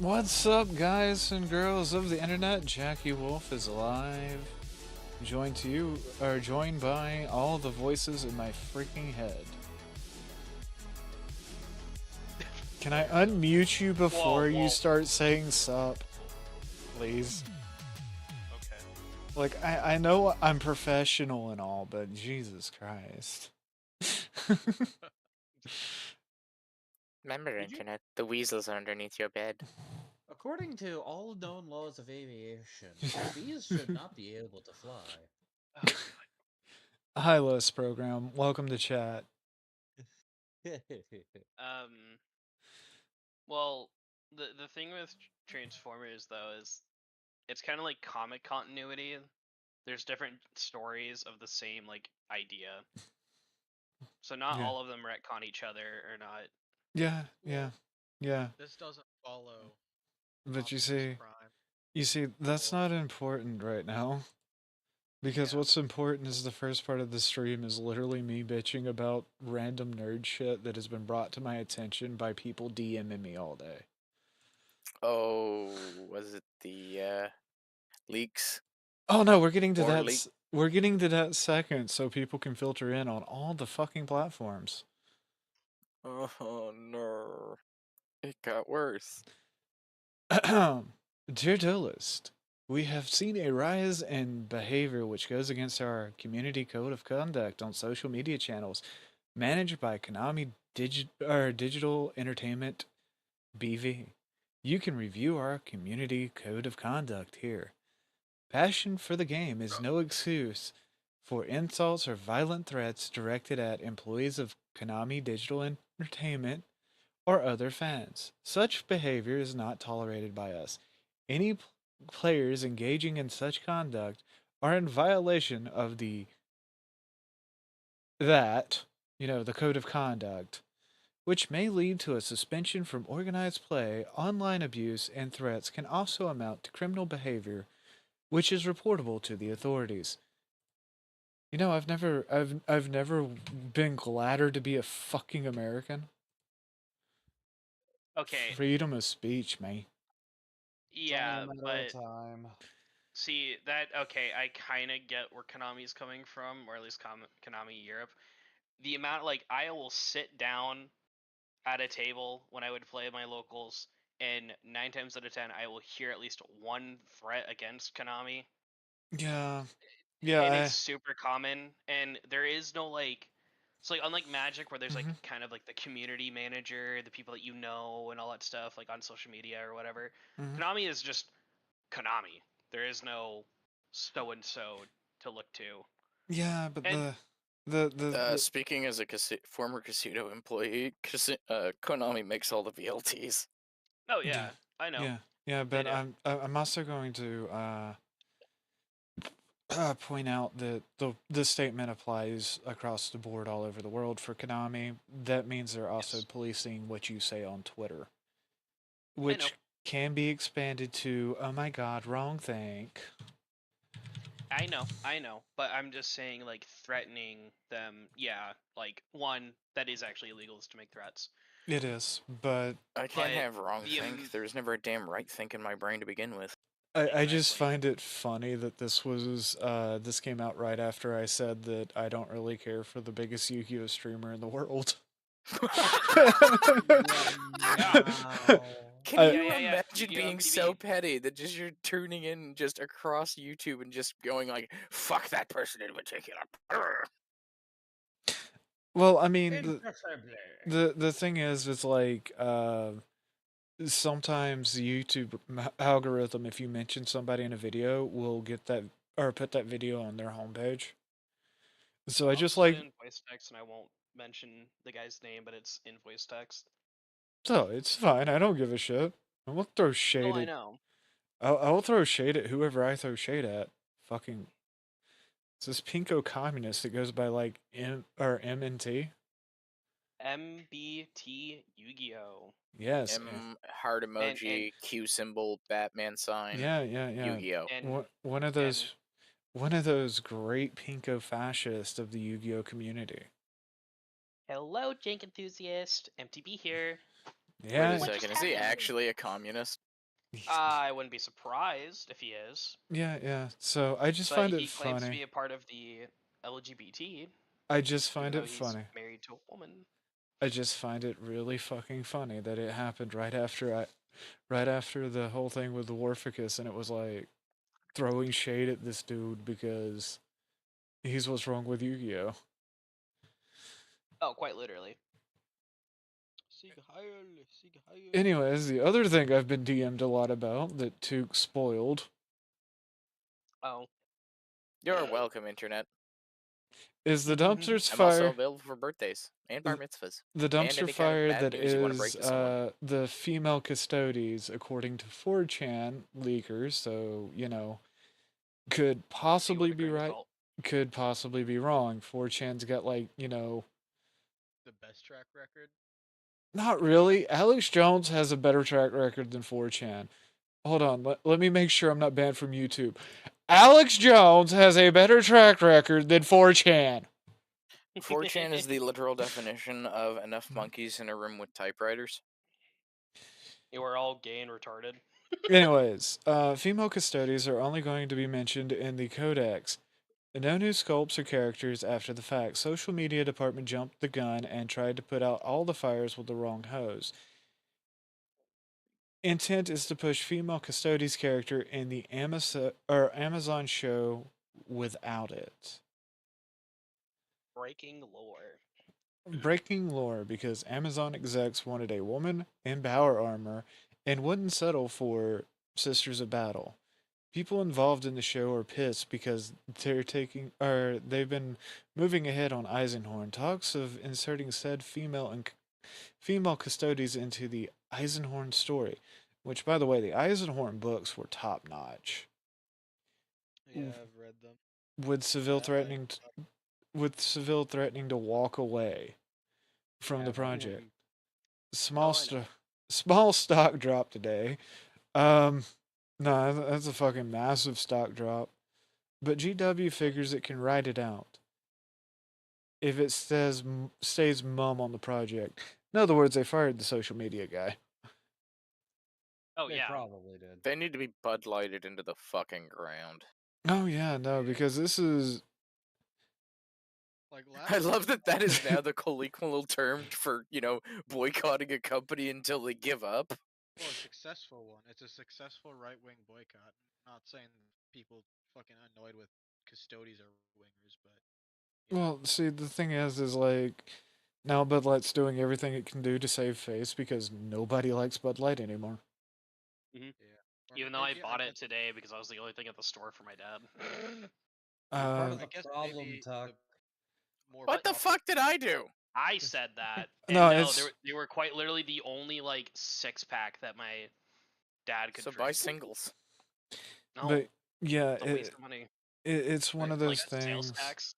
What's up, guys and girls of the internet? Jackie Wolf is live, joined by all the voices in my freaking head. Can I unmute you before you start saying sup, please? Okay. Like, I know I'm professional and all, but Jesus Christ. Remember, Did you? Internet, the weasels are underneath your bed. According to all known laws of aviation, bees should not be able to fly. Oh, Hi, Lois program. Welcome to chat. God. Well, the thing with Transformers though is it's kind of like comic continuity. There's different stories of the same like idea, so not Yeah. all of them retcon each other or not. Yeah, yeah, Well, yeah. this doesn't follow But Optimus Prime. you see, that's Or not important right now. Because Yeah. what's important is the first part of the stream is literally me bitching about random nerd shit that has been brought to my attention by people DMing me all day. Oh, was it the leaks? Oh no, we're getting to More that. leak? We're getting to that second, so people can filter in on all the fucking platforms. Oh no, it got worse. Dear Duelist, we have seen a rise in behavior which goes against our community code of conduct on social media channels managed by Konami Digital Entertainment BV. You can review our community code of conduct here. Passion for the game is no excuse for insults or violent threats directed at employees of Konami Digital Entertainment or other fans. Such behavior is not tolerated by us. Any players engaging in such conduct are in violation of the code of conduct, which may lead to a suspension from organized play. Online abuse and threats can also amount to criminal behavior, which is reportable to the authorities. You know, I've never been gladder to be a fucking American. Okay. Freedom of speech, man. It's only Yeah, a matter of but time. see that okay, I kind of get where Konami's coming from, or at least Konami Europe. The amount like I will sit down at a table when I would play my locals, and 9 times out of 10, I will hear at least one threat against Konami, Yeah, and it's yeah. super common. And there is no like, so like unlike Magic, where there's like Mhm, kind of like the community manager, the people that you know, and all that stuff, like on social media or whatever. mhm. Konami is just Konami. There is no so and so to look to, Yeah, but and the Speaking as a former casino employee, Konami makes all the VLTs. oh yeah, yeah, I know yeah. they But do. I'm also going to point out that the statement applies across the board all over the world for Konami. That means they're also Yes, policing what you say on Twitter, I know. which can be expanded to, oh my god, wrong thing. I know, but I'm just saying, like, threatening them, yeah, like, one, that is actually illegal is to make threats. It is, but I can't But have wrong the, think. There's never a damn right think in my brain to begin with. I just exactly. find it funny that this came out right after I said that I don't really care for the biggest Yu-Gi-Oh streamer in the world. Wow. Can I, Yeah, you yeah, yeah, imagine Yu-Gi-Oh! being so MTV. petty that just you're tuning in just across YouTube and just going like, "Fuck that person in particular." well, I mean, Impossibly. the thing is, it's like sometimes the YouTube algorithm, if you mention somebody in a video, will get that or put that video on their homepage. So I I'll just just put like, it in voice text and I won't mention the guy's name, but it's in voice text. so it's fine. I don't give a shit. I will throw No, shade I at. know. I'll throw shade at whoever I throw shade at. Fucking, it's this pinko communist that goes by like MNT. MBT Yu-Gi-Oh! Yes. M heart And emoji, Q symbol, Batman sign, Yeah, yeah, yeah. Yu-Gi-Oh. One of and those great pinko fascists of the Yu-Gi-Oh community. hello, Jank enthusiast. MTB here. Wait a Yeah, What just second, is he happened? actually a communist? I wouldn't be surprised if he is. Yeah. So I just But find it he claims to funny. be a part of the LGBT, I just even find though it he's funny. married to a woman. I just find it really fucking funny that it happened right after the whole thing with the Warficus, and it was like throwing shade at this dude because he's what's wrong with Yu-Gi-Oh. Oh, quite literally. Anyways, the other thing I've been DM'd a lot about that Took spoiled Oh. You're welcome, Internet. is the dumpster's I'm also fire. available for birthdays and bar mitzvahs. The And dumpster any kind of fire bad that news you want to break is to someone. the female custodies, according to 4chan leakers, so, could Take it possibly with a be grain of right, salt. could possibly be wrong. 4chan's got, like, The best track record. not really. Alex Jones has a better track record than 4chan. Hold on, let me make sure I'm not banned from YouTube. Alex Jones has a better track record than 4chan. 4chan is the literal definition of enough monkeys in a room with typewriters. You are all gay and retarded. Anyways, female custodies are only going to be mentioned in the codex. No new sculpts or characters after the fact. Social media department jumped the gun and tried to put out all the fires with the wrong hose. Intent is to push female custodies character in the Amazon show without it. Breaking lore. Breaking lore because Amazon execs wanted a woman in power armor and wouldn't settle for Sisters of Battle. People involved in the show are pissed because they've been moving ahead on Eisenhorn. Talks of inserting said female custodies into the Eisenhorn story, which, by the way, the Eisenhorn books were top notch. Yeah, I've read them. With Seville I threatening to walk away from the Yeah, project. Oh, Small I know. small stock drop today. Um, no, that's a fucking massive stock drop. But GW figures it can ride it out if it stays mum on the project. In other words, they fired the social media guy. Oh they yeah. probably did. They need to be Bud Lighted into the fucking ground. Oh yeah, no, because this is Like I last love week. that is now the colloquial term for, boycotting a company until they give up. Well, a successful one. It's a successful right-wing boycott. I'm not saying people fucking annoyed with custodies or wingers, but well. See, the thing is like now Bud Light's doing everything it can do to save face because nobody likes Bud Light anymore. yeah. Or Even though I maybe bought I it guess today because I was the only thing at the store for my dad. Part Uh, of I the guess problem, maybe Tuck. the more What the proper fuck did I do? I said that, no, and no, it's they were quite literally the only like 6-pack that my dad could So buy drink. singles. No, but yeah, it's a waste of money. it's one of Like those sales things. tax.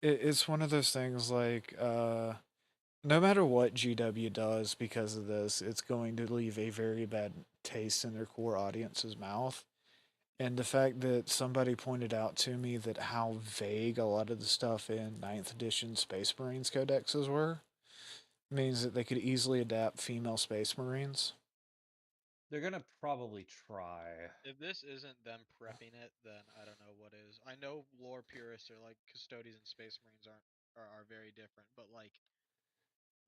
It's one of those things like no matter what GW does because of this, it's going to leave a very bad taste in their core audience's mouth. And the fact that somebody pointed out to me that how vague a lot of the stuff in ninth edition Space Marines codexes were means that they could easily adapt female Space Marines. They're gonna probably try. if this isn't them prepping it, then I don't know what is. I know lore purists are like custodies and space marines are very different, but like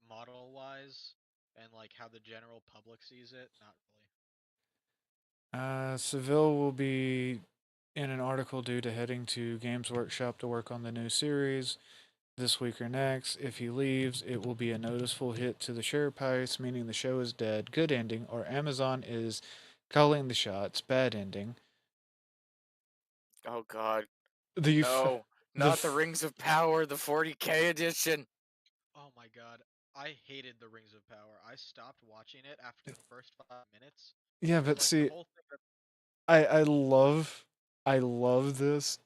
model wise and like how the general public sees it, not really. Seville will be in an article due to heading to Games Workshop to work on the new series this week or next. If he leaves, it will be a noticeable hit to the share price, meaning the show is dead. Good ending, or Amazon is calling the shots. Bad ending. Oh god. The No. the Not the Rings of Power, the 40k edition. Oh my god, I hated the Rings of Power. I stopped watching it after the first 5 minutes yeah, because but like the see, whole thing. I love this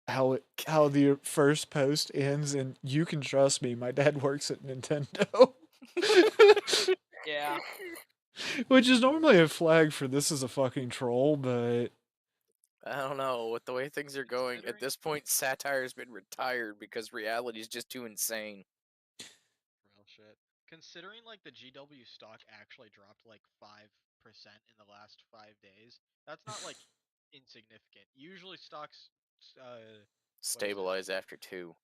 how the first post ends, and you can trust me. My dad works at Nintendo. Yeah. Which is normally a flag for this is a fucking troll, but I don't know. With the way things are going, at Considering this point, satire's been retired because reality is just too insane. real shit. Considering like the GW stock actually dropped like in the last 5 days, that's not like insignificant. Usually stocks, what is it? Stabilize after 2.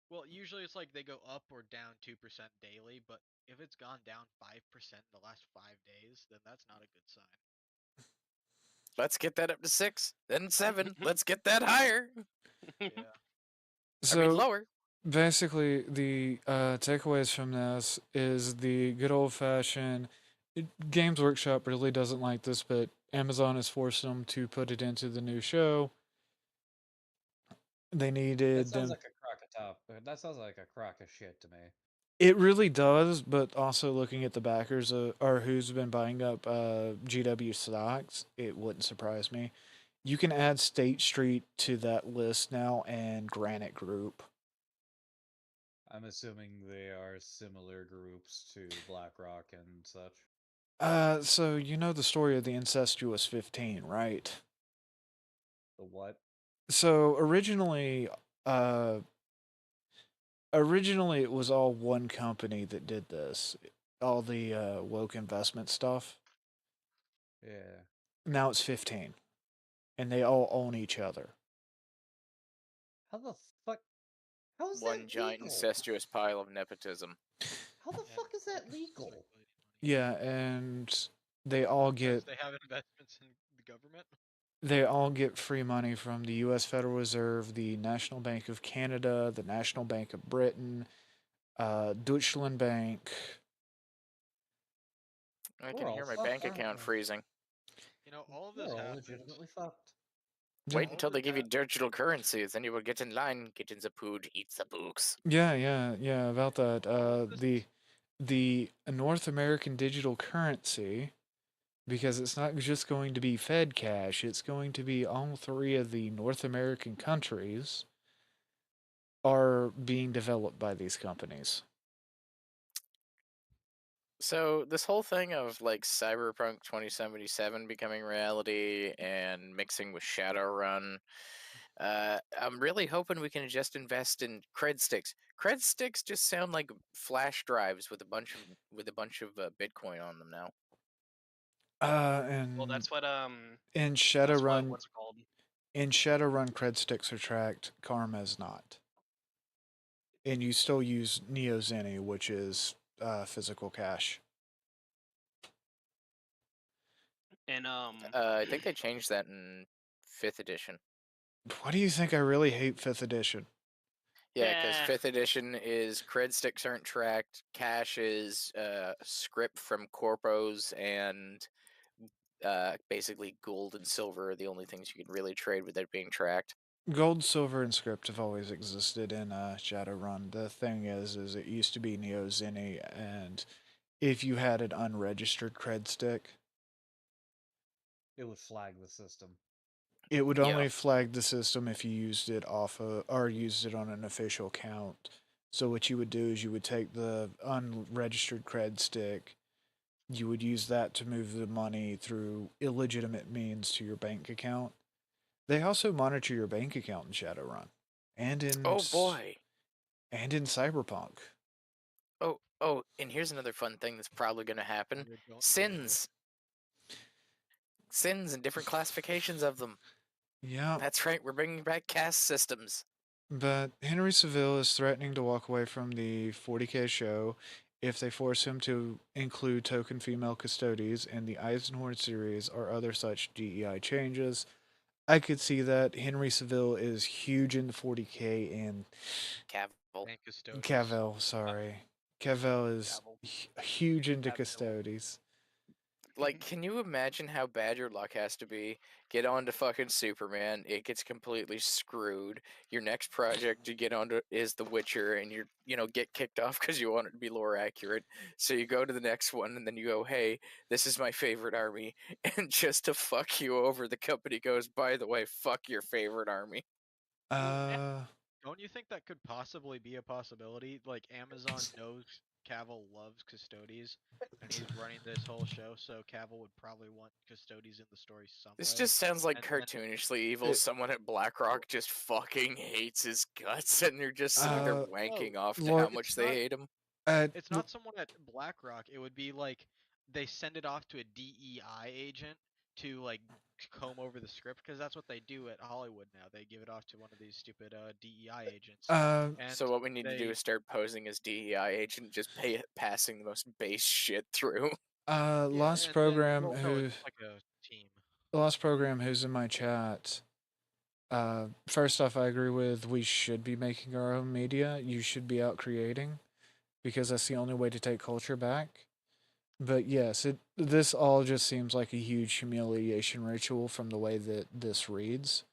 Well, usually it's like they go up or down 2% daily, but if it's gone down 5% in the last 5 days, then that's not a good sign. Let's get that up to 6, then 7. Let's get that higher. Yeah. I mean, So lower. basically, the takeaways from this is the good old fashioned Games Workshop really doesn't like this, but Amazon is forcing them to put it into the new show. They That needed sounds them. like a crock of top. That sounds like a crock of shit to me. It really does, but also looking at the backers or who's been buying up GW stocks, it wouldn't surprise me. You can add State Street to that list now and Granite Group. I'm assuming they are similar groups to BlackRock and such. So you know the story of the incestuous 15, right? The what? So uh, originally it was all one company that did this, all the woke investment stuff. Yeah. Now it's 15, and they all own each other. How the fuck? How is One that giant legal? incestuous pile of nepotism. How the Yeah, fuck is that because legal? cycling money. Yeah, and they all Because get they have investments in the government. free money from the U.S. Federal Reserve, the National Bank of Canada, the National Bank of Britain, Deutschland Bank. I We're can all hear my fucked, bank aren't account we? freezing. You know, all of this We're all happens. legitimately fucked. Wait All of until this they give you digital currency, then you will get in line, get in the food, eat the books. Yeah. About that. all of this. The North American digital currency, because it's not just going to be Fed cash, it's going to be all three of the North American countries are being developed by these companies. So this whole thing of like Cyberpunk 2077 becoming reality and mixing with Shadowrun, I'm really hoping we can just invest in cred sticks. Cred sticks just sound like flash drives with a bunch of Bitcoin on them now. Well, And that's what in that's what Shadowrun, what's it called? cred sticks are tracked. Karma is not, and you still use NeoZeni, which is physical cash. And I think they changed that in 5th edition. Why do you think I really hate fifth edition? Yeah, because eh, 5th edition is cred sticks aren't tracked, cash is script from corpos, and basically gold and silver are the only things you can really trade without being tracked. Gold, silver, and script have always existed in Shadowrun. The thing is it used to be NeoZeni, and if you had an unregistered cred stick, It would flag the system. it would Yeah. only flag the system if you used it off of or used it on an official account. So what you would do is you would take the unregistered cred stick, you would use that to move the money through illegitimate means to your bank account. They also monitor your bank account in Shadowrun, and Oh boy. in Cyberpunk. Oh, and here's another fun thing that's probably going to happen. Either don't say it. Sins. Sins and different classifications of them. Yeah, That's right, we're bringing back caste systems. but Henry Seville is threatening to walk away from the 40K show if they force him to include token female custodies in the Eisenhorn series or other such DEI changes. I could see that. Henry Seville is huge in the 40K, and Cavill. And custodies. Cavell, sorry. Cavell is huge into Cavell. custodies. Like, can you imagine how bad your luck has to be? Get onto fucking Superman, it gets completely screwed. Your next project you get onto is The Witcher, and get kicked off because you want it to be lore accurate. So you go to the next one, and then you go, hey, this is my favorite army. And just to fuck you over, the company goes, by the way, fuck your favorite army. Uh, Don't you think that could possibly be a possibility? Like Amazon knows Cavill loves custodies, and he's running this whole show, so Cavill would probably want custodies in the story some This way. just sounds like And then cartoonishly evil. It- Someone at BlackRock just fucking hates his guts, and they're just sitting there uh, wanking no, off to how Lord, much it's they not. hate him. It's not someone at BlackRock. It would be like they send it off to a DEI agent to like comb over the script because that's what they do at Hollywood now. They give it off to one of these stupid DEI agents, Uh, and So what we need to do they is start posing as DEI agent, just passing the most base shit through. yeah, Lost and then program well no, who it's like a team. Lost program who's in my chat. First off, I agree with we should be making our own media. You should be out creating because that's the only way to take culture back. But yes, this all just seems like a huge humiliation ritual from the way that this reads.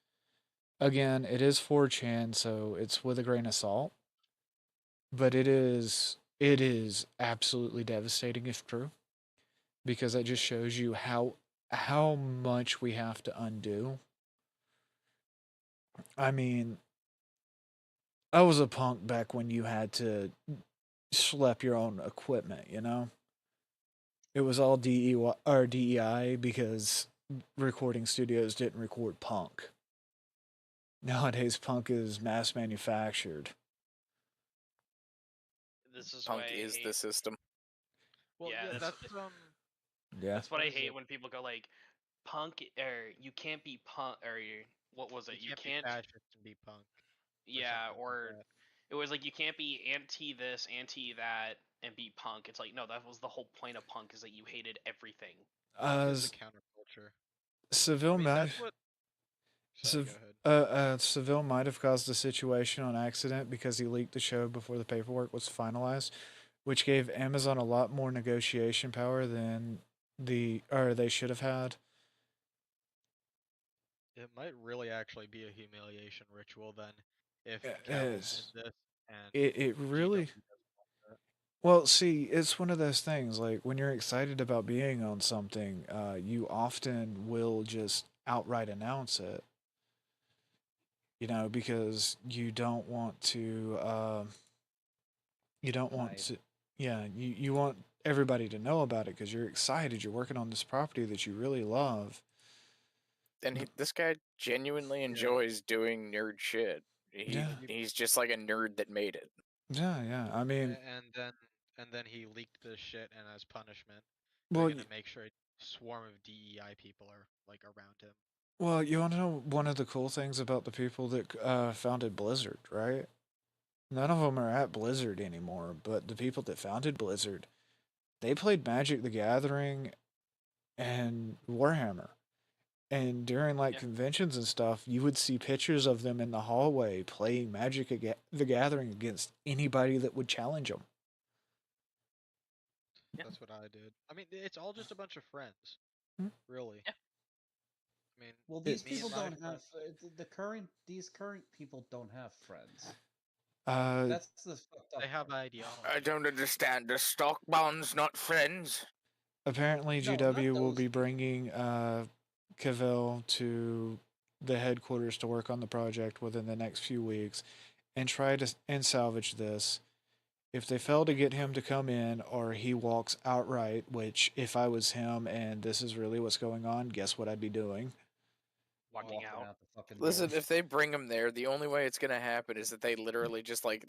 Again, it is 4chan, so it's with a grain of salt, but it is absolutely devastating if true because that just shows you how much we have to undo. I mean, I was a punk back when you had to schlep your own equipment, you know? It was all DEY or DEI because recording studios didn't record punk. Nowadays punk is mass manufactured. This is why Punk I is the hate. system. Well, Yeah, yeah, that's Yeah. that's what what I is hate it? when people go like, punk or you can't be punk or what was You it? You can't be can't. fascist and be punk or Yeah, something like or that. it was like you can't be anti this, anti that, and be punk. It's like no, that was the whole point of punk is that you hated everything. Punk Uh, is the counterculture. I Seville mean, might that's what. Sorry, go Sev- ahead. Seville might have caused the situation on accident because he leaked the show before the paperwork was finalized, which gave Amazon a lot more negotiation power than they should have had. It might really actually be a humiliation ritual then, if Cavill did Is this and it really? GW doesn't want that. Well, see, it's one of those things. Like when you're excited about being on something, you often will just outright announce it. Because you don't want Hide. to, yeah, you want everybody to know about it because you're excited. You're working on this property that you really love. And this guy genuinely Yeah, enjoys doing nerd shit. He Yeah, he, he's just like a nerd that made it. yeah, yeah. I mean, and then he leaked this shit, and as punishment, they're well, gonna make sure a swarm of DEI people are like around him. you want to know one of the cool things about the people that founded Blizzard, right? None of them are at Blizzard anymore, but the people that founded Blizzard, they played Magic the Gathering and Warhammer. And during like Yeah, conventions and stuff, you would see pictures of them in the hallway playing the Gathering against anybody that would challenge them. yeah, That's what I did. I mean, it's all just a bunch of friends, Hmm? really. yeah. I mean, Well, It, these me and people my don't have friends. these current people don't have friends. uh, That's the fucked They up have part. I ideology. don't understand. The stock bonds, not friends. Apparently, No, not GW will those be people. bringing Cavell to the headquarters to work on the project within the next few weeks and try to and salvage this. If they fail to get him to come in or he walks outright, which if I was him and this is really what's going on, guess what I'd be doing? Walking Walking out. out the fucking door. Listen, if they bring him there, the only way it's gonna happen is that they literally just like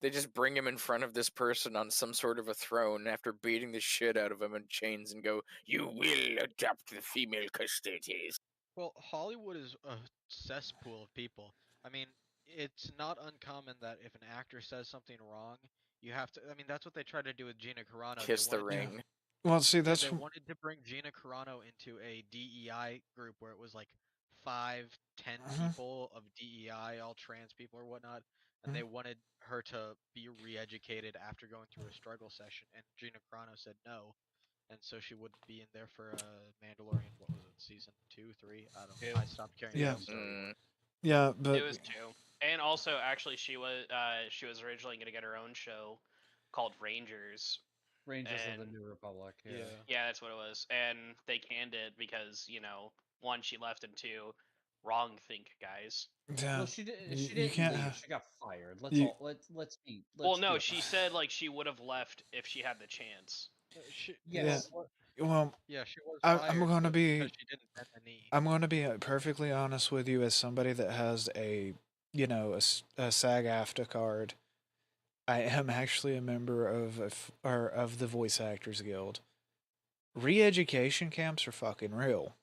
they just bring him in front of this person on some sort of a throne after beating the shit out of him in chains and go, "You will adopt the female custodies." Well, Hollywood is a cesspool of people. I mean, it's not uncommon that if an actor says something wrong, you have to. I mean, that's what they tried to do with Gina Carano. They Kiss the wanted to Yeah. ring. Well, see, Yeah, that's they wanted to bring Gina Carano into a DEI group where it was like 5, 10 mhm, people of DEI, all trans people or whatnot, and mhm. they wanted her to be re-educated after going through a struggle session, and Gina Carano said no, and so she wouldn't be in there for Mandalorian. What was it, season 2, 3? I don't. Two. I stopped caring Yeah, about the Star Mm, Wars. yeah, It but was two. And also, actually, she was originally gonna get her own show called Rangers, Rangers of the and New Republic. Yeah. Yeah. yeah, that's what it was. And they canned it because one, she left, and two, wrong think guys. yeah, Well, she did. you, She you didn't can't leave. have She got fired. Let's you. all Well, let's be no, honest. she said like she would have left if she had the chance. She Yeah, well, Yes. what? well, Yeah, she was I'm fired, gonna but because be she didn't bend the knee. I'm gonna be perfectly honest with you as somebody that has a SAG AFTA card. I am actually a member of or of the Voice Actors Guild. re-education camps are fucking real.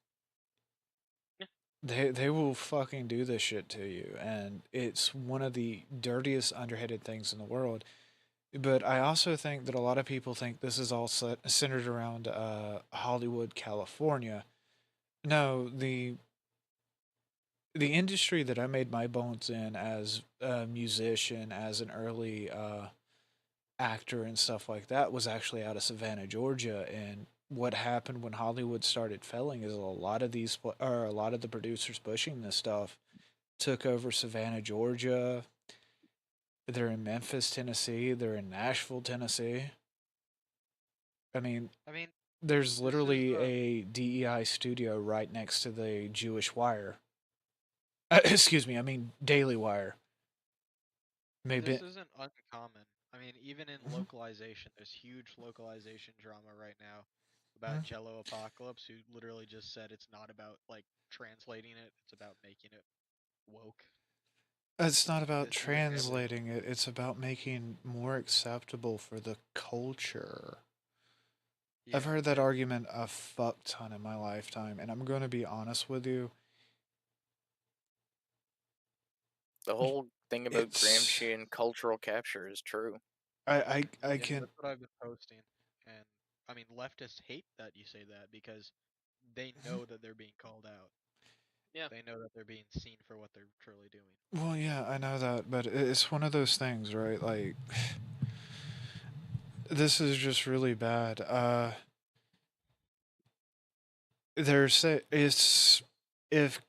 Yeah. They will fucking do this shit to you, and it's one of the dirtiest, underhanded things in the world. But I also think that a lot of people think this is all centered around Hollywood, California. No, the industry that I made my bones in as a musician, as an early actor and stuff like that, was actually out of Savannah, Georgia. And what happened when Hollywood started failing is a lot of the producers pushing this stuff took over Savannah, Georgia. They're in Memphis, Tennessee. They're in Nashville, Tennessee. I mean, I mean, there's this is literally a DEI studio right next to the Jewish Wire. Excuse me, I mean Daily Wire. Maybe. this isn't uncommon. I mean, even in Mhm. localization, there's huge localization drama right now about Mhm. Jello Apocalypse, who literally just said it's not about like translating it; it's about making it woke. It's not about This is literally translating it, it's about making more acceptable for the culture. I've yeah, heard that and argument a fuck ton in my lifetime, and I'm going to be honest with you. The whole thing about It's Gramsci and cultural capture is true. I yeah, can that's what I've been posting. And I mean, leftists hate that you say that because they know that they're being called out. Yeah. They know that they're being seen for what they're truly doing. well, yeah, I know that, but it's one of those things, right? Like this is just really bad. There's it's if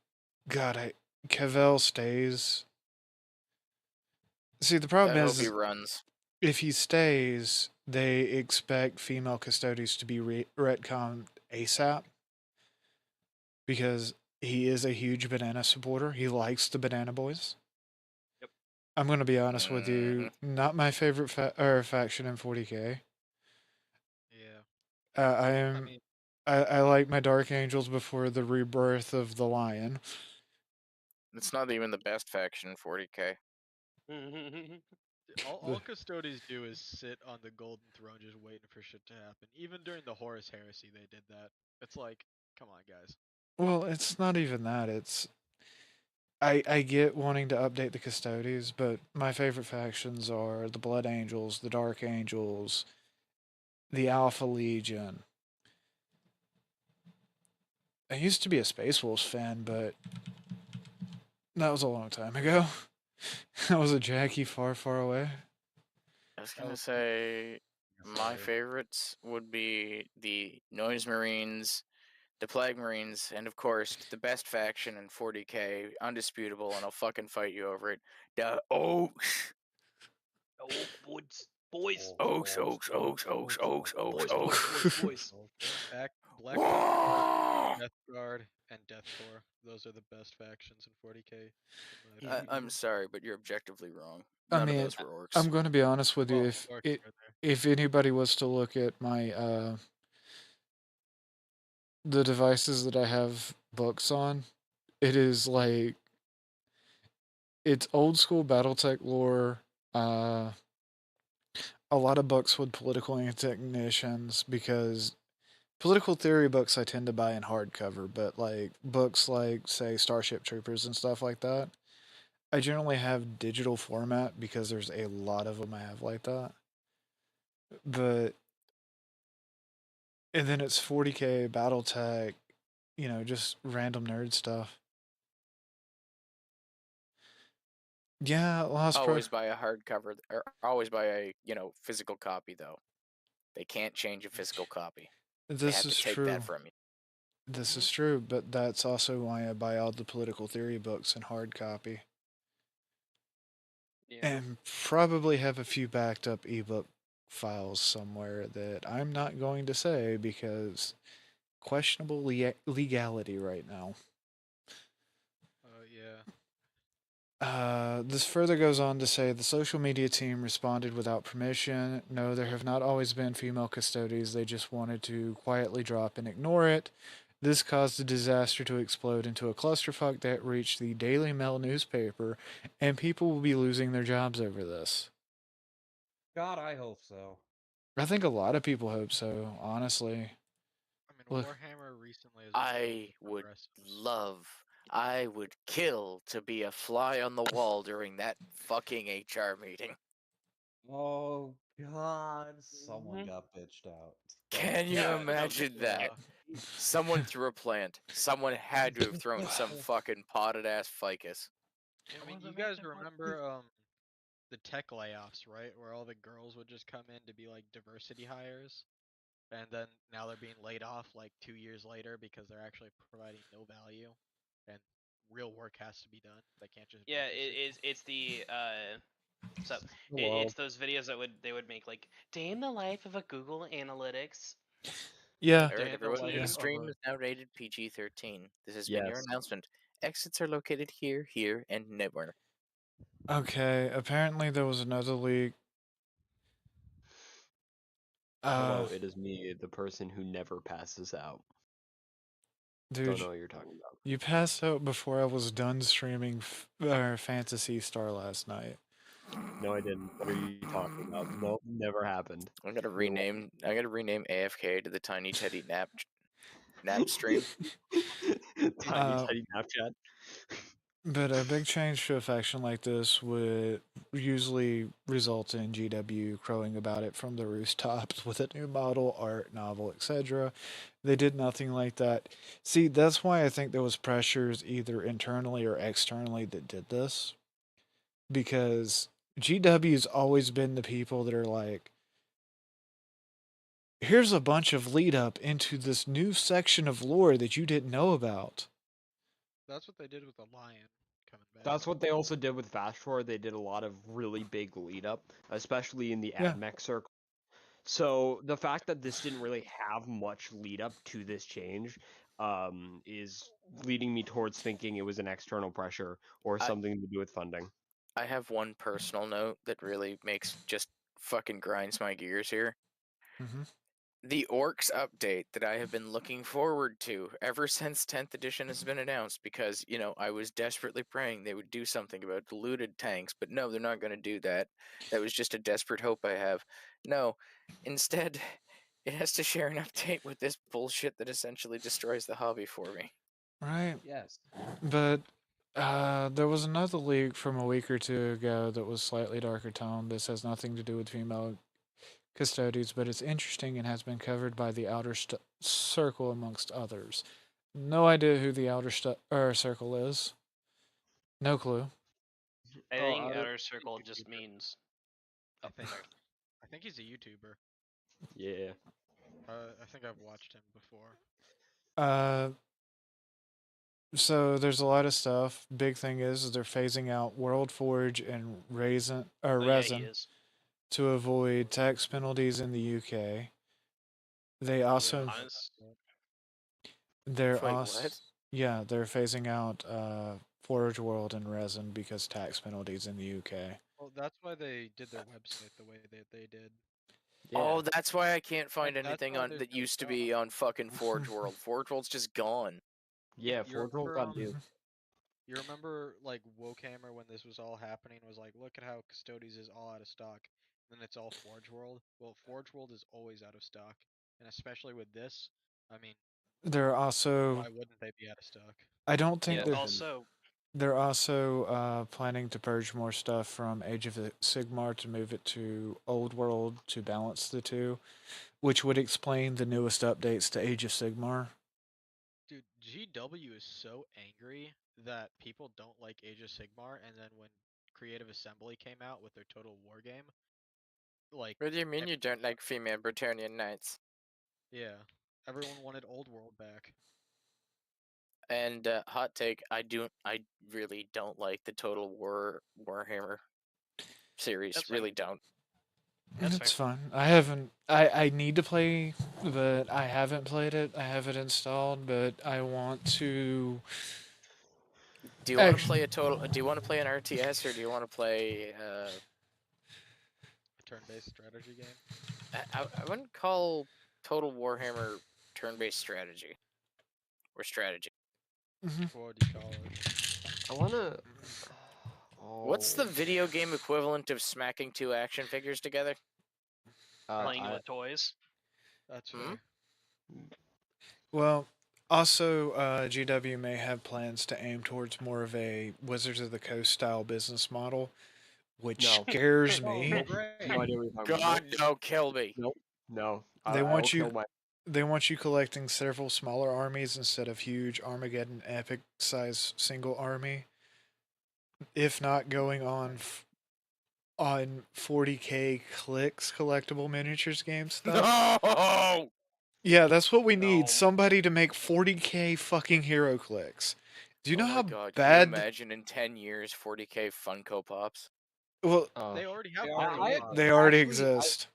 God, Cavell stays. See, the I problem hope he is runs. if he stays, they expect female custodies to be retconned ASAP because he is a huge banana supporter. He likes the Banana Boys. Yep. I'm going to be honest with Hmm. you, not my favorite faction in 40k. Yeah. I I am. mean, I like my Dark Angels before the rebirth of the Lion. It's not even the best faction in 40k. all custodians do is sit on the golden throne just waiting for shit to happen. Even during the Horus Heresy, they did that. It's like, come on, guys. Well, it's not even that. It's I get wanting to update the custodies, but my favorite factions are the Blood Angels, the Dark Angels, the Alpha Legion. I used to be a Space Wolves fan, but that was a long time ago. I was a Jackie far, far away. I was That gonna was peak say my story. favorites would be the Noise Marines, the Plague Marines, and of course the best faction in 40k, undisputable, and I'll fucking fight you over it. The Oaks, Oh, boys, boys, Oaks, Oaks, Oaks, Oaks, Oaks, Oaks, boys, boys, Oaks. boys, boys. Okay. Black Guard, Whoa! Death Guard, and Death Corps. Those are the best factions in 40k, in my opinion. I'm sorry, but you're objectively wrong. I None of mean, those were orcs. I'm going to be honest with you. Well, orcs are there. If anybody was to look at my the devices that I have books on, it is like it's old school BattleTech lore. Uh, a lot of books with political anti-technicians because political theory books I tend to buy in hardcover, but like books like say Starship Troopers and stuff like that, I generally have digital format because there's a lot of them I have like that. But and then it's 40k BattleTech, just random nerd stuff. Yeah, Lost Pro. Always buy a hardcover, or always buy a physical copy though. They can't change a physical copy. They This have to is take that true. from you. This Hmm. is true, but that's also why I buy all the political theory books in hard copy. Yeah. And probably have a few backed up ebook files somewhere that I'm not going to say because questionable legality right now. Yeah. This further goes on to say the social media team responded without permission. No, there have not always been female custodians. They just wanted to quietly drop and ignore it. This caused the disaster to explode into a clusterfuck that reached the Daily Mail newspaper, and people will be losing their jobs over this. God, I hope so. I think a lot of people hope so, honestly. Look, Warhammer recently has been really I would progressive. love, I would kill to be a fly on the wall during that fucking HR meeting. Oh God! Someone got bitched out. Can you Yeah, no, imagine that? Someone threw a plant. Someone had to have thrown some fucking potted ass ficus. I mean, you guys remember the tech layoffs, right? Where all the girls would just come in to be like diversity hires, and then now they're being laid off like 2 years later because they're actually providing no value, and real work has to be done. They can't just yeah, babysit. it's the so Well, it's those videos that they would make like day in the life of a Google Analytics. yeah, Day Alright, in the everyone, life yeah. this of stream a is now rated PG-13. This has been your yes. announcement. Exits are located here, here, and nowhere. Okay, apparently there was another leak. Hello, it is me, the person who never passes out. Don't Dude, know what you're talking about. you passed out before I was done streaming Fantasy Star last night. No, I didn't. What are you talking about? No, never happened. I'm gonna There wa- rename AFK to the Tiny Teddy nap stream. Tiny, Uh, tiny Snapchat. but a big change to a faction like this would usually result in GW crowing about it from the rooftops with a new model, art, novel, etc. They did nothing like that. See, that's why I think there was pressures either internally or externally that did this. Because GW's always been the people that are like, here's a bunch of lead up into this new section of lore that you didn't know about. That's what they did with the lion coming back. That's what they also did with Vashtor. They did a lot of really big lead up, especially in the Yeah. AdMech circle. So the fact that this didn't really have much lead up to this change is leading me towards thinking it was an external pressure or I, something to do with funding. I have one personal note that really makes just fucking grinds my gears here. Mm-hmm. The Orcs update that I have been looking forward to ever since 10th edition has been announced because, I was desperately praying they would do something about diluted tanks, but no, they're not going to do that. That was just a desperate hope I have. No, instead, it has to share an update with this bullshit that essentially destroys the hobby for me. Right. Yes. But there was another leak from a week or two ago that was slightly darker tone. This has nothing to do with female custodians, but it's interesting and has been covered by the Outer Circle amongst others. No idea who the Circle is. No clue. I Oh, think outer He's a circle just YouTuber. means. I Oh, think. sorry. I think he's a YouTuber. yeah. I think I've watched him before. Uh, so there's a lot of stuff. Big thing is they're phasing out World Forge and Oh yeah, he Resin is. to avoid tax penalties in the UK. They Yeah. also Honest. they're Wait, also what? yeah they're phasing out Forge World and Resin because tax penalties in the UK. Well, that's why they did their website the way that they did. Yeah. Oh, that's why I can't find And that's anything why on there's that no used to shop. be on fucking Forge World. Forge World's just gone. Yeah, You Forge World remember got new. you remember like Wokehammer when this was all happening was like, look at how Custodes is all out of stock. Then it's all Forge World. Well, Forge World is always out of stock, and especially with this, I mean, They're also why wouldn't they be out of stock? I don't think Yeah. they're Also, they're also planning to purge more stuff from Age of Sigmar to move it to Old World to balance the two, which would explain the newest updates to Age of Sigmar. Dude, GW is so angry that people don't like Age of Sigmar, and then when Creative Assembly came out with their Total War game, like, What do you mean you everyone, don't like female Bretonnian knights? yeah, everyone wanted Old World back. And hot take, I really don't like the Total War Warhammer series. that's fine. Really don't. That's It's fair. fun. I haven't. I need to play, but I haven't played it. I have it installed, but I want to. Do you want to Actually, play a total? Do you want to play an RTS or do you want to play? A turn-based strategy game. I wouldn't call Total Warhammer turn-based strategy or strategy. What do you call it? I wanna. What's the Oh. video game equivalent of smacking two action figures together? Playing I with toys. That's Hmm? fair. Well, also, GW may have plans to aim towards more of a Wizards of the Coast style business model, which No. scares Oh, me. great. No idea what you're talking about. God, no, kill me. Nope. No. They I'll want kill you. my. They want you collecting several smaller armies instead of huge Armageddon epic size single army. If not going on 40k clicks collectible miniatures game stuff. No! Yeah, that's what we need. No. Somebody to make 40k fucking hero clicks. Do you know Oh my how god, can you bad? imagine in 10 years 40k Funko Pops? Well, They already have They one. already I they already actually, exist.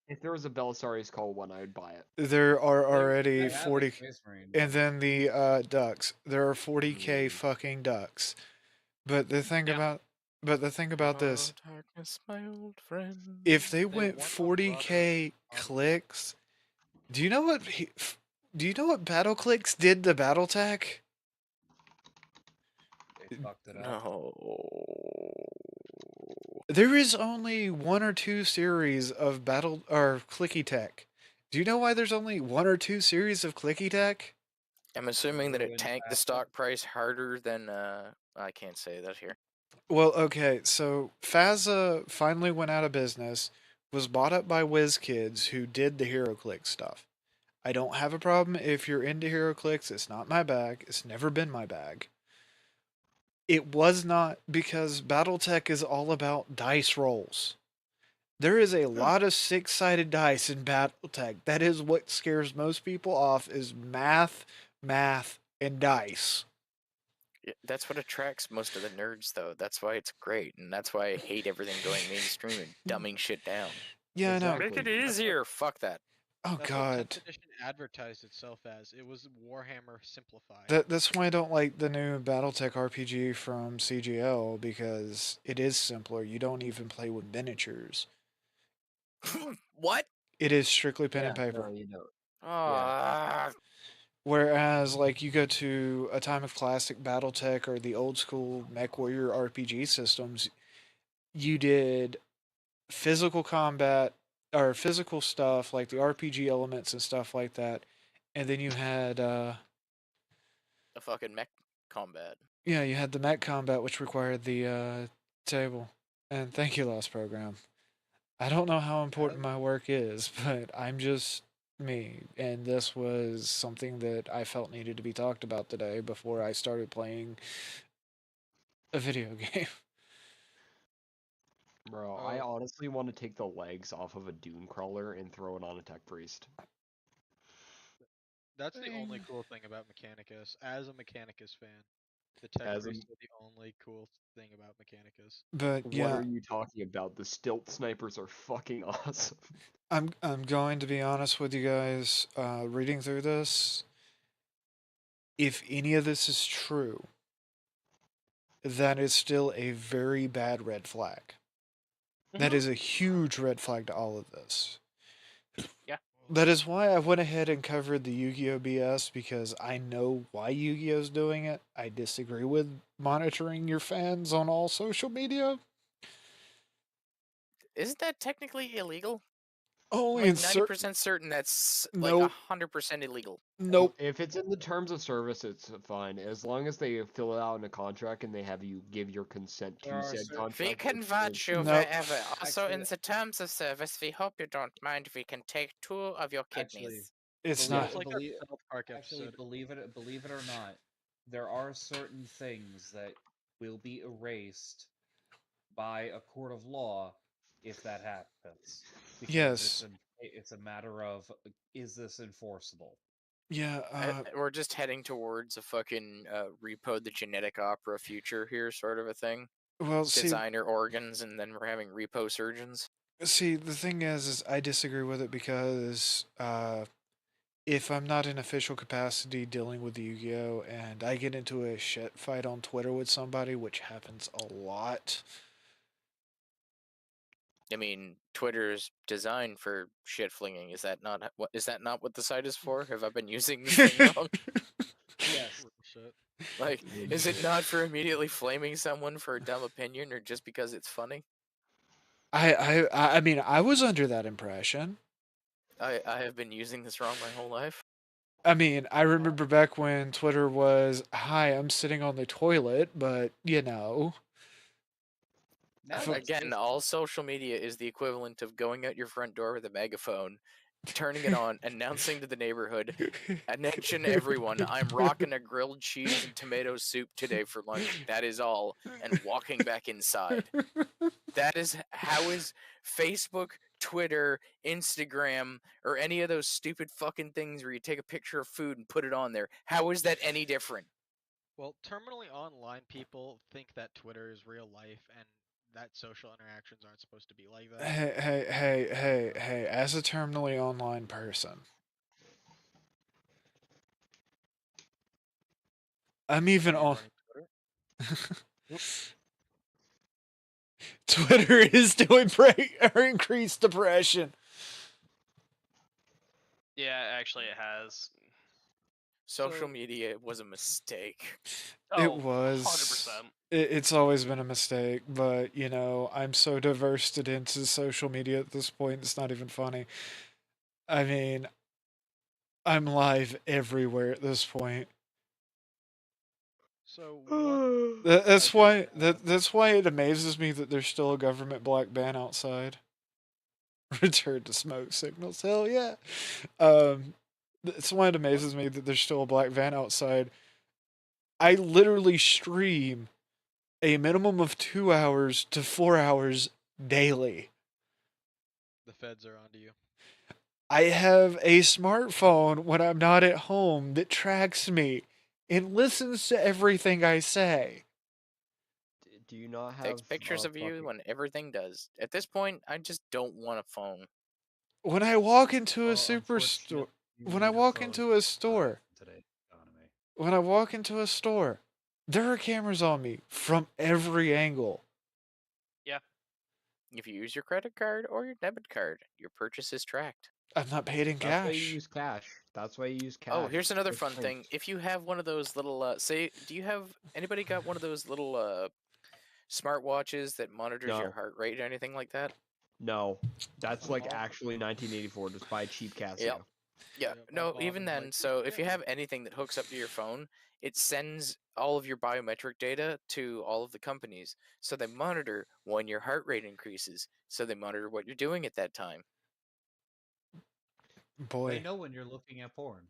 if there was a Belisarius Call one, I would buy it. There are They already have the 40, Space Marine and one. then the ducks. There are 40k fucking ducks. But the thing Yeah. about, but the thing about this, Darkness, my old friend. if they They went want a broader 40k audience. clicks, do you know what? Do you know what Battle Clicks did to BattleTech? They fucked it up. No. There is only one or two series of Battle or Clicky Tech. Do you know why there's only one or two series of Clicky Tech? I'm assuming that it Ruined tanked the Fast stock price harder than, I can't say that here. Well, okay, so FASA finally went out of business, was bought up by WizKids, who did the HeroClix stuff. I don't have a problem if you're into HeroClix. It's not my bag. It's never been my bag. It was not because BattleTech is all about dice rolls. There is a lot of six-sided dice in BattleTech. That is what scares most people off is math, and dice. That's what attracts most of the nerds, though. That's why it's great, and that's why I hate everything going mainstream and dumbing shit down. Yeah, I know. Make it Exactly. easier. Fuck that. Oh That's what god. 10th edition advertised itself as. It was Warhammer simplified. That's why I don't like the new BattleTech RPG from CGL because it is simpler. You don't even play with miniatures. What? It is strictly pen Yeah, and paper. no, you don't. Ah, Whereas, like, you go to a time of classic BattleTech or the old school MechWarrior RPG systems, you did physical combat or physical stuff like the RPG elements and stuff like that, and then you had a fucking mech combat. yeah, you had the mech combat which required the table. And thank you, Lost Program. I don't know how important my work is, but I'm just me. And this was something that I felt needed to be talked about today before I started playing a video game. Bro, Oh. I honestly want to take the legs off of a dune crawler and throw it on a tech priest. That's the only cool thing about Mechanicus. As a Mechanicus fan, the tech As a- priests are the only cool thing about Mechanicus. But What yeah, are you talking about? The stilt snipers are fucking awesome. I'm going to be honest with you guys. Reading through this, if any of this is true, that is still a very bad red flag. That is a huge red flag to all of this. Yeah. That is why I went ahead and covered the Yu-Gi-Oh BS because I know why Yu-Gi-Oh's doing it. I disagree with monitoring your fans on all social media. Isn't that technically illegal? Only I'm in like certain. 90% certain that's like Nope. 100% illegal. Nope. If it's in the terms of service, it's fine. As long as they fill it out in a contract and they have you give your consent There to are said certain- contract. We it's can fine. watch you Nope. forever. Also, in Actually- the terms of service, we hope you don't mind if we can take 2 of your Actually, kidneys. It's Believe- not. It's like believe- that South Park Actually, episode. believe it or not, there are certain things that will be erased by a court of law if that happens. Because Yes. it's a matter of is this enforceable? Yeah. We're just heading towards a fucking repo the genetic opera future here, sort of a thing. Well, see, Designer organs, and then we're having repo surgeons. the thing is I disagree with it because if I'm not in official capacity dealing with the Yu-Gi-Oh and I get into a shit fight on Twitter with somebody, which happens a lot. I mean, Twitter's designed for shit flinging. Is that not what? Is that not what the site is for? Have I been using this thing wrong? Yes. Real shit. Like, is it not for immediately flaming someone for a dumb opinion or just because it's funny? I mean, I was under that impression. I have been using this wrong my whole life. I mean, I remember back when Twitter was, "Hi, I'm sitting on the toilet," but you know, Now F- that's Again, all social media is the equivalent of going out your front door with a megaphone, turning it on, announcing to the neighborhood, attention everyone, I'm rocking a grilled cheese and tomato soup today for lunch. That is all. And walking back inside. That is how is Facebook, Twitter, Instagram, or any of those stupid fucking things where you take a picture of food and put it on there. How is that any different? Well, terminally online people think that Twitter is real life and that social interactions aren't supposed to be like that. hey, as a terminally online person, I'm even Are you on running Twitter? Twitter is doing or increased depression. Yeah, actually, it has. Social So, media was a mistake. It Oh, was. 100%. It's always been a mistake, but you know, I'm so diverted into social media at this point, it's not even funny. I mean, I'm live everywhere at this point. so what That's measures why that's why it amazes me that there's still a government black ban outside. Return to smoke signals. Hell yeah. That's why it what amazes me that there's still a black van outside. I literally stream a minimum of 2 hours to 4 hours daily. the feds are onto you? I have a smartphone when I'm not at home that tracks me and listens to everything I say. Do you not Takes have pictures of you fucking? when everything does. At this point, I just don't want a phone. When I walk into a Well, superstore, unfortunately, when I your walk phone into a died store, in today's economy. when I walk into a store, there are cameras on me from every angle. Yeah. If you use your credit card or your debit card, your purchase is tracked. I'm not paid in That's why you cash. use cash. That's why you use cash. Oh, here's another It's fun different. thing. If you have one of those little, say, do you have anybody got one of those little smartwatches that monitors your No, heart rate or anything like that? no, that's like All, actually 1984. Just buy cheap Yep. Casio. Yeah. yeah, my No, mom even is then. like, you So if can't. you have anything that hooks up to your phone, it sends all of your biometric data to all of the companies. So they monitor when your heart rate increases. So they monitor what you're doing at that time. They Boy, know when you're looking at porn.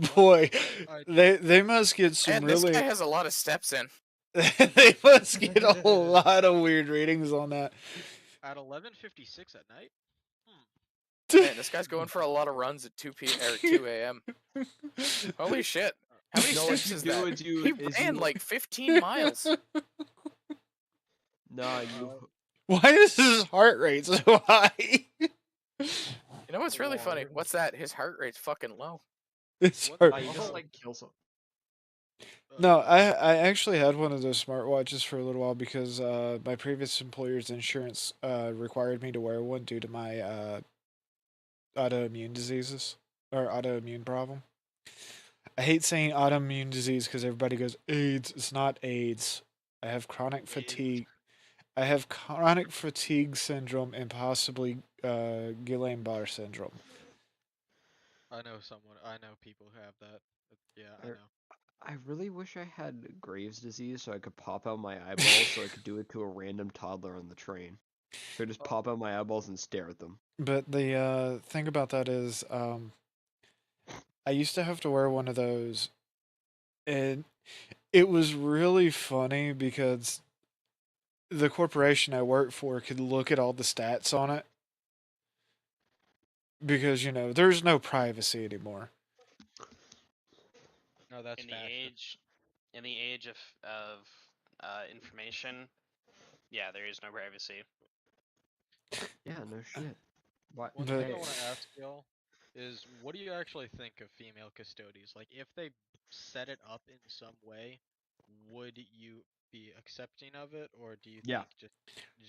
What? boy, I they must get some And this guy really. has a lot of steps in. They must get a lot of weird ratings on that. at 11:56 at night. Hmm. Man, this guy's going for a lot of runs at 2 a.m. Holy shit. How many No, what steps you is do that? is you He is ran you. like 15 miles. Nah, you. Uh, Why is his heart rate so high? You know what's really funny? Lord. What's that? His heart rate's fucking low. His What? heart. You just Oh, like kill some. No, uh, I actually had one of those smartwatches for a little while because my previous employer's insurance required me to wear one due to my autoimmune diseases or autoimmune problem. I hate saying autoimmune disease because everybody goes AIDS. It's not AIDS. I have chronic AIDS. fatigue. I have chronic fatigue syndrome and possibly Guillain-Barré syndrome. I know someone. I know people who have that. Yeah, I Er, know. I really wish I had Graves' disease so I could pop out my eyeballs so I could do it to a random toddler on the train. So I just Oh, pop out my eyeballs and stare at them. But the thing about that is, I used to have to wear one of those, and it was really funny because the corporation I worked for could look at all the stats on it because you know there's no privacy anymore. no, that's In the fashion. age, in the age of information, yeah, there is no privacy. Yeah, no shit. What? One But thing I Hey, want to ask y'all is, what do you actually think of female custodies? Like, if they set it up in some way, would you be accepting of it, or do you yeah. think just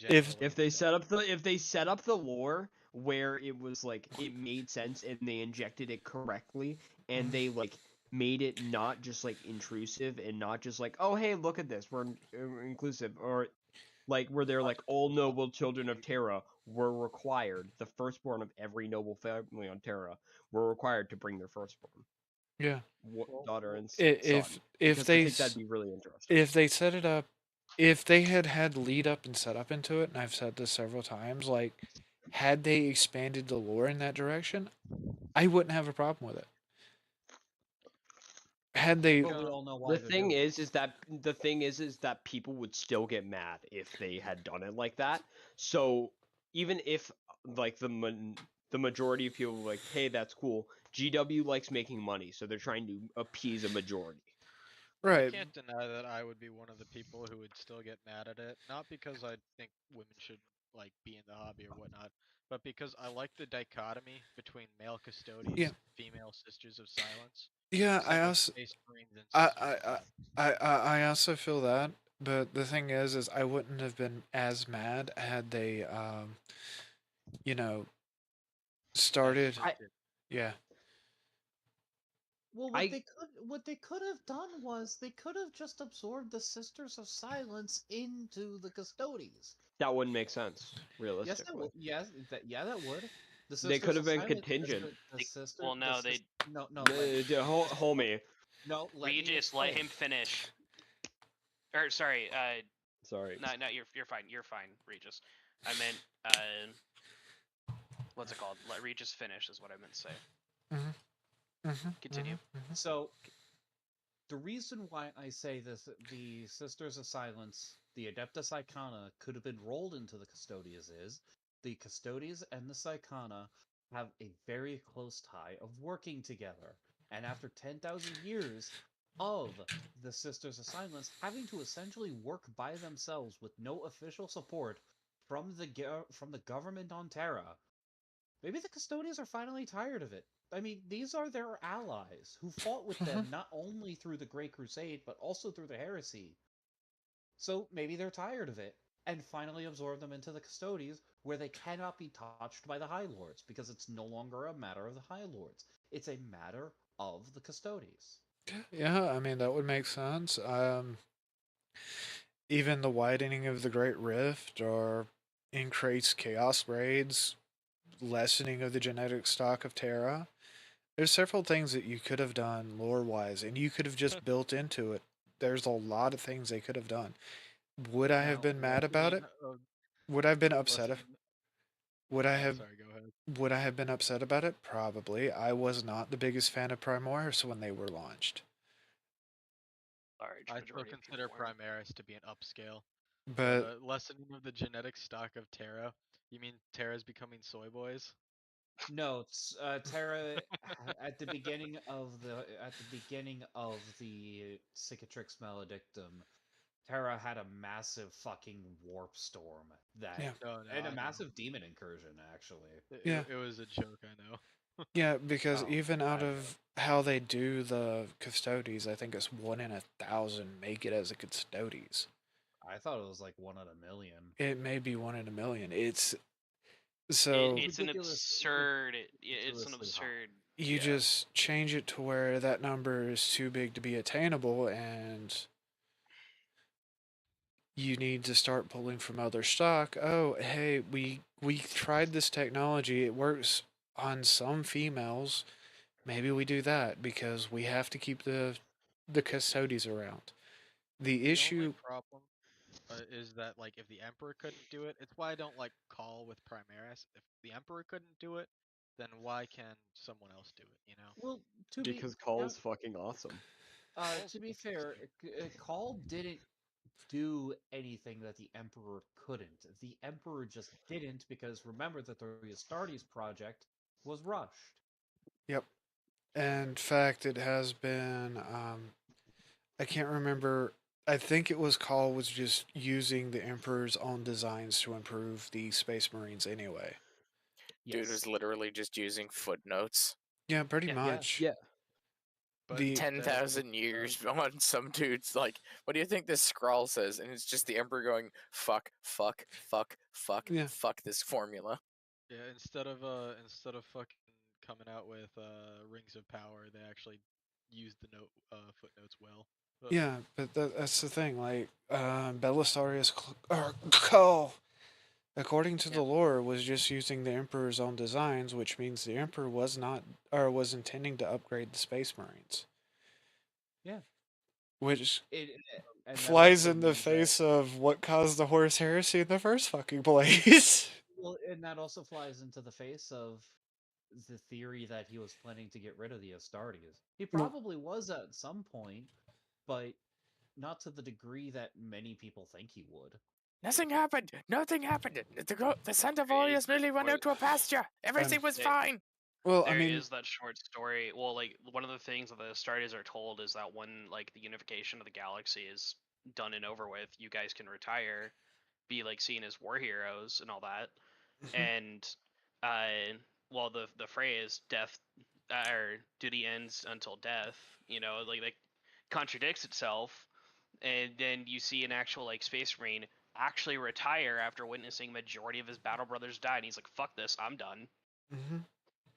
if generally If they set up the lore where it was like it made sense and they injected it correctly and they like made it not just like intrusive and not just like, oh hey, look at this, we're inclusive, or like where they're like all noble children of Terra were required, the firstborn of every noble family on Terra were required to bring their firstborn. Yeah. daughter and If son. if Because I they think that'd be really interesting. if they set it up, if they had lead up and set up into it, and I've said this several times, like had they expanded the lore in that direction, I wouldn't have a problem with it. Had they, But we all know why The they're thing doing is, is that people would still get mad if they had done it like that. So even if like the majority of people were like, hey, that's cool. GW likes making money, so they're trying to appease a majority. I right? can't deny that I would be one of the people who would still get mad at it. Not because I think women should like be in the hobby or whatnot, but because I like the dichotomy between male custodies Yeah, and female sisters of silence. yeah. I Same with also, space marines and I, sisters I, of I, fire. I also feel that, but the thing is I wouldn't have been as mad had they, you know, started. I Assisted. Yeah, Well, I what they could have done was they could have just absorbed the Sisters of Silence into the Custodies. that wouldn't make sense Yes, that realistically. would. Yes, that would. The They could Sisters have of been Silence, contingent. Well, no, they no, no, let me Hold me. no, let me Regis, let explain. him finish. Or sorry, Sorry. no, you're fine. You're fine, Regis. I meant what's it called? Let Regis finish is what I meant to say. Continue. So the reason why I say this, the Sisters of Silence, the Adeptus Icona, could have been rolled into the Custodies is the Custodies and the Psychona have a very close tie of working together. And after 10,000 years of the Sisters of Silence having to essentially work by themselves with no official support from the government on Terra, maybe the Custodians are finally tired of it. I mean, these are their allies who fought with them not only through the Great Crusade, but also through the Heresy. So maybe they're tired of it and finally absorb them into the Custodies, where they cannot be touched by the High Lords because it's no longer a matter of the High Lords. It's a matter of the Custodies. yeah. I mean that would make sense. Even the widening of the Great Rift or increased chaos raids, lessening of the genetic stock of Terra. There's several things that you could have done lore wise, and you could have just built into it. There's a lot of things they could have done. Would I have Now, been mad about lessening it? of Would I have been upset if lessening. would I Oh, have sorry. Go ahead. would I have been upset about it? Probably. I was not the biggest fan of Primoris when they were launched. Large I still majority of people consider weren't. Primaris to be an upscale, but But lessening of the genetic stock of Terra. You mean Terra's becoming soy boys? No, Terra at the beginning of the Cicatrix Maledictum, Terra had a massive fucking warp storm that yeah, No, no, and a I know. massive demon incursion actually. yeah, It was a joke, I know. yeah. Because Oh, even out I know. of how they do the custodies, I think it's 1 in 1,000 make it as a custodies. I thought it was like 1 in 1 million. It may be 1 in 1 million. It's It, so it's an Ridiculous, absurd. It's an ridiculously high. absurd. you Yeah. just change it to where that number is too big to be attainable, and you need to start pulling from other stock. Oh, hey, we tried this technology. It works on some females. Maybe we do that because we have to keep the custodies around. The The only issue, problem is that like if the Emperor couldn't do it, it's why I don't like Call with Primaris. If the Emperor couldn't do it, then why can someone else do it? You know, Well, to be Because Call's fucking awesome. Call's to be fucking fair, sick. Call didn't do anything that the Emperor couldn't. The Emperor just didn't because remember that the Astartes project was rushed. yep. And in fact, it has been. I can't remember. I think it was Call was just using the Emperor's own designs to improve the Space Marines anyway. Dude Yes. was literally just using footnotes. Yeah, pretty Yeah. much. Yeah. But The ten then with thousand years on some dude's like, what do you think this scrawl says? And it's just the Emperor going, fuck, fuck, fuck, fuck, yeah, fuck this formula. yeah, instead of fucking coming out with rings of power, they actually used the note footnotes well. yeah, but that's the thing. Like Belisarius or Call according to Yeah. the lore, was just using the Emperor's own designs, which means the Emperor was not, or was intending to upgrade the Space Marines. Yeah. Which And that flies also in the means that, face of what caused the Horus Heresy in the first fucking place. well, and that also flies into the face of the theory that he was planning to get rid of the Astartes. He Well- probably was at some point, but not to the degree that many people think he would. Nothing happened. Nothing happened. The Centaurians It's merely went or- out to a pasture. Everything was They- fine. Well, I There mean, is that short story. Well, like one of the things that the Astartes are told is that when like the unification of the galaxy is done and over with, you guys can retire, be like seen as war heroes and all that. And well, the phrase "death" or "duty ends until death," like contradicts itself. And then you see an actual like space marine actually retire after witnessing majority of his battle brothers die, and he's like, "Fuck this, I'm done." mhm.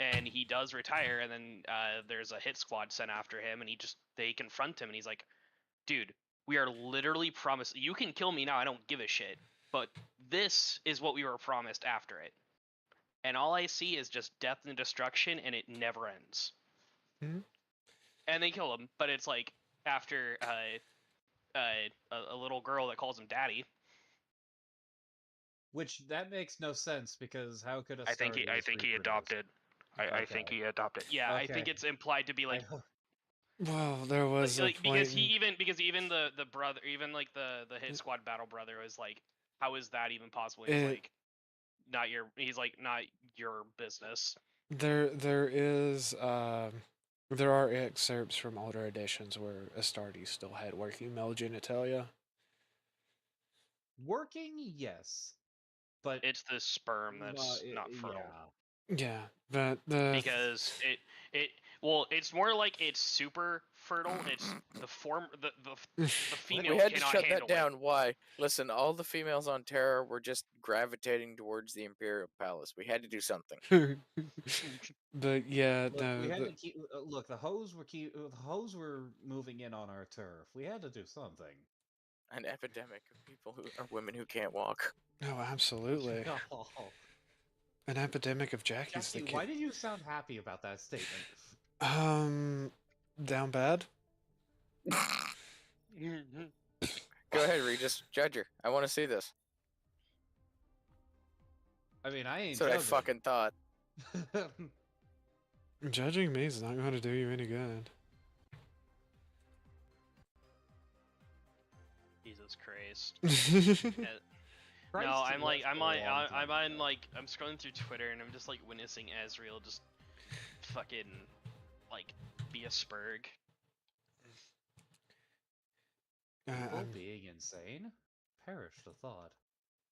And he does retire, and then there's a hit squad sent after him, and they confront him, and he's like, dude, we are literally promised, you can kill me now, I don't give a shit, but this is what we were promised after it, and all I see is just death and destruction, and it never ends. Mhm. And they kill him, but it's like after a little girl that calls him daddy. Which that makes no sense because how could I think Astartes he reproduce? adopted. I think Okay. he adopted. Yeah, I think Okay. it's implied to be like Well, there was a because point. because even the brother, even like the hit squad battle brother was like, how is that even possible? He's It, like, not your business. there are excerpts from older editions where Astartes still had working male genitalia. Working, yes, but It's the sperm that's not fertile. Yeah, but the Because it well, it's more like it's super fertile. It's the form the female We had to cannot shut handle that down. Why? Listen, all the females on Terra were just gravitating towards the Imperial Palace. We had to do something. but yeah, Look, no, we had to keep. Look, the hoes were moving in on our turf. We had to do something. An epidemic of people who are women who can't walk. no, absolutely, Oh, an epidemic of Jackies Jackie, that why did you sound happy about that statement? down bad. Go ahead, Regis. Judge her. I want to see this. I mean, I ain't That's what I judging. fucking thought. Judging me is not going to do you any good. Jesus Christ. Christ No, I'm was a long time ago. I'm scrolling through Twitter and I'm just like witnessing Ezreal just fucking like be a spurg. People being insane? Perish the thought.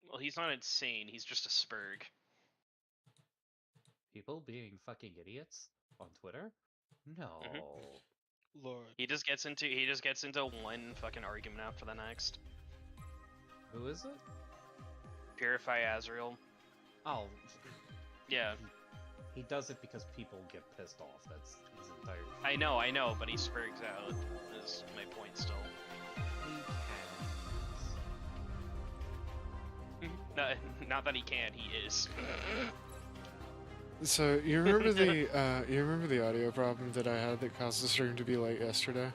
Well, he's not insane. He's just a spurg. People being fucking idiots on Twitter? No. Lord. He just gets into one fucking argument after the next. Who is it? Purify Azrael. Oh. Yeah. He does it because people get pissed off. That's his entire. I know, but he spurgs out. Is my point still. He Not that he can, he is. So you remember the audio problem that I had that caused the stream to be late yesterday?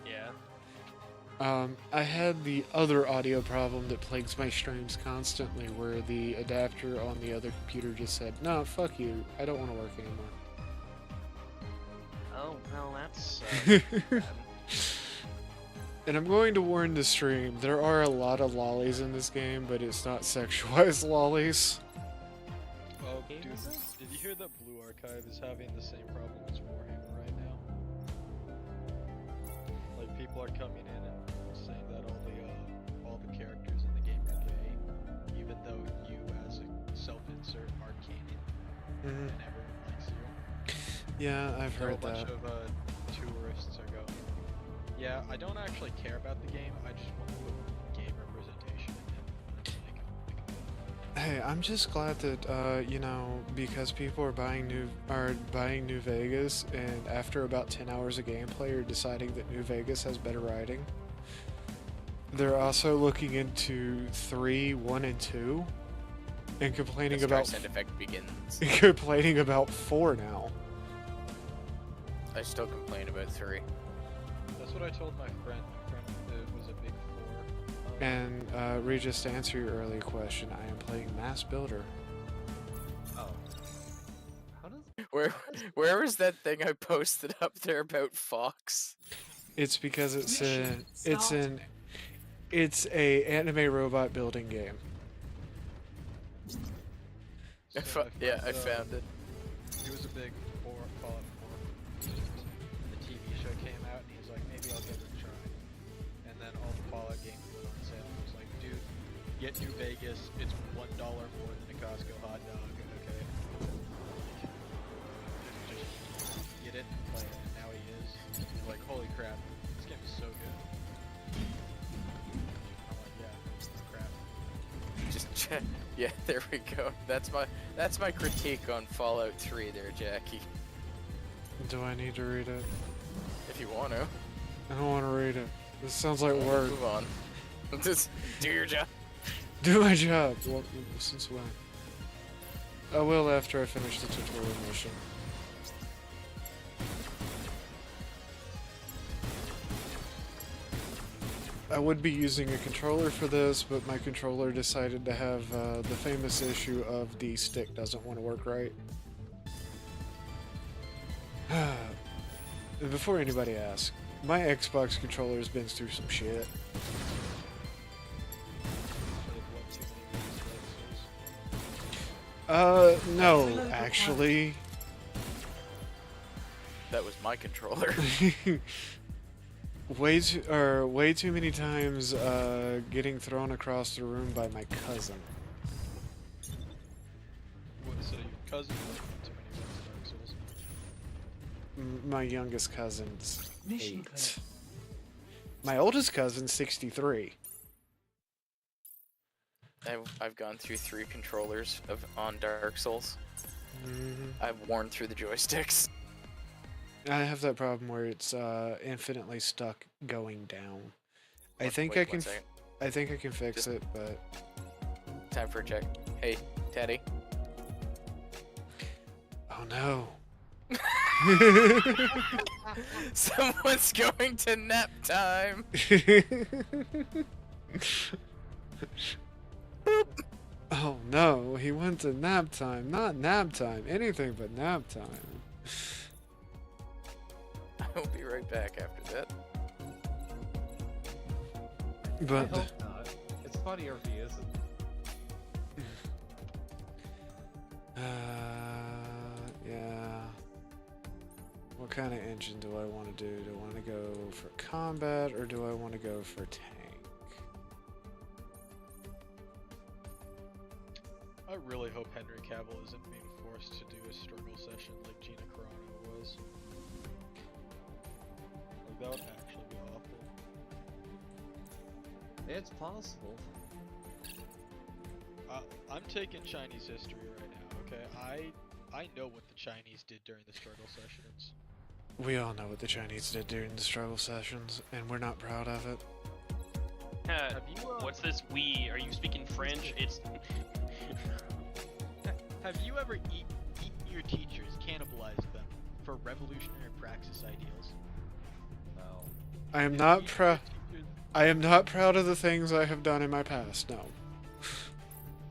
Yeah. I had the other audio problem that plagues my streams constantly, where the adapter on the other computer just said, "No, fuck you, I don't want to work anymore." Oh, well, that's bad. And I'm going to warn the stream, there are a lot of lollies in this game, but it's not sexualized lollies. Oh, Game dude, is it? did you hear that Blue Archive is having the same problem as Warhammer right now? Like, people are coming in and saying that all the characters in the game are gay, even though you, as a self-insert, are canon, and everyone likes you. Yeah, I've So a heard bunch that. of tourists are going, yeah, I don't actually care about the game, I just want to put game representation in it. And it's like, Hey, I'm just glad that because people are buying New Vegas, and after about 10 hours of gameplay, are deciding that New Vegas has better writing. They're also looking into 3, 1, and 2, and complaining The about Streisand effect begins. complaining about 4 now. I still complain about 3. That's what I told my friend. My friend was a big 4. And Regis, to answer your earlier question, I am playing M.A.S.S Builder. Oh. How does Where was that thing I posted up there about Fox? It's because Mission it's start. a anime robot building game. So my Yeah, I friend, found it. He was a big Fallout 4. The TV show came out, and he was like, maybe I'll give it a try. And then all the Fallout games went on sale. I was like, dude, get New Vegas. It's $1 more than a Costco hot dog. Okay. Just get it and play it. And now he is. He's like, holy crap, this game is so good. I'm like, yeah, crap. Just check. Yeah, there we go. That's my critique on Fallout 3 there, Jackie. Do I need to read it? If you want to. I don't want to read it. This sounds like work. Move on. Just do your job. Do my job. Well, since when? I will after I finish the tutorial mission. I would be using a controller for this, but my controller decided to have the famous issue of the stick doesn't want to work right. Before anybody asks, my Xbox controller has been through some shit. No, actually. That was my controller. Way too many times getting thrown across the room by my cousin. What, so your cousin played too many games of Dark Souls? My youngest cousin's Mission 8. clear. My oldest cousin's 63. I've gone through 3 controllers on Dark Souls. I've worn through the joysticks. I have that problem where it's infinitely stuck going down. I Wait, think wait I can. one second. I think I can fix it, but Time for a check. Hey, Teddy. oh no. Someone's going to nap time. Oh no, he went to nap time. Not nap time. Anything but nap time. I'll be right back after that. I But hope not. It's funnier if he isn't. yeah. What kind of engine do I want to do? Do I want to go for combat or do I want to go for tank? I really hope Henry Cavill isn't being forced to do a struggle session like Gina Carano was. Like, that would actually be awful. It's possible. I'm taking Chinese history right now, okay? I know what the Chinese did during the struggle sessions. We all know what the Chinese did during the struggle sessions, and we're not proud of it. Have you, What's this we? Are you speaking French? It's Have you ever eaten your teachers, cannibalized them for revolutionary praxis ideals? No. I am Have not you eaten proud. your teachers- I am not proud of the things I have done in my past. No.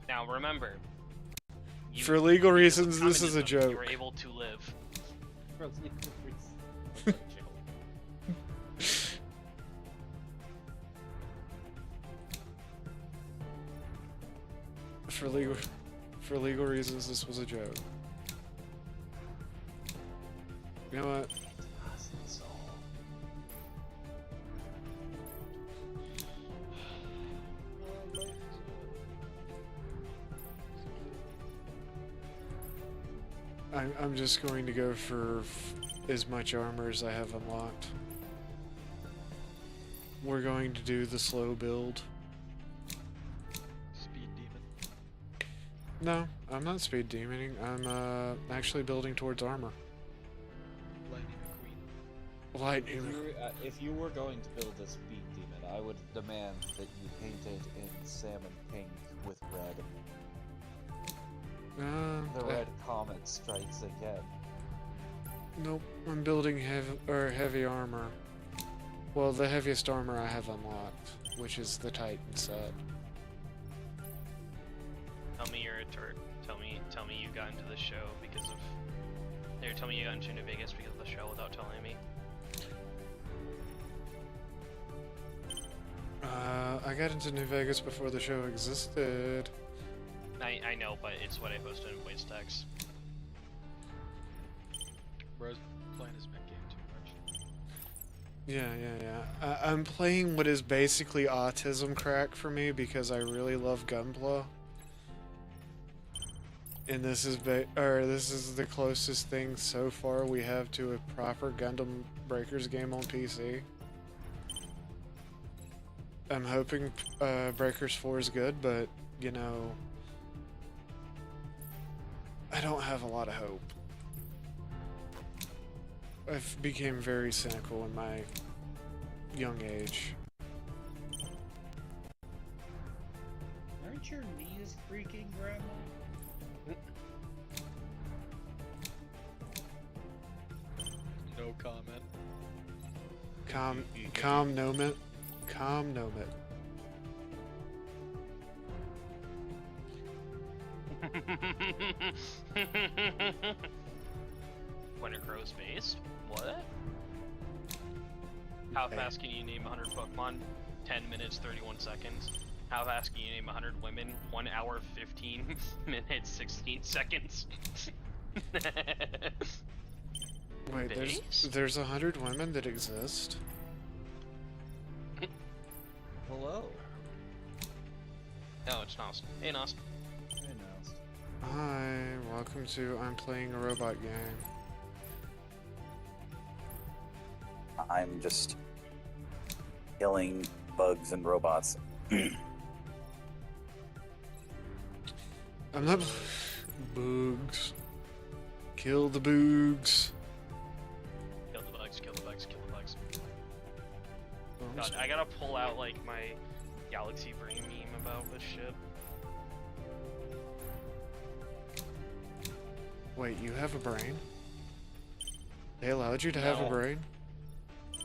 now remember. You, For legal because of reasons, this is a communism, You joke. were able to live. For legal reasons. That's a joke. For legal reasons, this was a joke. You know what? I'm just going to go for as much armor as I have unlocked. We're going to do the slow build. Speed demon. No, I'm not speed demoning. I'm actually building towards armor. Lightning McQueen. Lightning. If you were going to build a speed demon, And I would demand that you paint it in salmon pink with red. The red comet strikes again. Nope, I'm building heavy armor. Well, the heaviest armor I have unlocked, which is the Titan set. Tell me you're a turd. Tell me you got into the show because of. Or tell me you got into New Vegas because of the show without telling me. I got into New Vegas before the show existed. I know, but it's what I posted in voice text. Bro's playing his mid game too much. Yeah. I'm playing what is basically autism crack for me because I really love Gunpla. And this is the closest thing so far we have to a proper Gundam Breakers game on PC. I'm hoping Breakers 4 is good, but you know, I don't have a lot of hope. I've became very cynical in my young age. Aren't your knees creaking, Grandma? No comment. Calm moment. When it grows based? What? How fast can you name 100 Pokemon? 10 minutes, 31 seconds. How fast can you name 100 women? 1 hour, 15 minutes, 16 seconds. Wait, Based? there's 100 women that exist? Hello. No, it's Nost. Hey, Nost. Hey, Nels. Hi, welcome to I'm Playing a Robot Game. I'm just killing bugs and robots. I'm not. Bugs. Kill the boogs. Kill the bugs, kill the bugs, kill the bugs. Oh, I'm God, I gotta pull out, like, my Galaxy Brain meme about this shit. Wait, you have a brain? They allowed you to have a No. brain?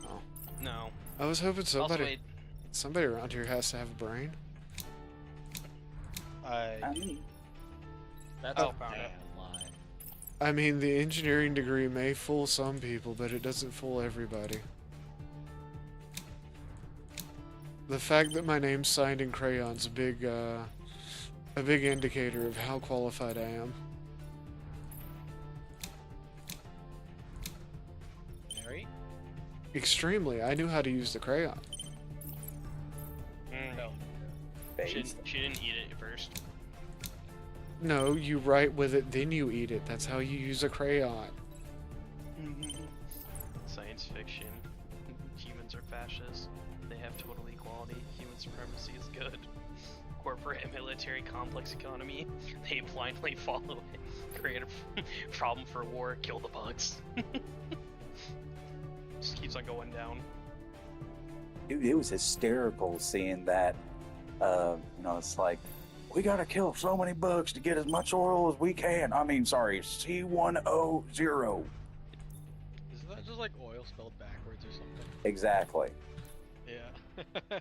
Oh. No. I was hoping Also, somebody around here has to have a brain. That's Oh, a found it. damn lie. I mean, the engineering degree may fool some people, but it doesn't fool everybody. The fact that my name's signed in crayon's a big indicator of how qualified I am. Mary? Extremely. I knew how to use the crayon. No. Based. She didn't eat it first. No, you write with it, then you eat it. That's how you use a crayon. Science fiction. Humans are fascists. They have total equality. Human supremacy is good. Corporate and military complex economy. They blindly follow it. Create a problem for war. Kill the bugs. Just keeps on going down. Dude, it was hysterical seeing that. It's like, we gotta kill so many bugs to get as much oil as we can. I mean, sorry, C100. Isn't that just like oil spelled backwards or something? Exactly. Yeah.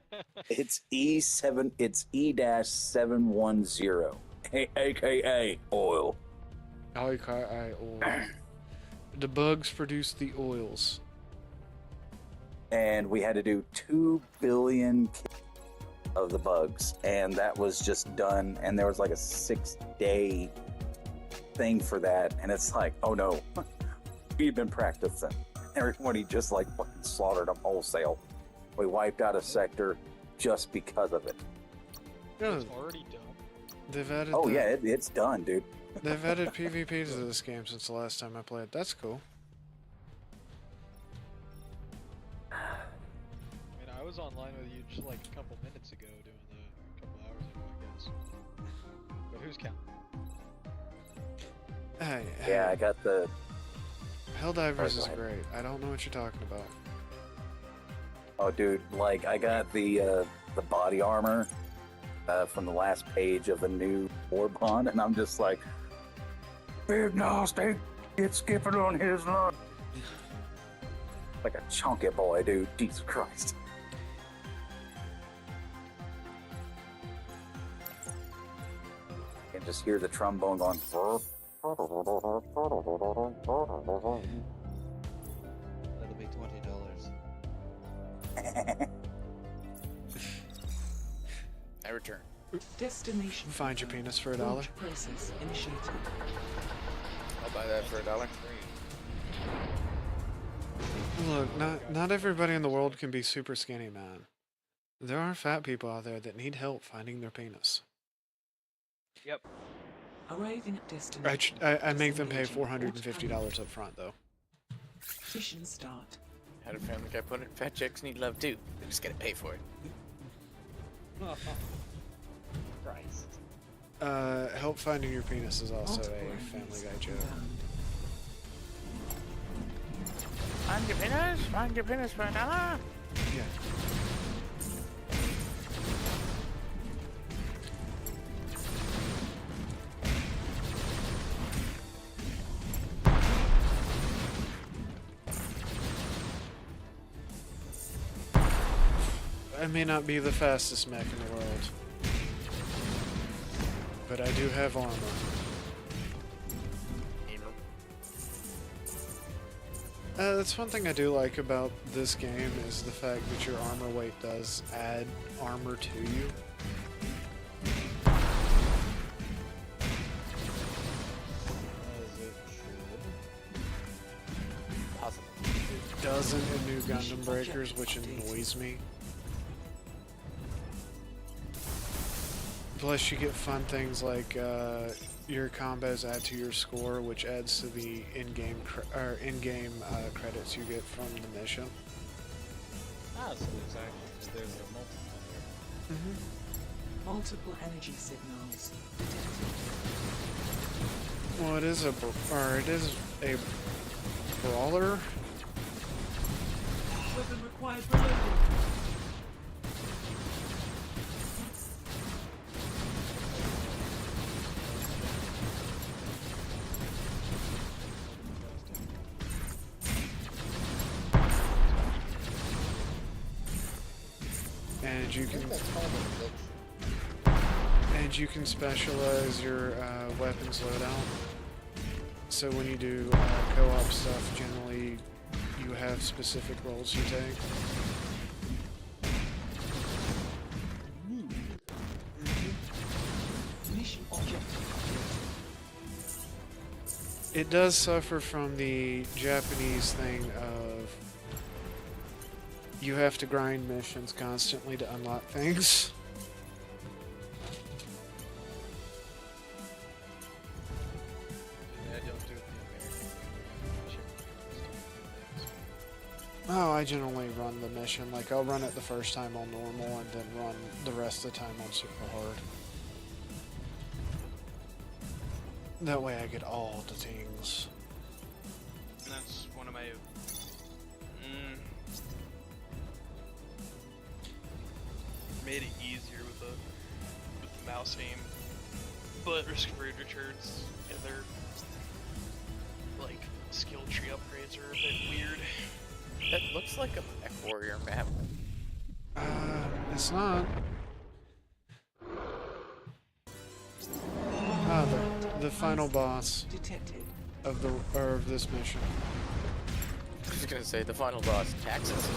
It's E7. It's E-710, aka oil. I oil. The bugs produce the oils. And we had to do 2 billion of the bugs, and that was just done. And there was like a 6-day thing for that, and it's like, oh no, we've been practicing. Everybody just like fucking slaughtered them wholesale. We wiped out a sector just because of it. Yeah, It's already done. they've added. Oh yeah, it's done, dude. They've added PvP to this game since the last time I played. That's cool. I mean, I was online with you just like a couple minutes ago doing a couple hours ago, I guess. But who's counting? Hey, Yeah, I got the. Helldivers is Alright, go great. I don't know what you're talking about. Oh, dude, like I got the body armor from the last page of the new war bond, and I'm just like, big nasty, get skipping on his line. Like a chunky boy, dude. Jesus Christ. You can just hear the trombone going. That'll be $20. I return. Destination. Find your penis for $1. Launch process initiated. I'll buy that for $1. Look, not everybody in the world can be super skinny, man. There are fat people out there that need help finding their penis. Yep. Arriving at destination. I make them pay Disengaging $450 up front, though. Mission start. Had a family guy put it. Fat chicks need love too. They're just gonna pay for it. Christ. Help finding your penis is also Multiple a enemies Family Guy joke. inbound. Find your penis. Find your penis for $1. Yeah. I may not be the fastest mech in the world, but I do have armor. That's one thing I do like about this game is the fact that your armor weight does add armor to you. As it should. Possible. It doesn't in New Gundam Breakers, which annoys me. Plus, you get fun things like your combos add to your score, which adds to the in-game credits you get from the mission. Ah, so there's a multiplier. Mm-hmm. Multiple energy signals detected. Well, it is a brawler. Weapon required for loading. And you can specialize your weapons loadout. So when you do co-op stuff, generally you have specific roles you take. Mission objective. It does suffer from the Japanese thing of you have to grind missions constantly to unlock things. Yeah, I don't do it the American way. Oh, I generally run the mission. Like, I'll run it the first time on normal and then run the rest of the time on super hard. That way I get all the things. And that's one of my. Made it easier with the mouse aim, but risk of raid returns and their like skill tree upgrades are a bit weird. That looks like a Mech Warrior map. It's not. Ah, the final boss Detected. of this mission. I was gonna say the final boss, Taxes.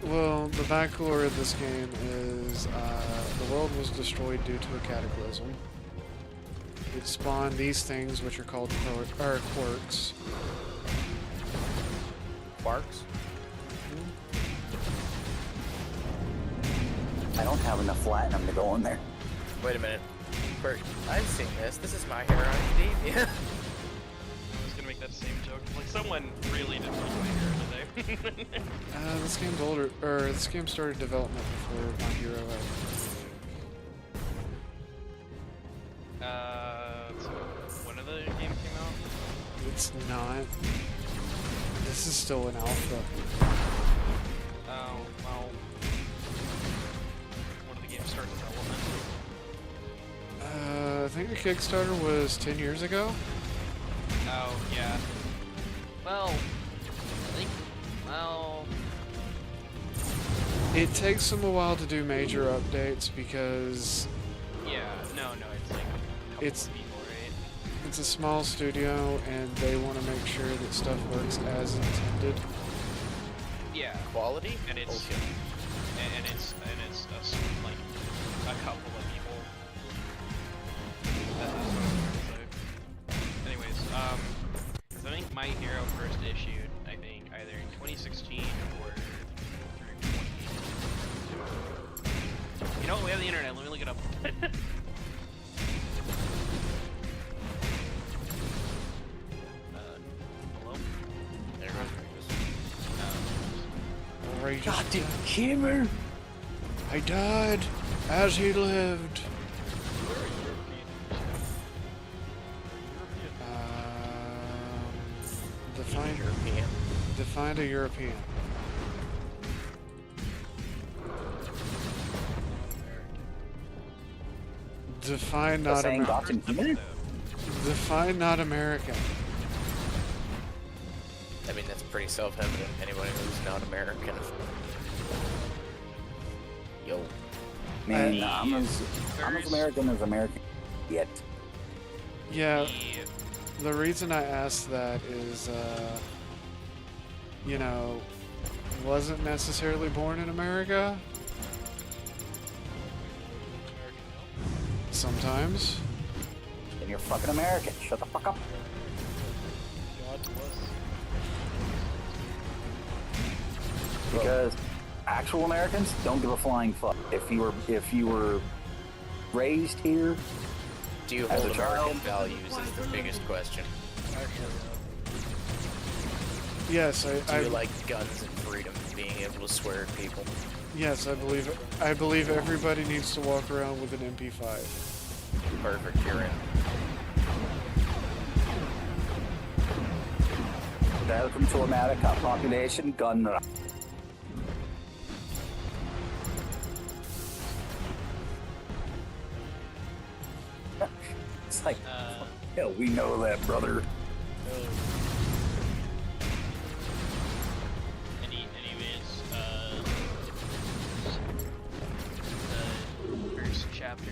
Well, the backstory of this game is the world was destroyed due to a cataclysm. It spawned these things, which are called quirks. Quarks? I don't have enough platinum to go in there. Wait a minute. Quirk, I've seen this. This is my hair on Indeed. I was gonna make that same joke. Like someone really didn't like my hero today. This game's older, or this game started development before My Hero. So when did the game came out? It's not. This is still an alpha. Oh, well. When did the game start development? I think the Kickstarter was 10 years ago. Oh, yeah. Well, I think, well... It takes them a while to do major updates because Yeah, no, it's like a couple It's- of people, right? it's a small studio and they want to make sure that stuff works as intended. Yeah, Quality? and it's Bullshit. and it's like a couple of people. That's what I'm trying to say. Anyways, 'cause I think My Hero first issued, I think, either in 2016 or through 2018. You know what? We have the internet. Let me look it up. Hello? There it Outrageous. God damn it! I died as he lived. Define European. define a European. Define The not saying American. Gotcha human? Define not American. I mean, that's pretty self-evident. Anybody who's not American. Yo. Man, I'm as American as American yet. Yeah, The- the reason I asked that is, you know, wasn't necessarily born in America. Sometimes. And you're fucking American. Shut the fuck up. God bless. Because actual Americans don't give a flying fuck. If you were raised here, Do you As hold a child- American values is the biggest question. Actually, Yes, Do I you like guns and freedom and being able to swear at people? yes, I believe everybody needs to walk around with an MP5. Perfect, you're in. welcome to America. Population gun. It's like, hell, we know that, brother. anyways, the first chapter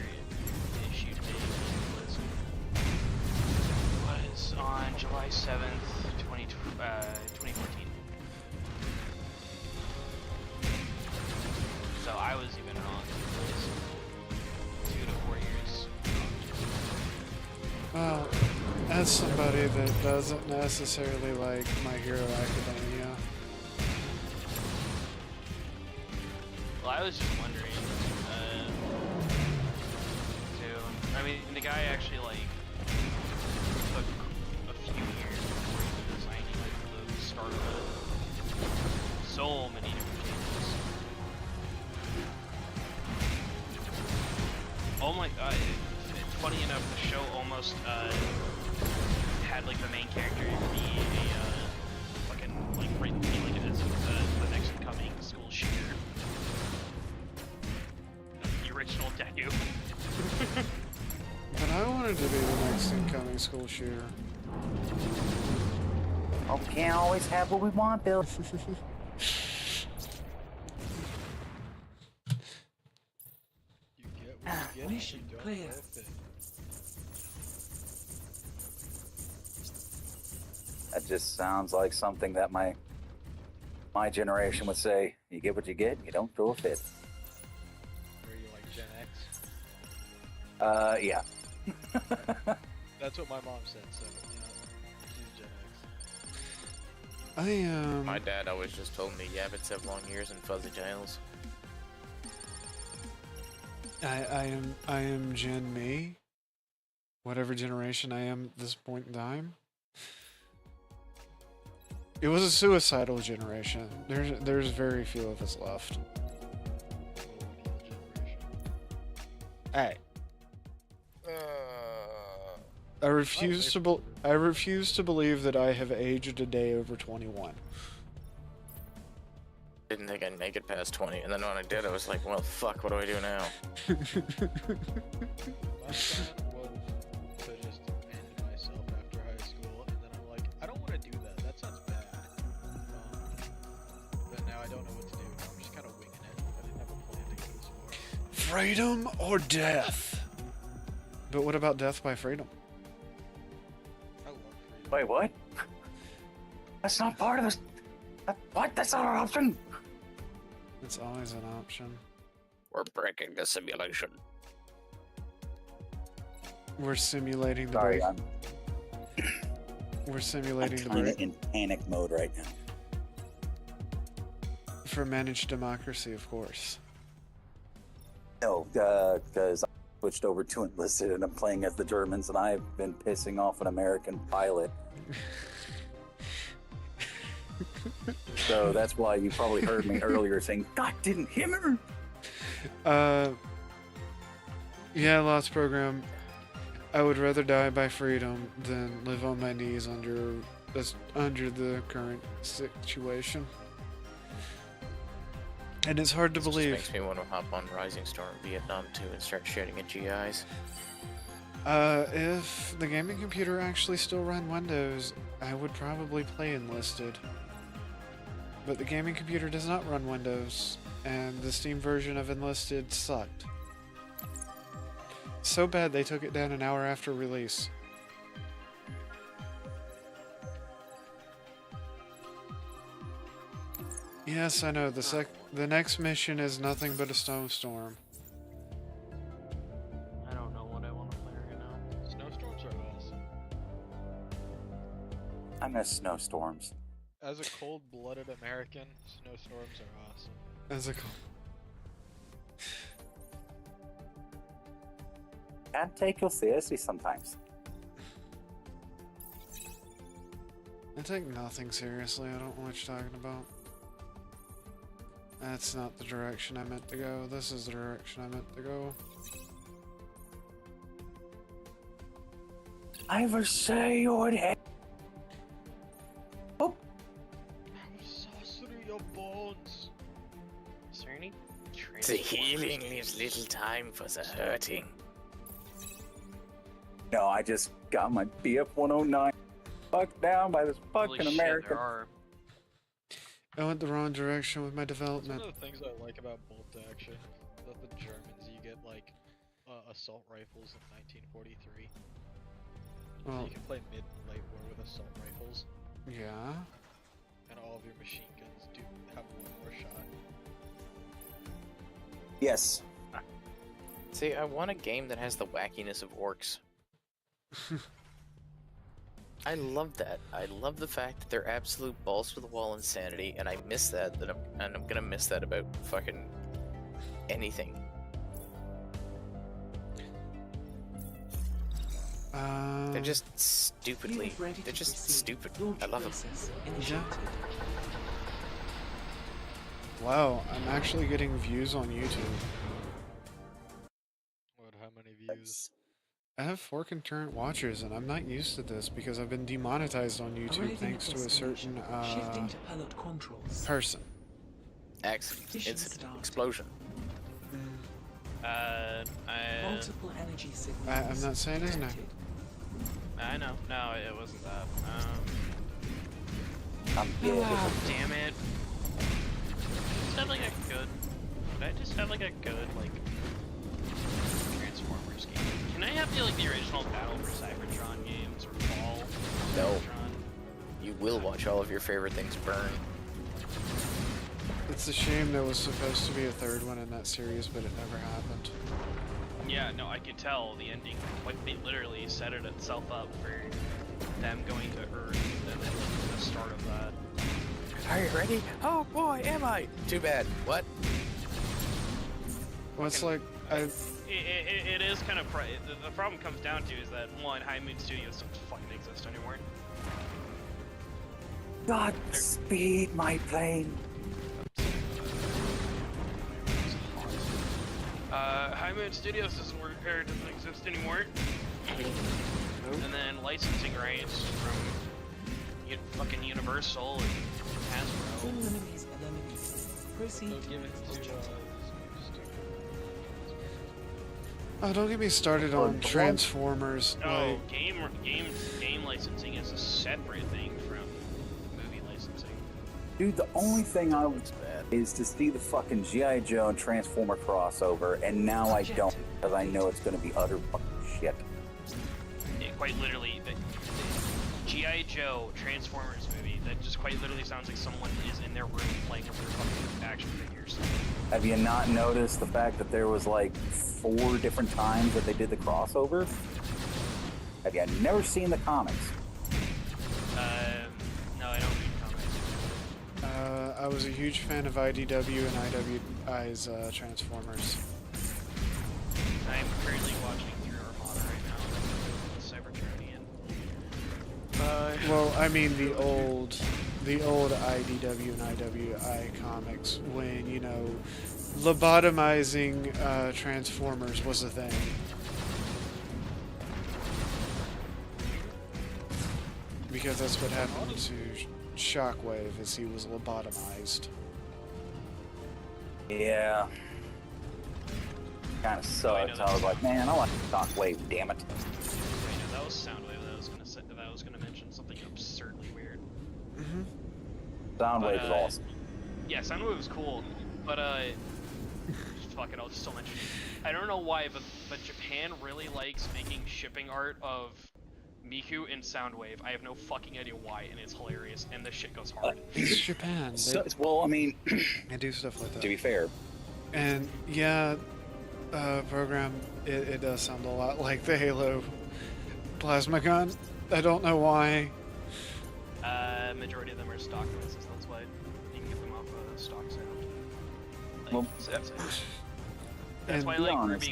issued date was on July 7th, 2014. So I was even wrong. It was 2 to 4 years. Well, as somebody that doesn't necessarily like My Hero Academia, Well, I was just wondering, too. I mean, the guy actually, like, took a few years before even designing, like, the start of it. So many different changes. Oh my god, funny enough, the show almost, had, like, the main character be a, fucking, like, right, be, like, as the next coming school shooter. The original Deku. but I wanted to be the next incoming school shooter. Oh, we can't always have what we want, Bill. you get what you get. Mission You don't clear. forfeit. That just sounds like something that my generation would say. You get what you get, you don't throw a fit. Were you like Gen X? Yeah. That's what my mom said, so, you know, she's Gen X. I am. My dad always just told me yabbits have long ears and fuzzy tails. I am Gen Me. Whatever generation I am at this point in time. It was a suicidal generation. There's very few of us left. Millennial generation. Hey, I refuse I refuse to believe that I have aged a day over 21. Didn't think I'd make it past 20, and then when I did, I was like, well, fuck, what do I do now? My plan was to just end myself after high school, and then I'm like, I don't want to do that. That sounds bad. But now I don't know what to do. Now I'm just kind of winging it. I didn't have a plan to go to sport. Freedom or death? But what about death by freedom? I love freedom. Wait, what? That's not part of this. What? That's not an option. It's always an option. We're breaking the simulation. We're simulating the Sorry, break. We're I'm simulating the kind break of in panic mode right now. for managed democracy, of course. No, because I switched over to enlisted and I'm playing as the Germans, and I've been pissing off an American pilot. So that's why you probably heard me earlier saying, God didn't him her. Yeah, Lost Program. I would rather die by freedom than live on my knees under the current situation. And it's hard to This just believe. makes me want to hop on Rising Storm Vietnam 2 and start shooting at GIs. If the gaming computer actually still ran Windows, I would probably play Enlisted. But the gaming computer does not run Windows, and the Steam version of Enlisted sucked. So bad they took it down an hour after release. Yes, I know. The next mission is nothing but a snowstorm. I don't know what I want to play right now. Snowstorms are awesome. I miss snowstorms. As a cold-blooded American, snowstorms are awesome. As a Can't take you seriously sometimes. I take nothing seriously. I don't know what you're talking about. That's not the direction I meant to go. This is the direction I meant to go. I will say your head. Oh, Sauce through your bones. Is there any The healing leaves little time for the hurting. no, I just got my BF 109 fucked down by this Holy fucking shit, American. there are. I went the wrong direction with my That's one development. of the things I like about bolt action. That the Germans, you get like assault rifles in 1943. Well, You can play mid and late war with assault rifles, yeah. and all of your machine guns do have one more shot. Yes. See, I want a game that has the wackiness of orcs. I love that. I love the fact that they're absolute balls to the wall insanity, and I miss that. And I'm gonna miss that about fucking anything. They're just stupidly. Unit ready They're to just proceed. stupid. Launch I love them. process initiated. Wow, I'm actually getting views on YouTube. What? How many views? I have 4 concurrent watchers, and I'm not used to this because I've been demonetized on YouTube Arriving thanks at to a certain destination. Shifting to pilot controls. person. Accident, Mission incident, start. explosion. Multiple energy signals. I'm not saying his name. detected. I know. No, it wasn't that. I'm dead. Damn it. Just have like a good. Did I just have like a good like Transformers game? Can I have the original Battle for Cybertron games or Fall? for No. Cybertron? You will watch all of your favorite things burn. It's a shame there was supposed to be a 3rd one in that series, but it never happened. Yeah, no, I could tell the ending. Like they literally set it itself up for them going to Earth, and then the start of that. Are you ready? Oh boy, am I? Too bad. What? Well, it's like, It is kind of the problem comes down to is that one, High Moon Studios don't fucking exist anymore. God speed my plane. High Moon Studios doesn't exist anymore. And then licensing rights from fucking Universal and All Hasbro. enemies eliminated. Proceed They'll to give the it next to objective. Oh, don't get me started on Transformers. Oh, Like, game licensing is a separate thing from movie licensing. Dude, the only thing I would That's bad. is to see the fucking G.I. Joe and Transformer crossover, and now I don't because I know it's going to be utter fucking shit. Quite literally, the G.I. Joe Transformers movie, that just quite literally sounds like someone is in their room playing with their fucking action figures. Have you not noticed the fact that there was like 4 different times that they did the crossover? Have you never seen the comics? No, I don't read comics. I was a huge fan of IDW and IWI's Transformers. I'm currently watching through Armada right now with Cybertronian. Well, I mean the old IDW and IWI comics when, you know, lobotomizing Transformers was a thing. Because that's what happened to Shockwave, is he was lobotomized. Yeah. Kind of sucks. I was like, man, I like Shockwave, damn it. Wait, no, that was Soundwave that I was gonna mention something absurdly weird. Mm-hmm. Soundwave is awesome. Yeah, Soundwave was cool, but fuck it, I'll just still mention it. I don't know why, but Japan really likes making shipping art of Miku in Soundwave. I have no fucking idea why, and it's hilarious, and this shit goes hard. It's Japan. Well, I mean, They do stuff like that. to be fair, And yeah, program, it does sound a lot like the Halo plasma gun. I don't know why. Majority of them are stock noises, that's why you can get them off a stock sound. Like, Well, that's and why be like honest.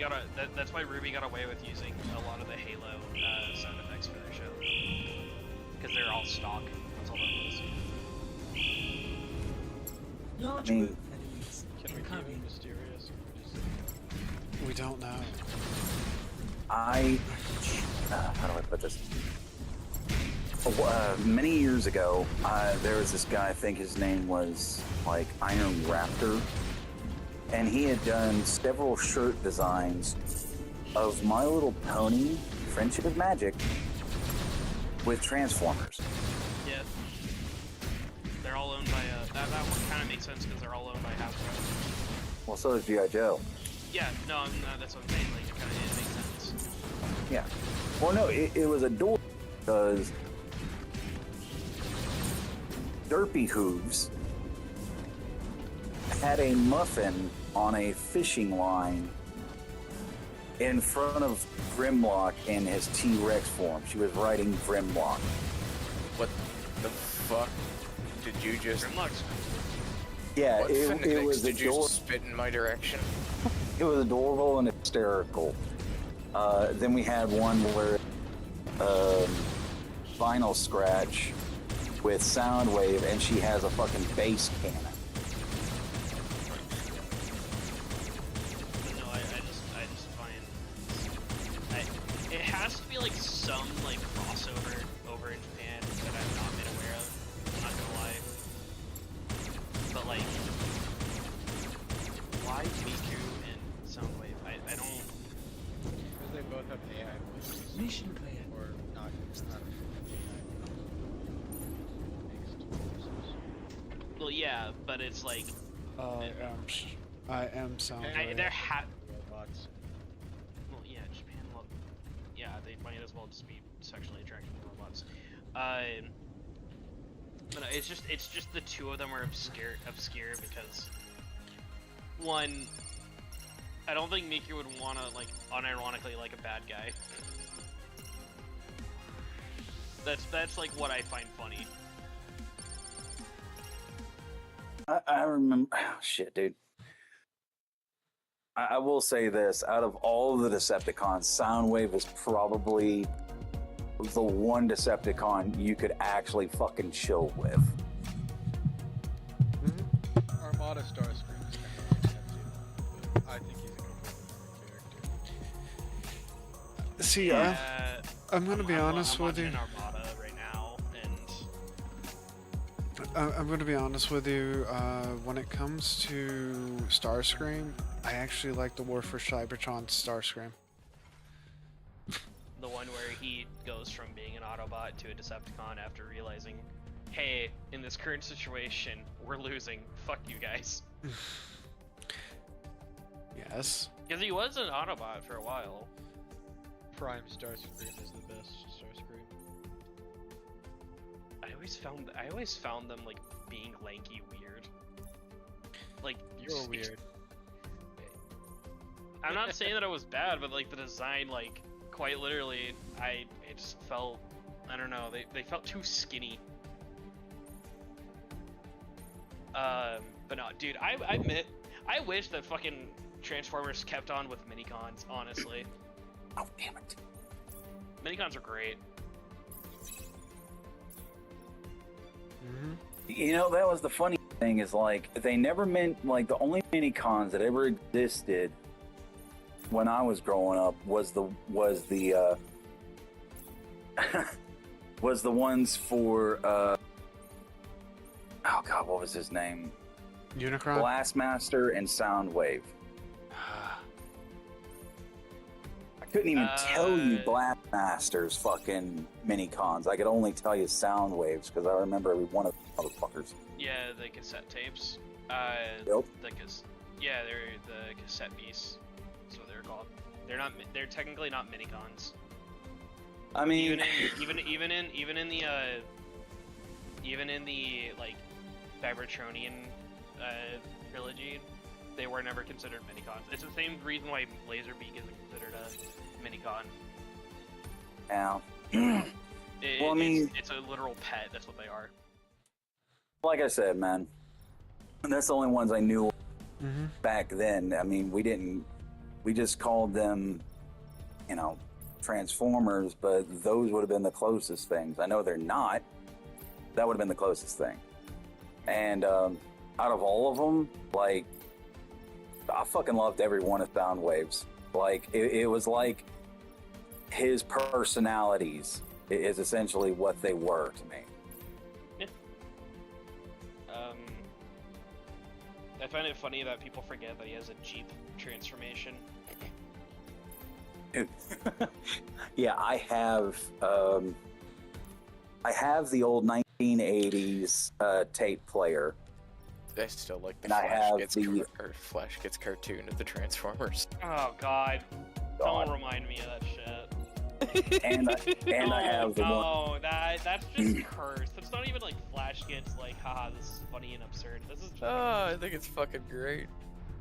that's why Ruby got away with using a lot of the Halo sound effects for their show. Because they're all stock. That's all that was. Large I mean- group enemies Can we keep incoming. it mysterious? Or just... We don't know. how do I put this? Many years ago, there was this guy, I think his name was like Iron Raptor, and he had done several shirt designs of My Little Pony, Friendship of Magic, with Transformers. Yeah. They're all owned by that one kind of makes sense because they're all owned by Hasbro. Well, so does G.I. Joe. Yeah, no, that's what I'm saying. Like, it makes sense. Yeah. Well, no, it was adorable because Derpy Hooves had a muffin on a fishing line in front of Grimlock in his T-Rex form. She was riding Grimlock. What the fuck did you just? Grimlock's Yeah, What it Phoenix was did you adorable. spit in my direction? It was adorable and hysterical. Then we had one where Vinyl Scratch with Soundwave, and she has a fucking bass cannon. But no, I just find it has to be like some like crossover over in Japan that I've not been aware of. I'm not gonna lie. But like, why Miku and Soundwave? I don't. Because they both have AI voices. Mission clear. Or not AI. Mixed voices. Well, yeah, but it's like I am Soundwave. they're Robots. Well, yeah, Japan. Yeah, they might as well just be sexually attracted to robots. But it's just the two of them are obscure because one, I don't think Miku would wanna like unironically like a bad guy. That's like what I find funny. I remember. Oh, shit, dude. I will say this: out of all of the Decepticons, Soundwave is probably the one Decepticon you could actually fucking chill with. Armada Starscream is kind of like that too. But I think he's a completely different character. See, Yeah, I'm gonna be honest I'm with watching you. Armada right now, and I'm gonna be honest with you. When it comes to Starscream, I actually like the War for Cybertron Starscream. the one where he goes from being an Autobot to a Decepticon after realizing, hey, in this current situation, we're losing. Fuck you guys. Yes. Because he was an Autobot for a while. Prime Starscream is the best Starscream. I always found them like being lanky weird. Like You're weird. I'm not saying that it was bad, but like the design, like quite literally, it just felt, I don't know, they felt too skinny. But no, dude, I admit, I wish that fucking Transformers kept on with minicons, honestly. Oh, damn it. Minicons are great. Mm-hmm. You know, that was the funny thing is like they never meant like the only mini cons that ever existed when I was growing up was the was the ones for oh god, what was his name? Unicron. Blastmaster and Soundwave. I couldn't even tell you Blastmaster's fucking mini cons. I could only tell you Soundwaves because I remember every one of the motherfuckers. Yeah, the cassette tapes. Yep. Yeah, they're the cassette beasts. That's what they're called. They're technically not minicons. I mean, Even in the like Cybertronian trilogy, they were never considered minicons. It's the same reason why Laserbeak isn't considered a minicon. now, Well, I mean, it's a literal pet. That's what they are. like I said, man, that's the only ones I knew Mm-hmm. back then. I mean, we just called them, you know, Transformers, but those would have been the closest things. I know they're not. That would have been the closest thing. And out of all of them, like, I fucking loved every one of Soundwave's. Like, it was like his personalities is essentially what they were to me. I find it funny that people forget that he has a Jeep transformation. Yeah, I have the old 1980s tape player. I still like the And I have Flash gets cartoon of the Transformers. Oh God! God. Don't remind me of that shit. And I have the one. No, that's just cursed. It's not even like Flash gets like, haha, this is funny and absurd. This is just Oh, I think it's fucking great.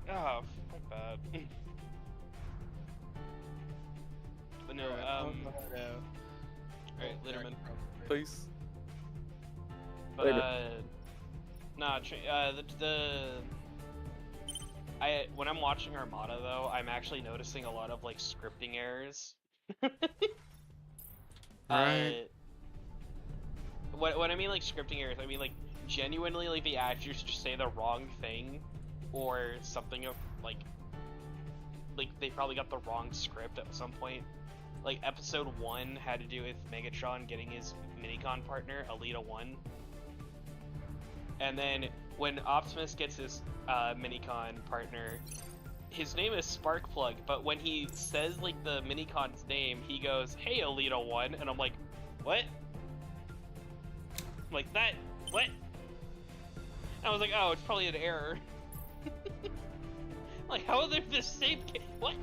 oh, fuck that. But no, alright, Litterman. Please. But nah, when I'm watching Armada though, I'm actually noticing a lot of like scripting errors. Right. What I mean like scripting errors, I mean like genuinely like the actors just say the wrong thing, or something of like they probably got the wrong script at some point. Like episode 1 had to do with Megatron getting his minicon partner, Alita 1. And then when Optimus gets his minicon partner, his name is Sparkplug, but when he says like the minicon's name, he goes, "Hey, Alita 1," and I'm like, "What?" I'm like that? What? And I was like, "Oh, it's probably an error." Like, how are they the same? What?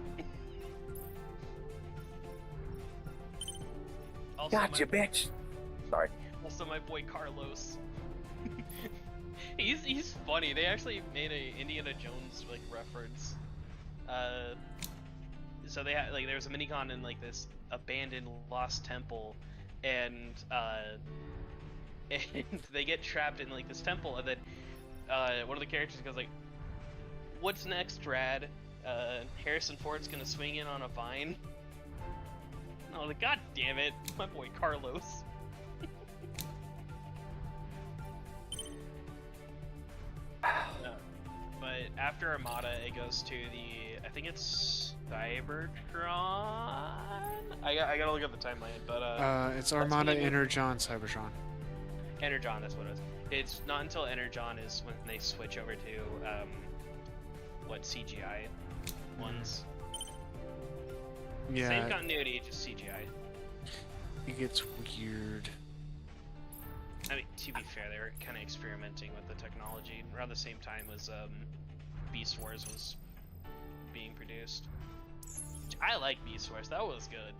Also, Gotcha, bitch. Sorry. Also, my boy Carlos. He's funny. They actually made a Indiana Jones like reference. So they had like there was a minicon in like this abandoned lost temple, and they get trapped in like this temple, and then one of the characters goes like, "What's next, Rad? Harrison Ford's gonna swing in on a vine." And I was like, "God damn it, my boy Carlos." But after Armada, it goes to the, I think it's Cybertron. I gotta look at the timeline, but It's that's Armada, gonna be- Energon, Cybertron. Energon, that's what it is. It's not until Energon is when they switch over to what CGI ones. Yeah, Same continuity, just CGI. it gets weird. I mean, to be fair, they were kind of experimenting with the technology around the same time as Beast Wars was being produced. I like Beast Wars. That was good.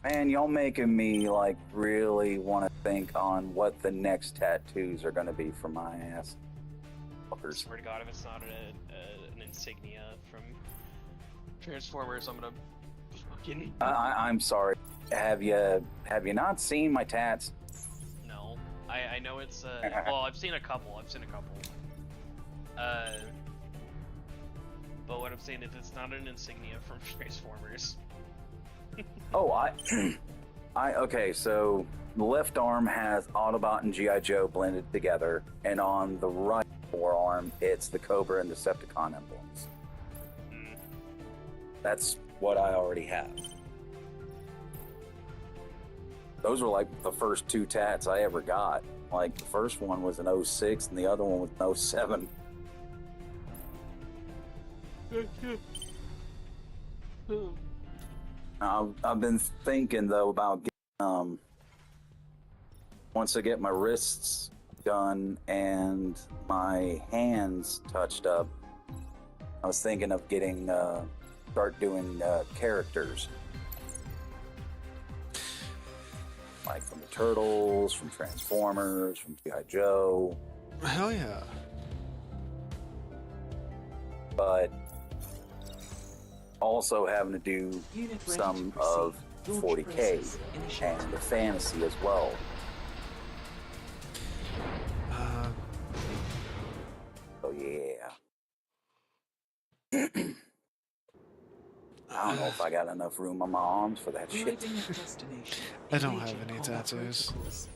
Man, y'all making me like really want to think on what the next tattoos are going to be for my ass. Fuckers. Swear to God, if it's not an insignia from Transformers, I'm gonna fucking. I'm sorry. Have you not seen my tats? No, I know it's well, I've seen a couple. But what I'm saying is, it's not an insignia from Transformers. Oh, okay. So the left arm has Autobot and GI Joe blended together, and on the right forearm, it's the Cobra and Decepticon emblems. Mm. That's what I already have. Those were like the first two tats I ever got. Like the first one was in 06 and the other one was in 07. I've been thinking though about getting, once I get my wrists done and my hands touched up, I was thinking of getting start doing characters. Like from the Turtles, from Transformers, from G.I. Joe. Hell yeah. But also having to do Unit ready some to of proceed. 40K Launch process initiated. and the fantasy as well. So yeah. I don't know if I got enough room on my arms for that shit. Arriving at destination. I don't have Engaging any combat tattoos. protocols.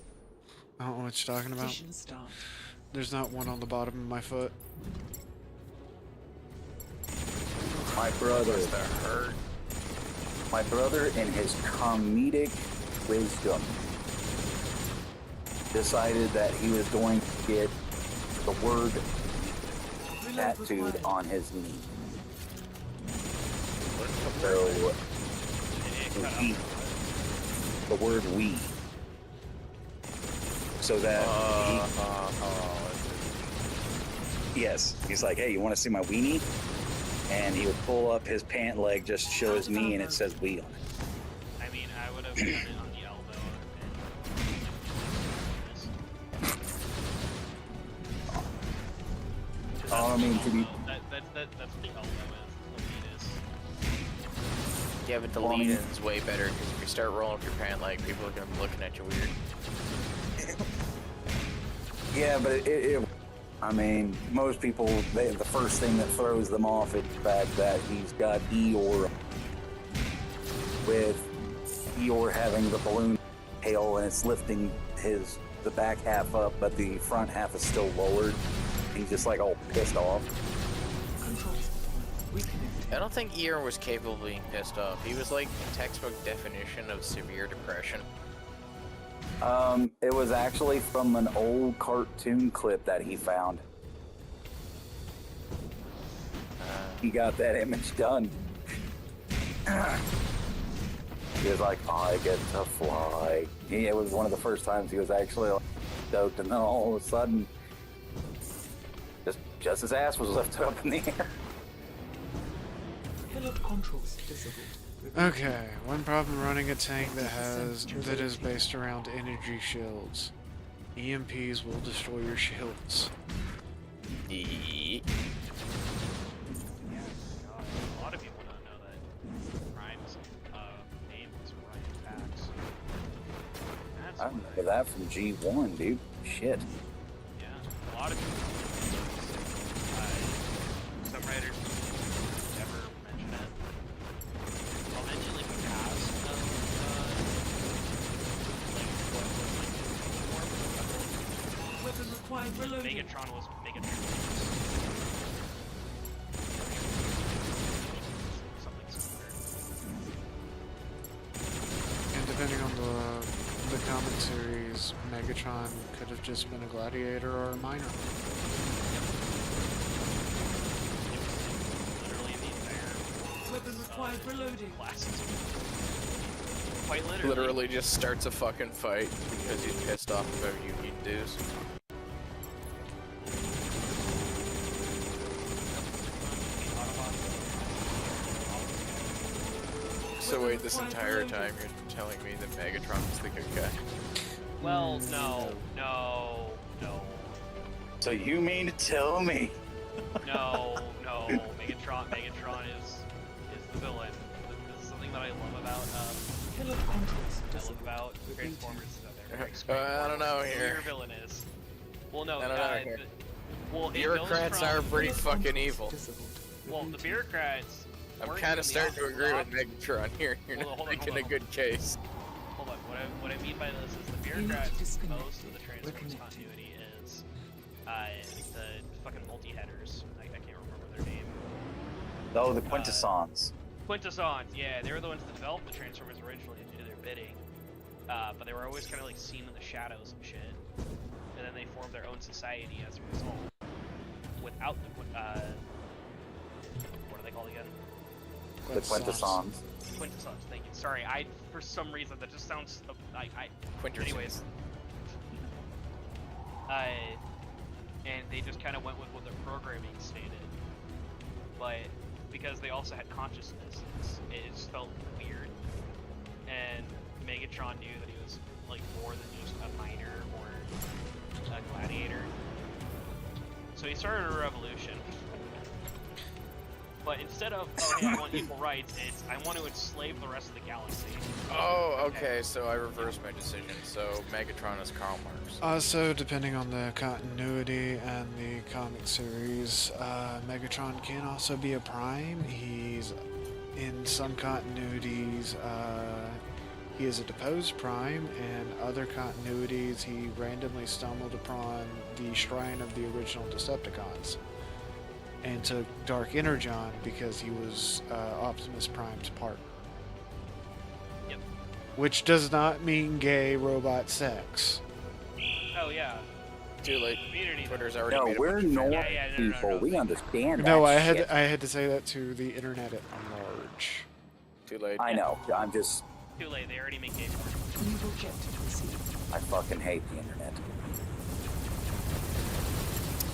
I don't know what you're talking about. Mission start. There's not one on the bottom of my foot. My brother, in his comedic wisdom, decided that he was going to get the word tattooed on his knee. So, we, the word "we," so that yes, he's like, hey, you want to see my weenie? And he would pull up his pant leg just to show his knee, and it says "we" on it. I mean, I would have done it on the elbow. Oh, I mean, to be That's what the elbow is. The lead is. Yeah, but the Well, I mean- lead-in's way better because if you start rolling up your pant leg, people are gonna be looking at you weird. yeah, but I mean, most people, the first thing that throws them off is the fact that he's got Eeyore, with Eeyore having the balloon tail and it's lifting the back half up, but the front half is still lowered. He's just like all pissed off. Controls. Reconnecting. I don't think Eeyore was capable of being pissed off. He was like the textbook definition of severe depression. It was actually from an old cartoon clip that he found. He got that image done. He was like, I get to fly. It was one of the first times he was actually like, stoked, and then all of a sudden, just his ass was lifted up in the air. Philip controls visible. Okay, one problem running a tank that is based around energy shields. EMPs will destroy your shields. Yeet. Yeah, God, a lot of people don't know that Prime's name was Ryan Pax. That's I why. remember that from G1, dude. Shit. Yeah, a lot of people don't know this. Some writers never mention it. I'll mention like the cast of like what was like Weapon required reloading. Megatron was because Megatron could have just been a gladiator or a miner. Literally the entire Weapon required for loading. classes. Quite Literally just starts a fucking fight because he's pissed off about union dues. So wait, this entire time you're telling me that Megatron is the good guy? Well, no. So you mean to tell me? No. Megatron is the villain. This is something that I love about Pillar controls I love disabled. about Repeating. Transformers is that they're very I don't know straightforward. Who here. your villain is. Well, no. I don't know here. Well, it Bureaucrats goes are from, pretty Pillar fucking controls evil. disabled. well, the Rebooting. bureaucrats. I'm weren't kind even of the starting to agree with opposite. Megatron here. You're Hold on, not hold on, making hold a on. good case. Hold on. What I mean by this is the Unit bureaucrats. disconnected. Most of the Transformers Reconnecting. continuity is the fucking multi-headers. I can't remember their name. Oh, the quintessons. Quintessons, yeah, they were the ones that developed the Transformers originally and did their bidding. But they were always kind of like seen in the shadows and shit. And then they formed their own society as a result. Without the what are they called again? The quintessons. Quintessons. Thank you. Sorry, for some reason that just sounds. Anyways. And they just kind of went with what their programming stated. But because they also had consciousness, it just felt weird. And Megatron knew that he was like more than just a miner or a gladiator. So he started a revolution. But instead of, oh hey, I want equal rights, it's, I want to enslave the rest of the galaxy. Oh, okay, so I reversed my decision. So Megatron is Karl Marx. Also, depending on the continuity and the comic series, Megatron can also be a Prime. He's in some continuities. He is a deposed Prime, and other continuities he randomly stumbled upon the shrine of the original Decepticons and took Dark Energon because he was Optimus Prime's partner. Yep. Which does not mean gay robot sex. Oh yeah. Too late. Community. Twitter's already No, made a we're bunch of normal Yeah, no, people. We understand that No, I shit. had to say that to the internet at large. Too late. I know. I'm just. Too late. They already made gay porn. New objective received. I fucking hate the internet.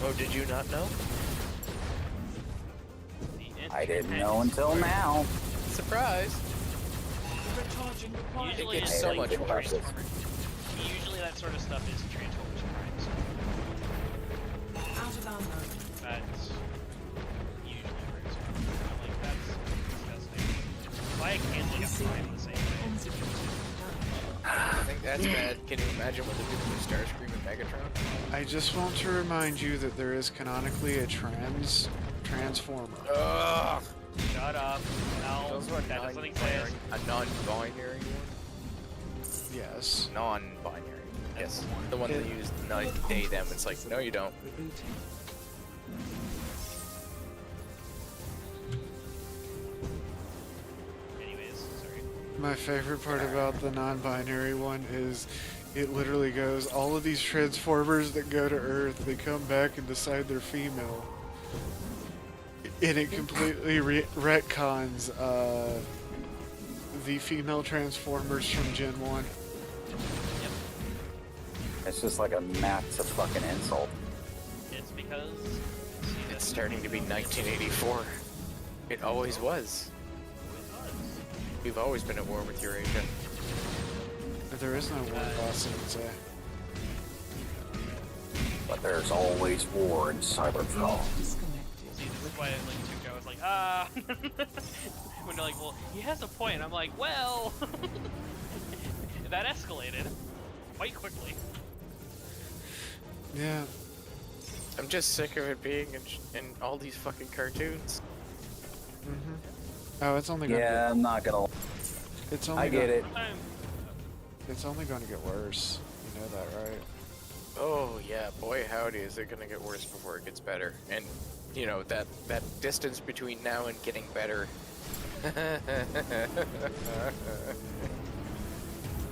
Oh, did you not know? I didn't know until now. Surprise! Recharging required. Usually gets it's so like much worse. Transformers. Usually that sort of stuff is Transformers Primes. Out of ammo. That's usually where it's from. I'm like, that's disgusting. Why I can't look at Prime the same way? Executed. Done. I think that's bad. Can you imagine what they do with Starscream and Megatron? I just want to remind you that there is canonically a Transformer. Ugh! Shut up. No, Those are that doesn't exist. a non-binary one? Yes. Non-binary. That's Yes. the one. The one that used they, them. It's like, no you don't. Rebooting. Anyways, sorry. My favorite part about the non-binary one is it literally goes, all of these Transformers that go to Earth, they come back and decide they're female. And it completely retcons the female Transformers from Gen 1. It's just like a massive fucking insult. It's because It's starting to be 1984. It always was. We've always been at war with Eurasia. There is no war boss in say. But there's always war in Cybertron. Disconnected. See, this is why like Tuco was like, ah. When they're like, well, he has a point. I'm like, well, that escalated quite quickly. Yeah. I'm just sick of it being in all these fucking cartoons. Mm-hmm. Oh, it's only gonna Yeah, I'm not gonna. get. It's only I get it. Sometimes It's only going to get worse. You know that, right? Oh yeah, boy howdy, is it gonna get worse before it gets better. And, you know, that distance between now and getting better.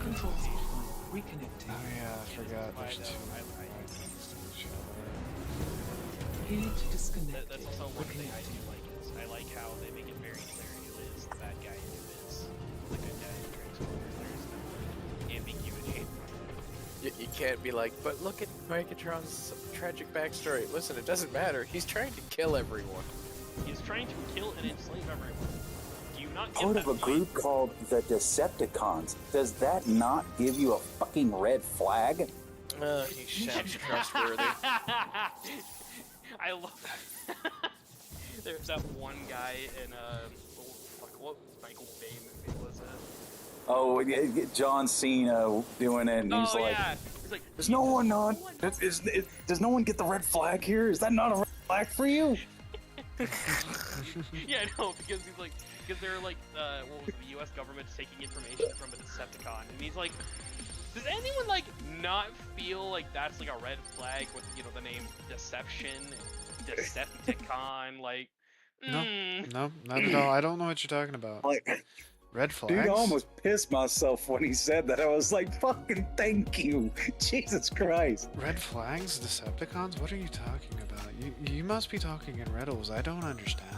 Controls offline. Reconnecting. Oh yeah, I forgot. why There's though, two I- right next to each other. Unit disconnected. That's also one thing I do Reconnecting. like is I like how they make it very clear who is the bad guy and who is the good guy in Transformers. There's no like ambiguity. You can't be like, but look at Megatron's tragic backstory. Listen, it doesn't matter. He's trying to kill everyone. He's trying to kill and enslave everyone. Do you not get Part that of a point? group called the Decepticons. Does that not give you a fucking red flag? He sounds trustworthy. I love that. There's that one guy in what Michael Bay movie was it? Oh, John Cena doing it, and he's Oh like, yeah. He's like, "Does no one not? Does no one get the red flag here? Is that not a red flag for you?" yeah, no, because he's like, because they're like, what was it, the U.S. government's taking information from a Decepticon, and he's like, does anyone like not feel like that's like a red flag with the name Deception, Decepticon, like? No, mm. no, not at all. I don't know what you're talking about. Like, Red flags? dude, I almost pissed myself when he said that. I was like, "Fucking thank you, Jesus Christ!" Red flags? Decepticons? What are you talking about? You must be talking in riddles. I don't understand.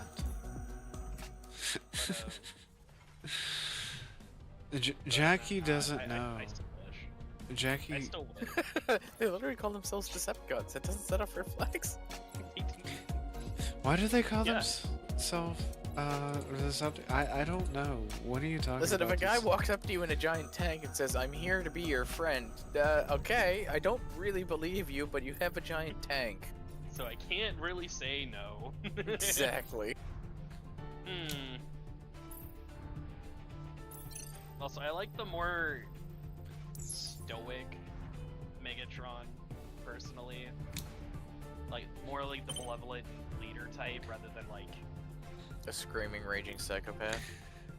Jackie doesn't know. I still wish. Jackie. I still would. They literally call themselves Decepticons. That doesn't set off red flags. Why do they call Yeah. themselves Deceptic? I don't know. What are you talking Listen, about? if a guy walks up to you in a giant tank and says, "I'm here to be your friend," okay, I don't really believe you, but you have a giant tank. So I can't really say no. Exactly. Hmm. Also, I like the more stoic Megatron, personally. Like, more like the malevolent leader type, rather than like... A screaming, raging psychopath.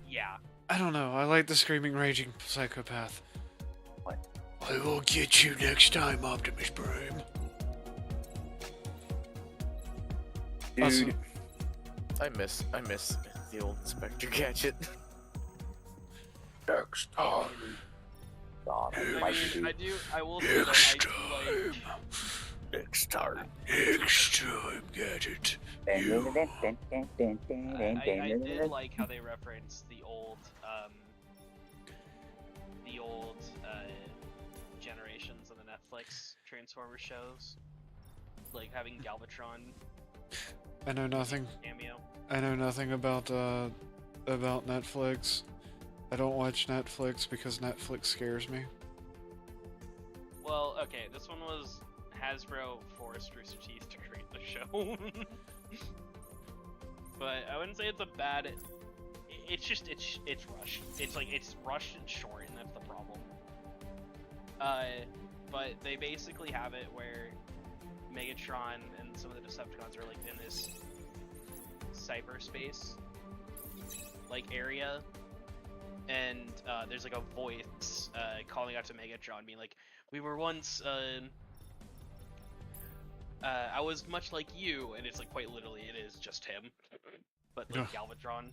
Yeah. I don't know. I like the screaming, raging psychopath. What? I will get you next time, Optimus Prime. Dude, Also, I miss the old Inspector Gadget. next time. God, I almighty, mean, dude. I will say that I do like... Next time. Next time, Gadget. I did like how they referenced the old generations of the Netflix Transformers shows, like having Galvatron I know nothing. cameo. I know nothing about Netflix. I don't watch Netflix because Netflix scares me. Well, okay, this one was Hasbro forced Rooster Teeth to create the show. But I wouldn't say it's a bad. It's just it's rushed. It's like it's rushed and short, and that's the problem. But they basically have it where Megatron and some of the Decepticons are like in this cyberspace like area, and there's like a voice calling out to Megatron, being like, "We were once." I was much like you, and it's like quite literally, it is just him, but like Galvatron.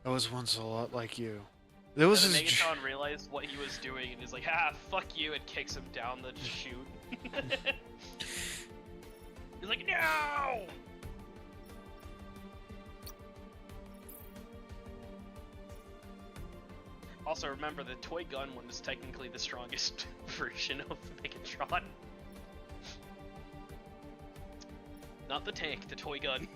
I was once a lot like you. There was And then this. Megatron realized what he was doing, and is like, "Ah, fuck you," and kicks him down the chute. He's like, "No!" Also, remember the toy gun one is technically the strongest version of Megatron. Not the tank, the toy gun.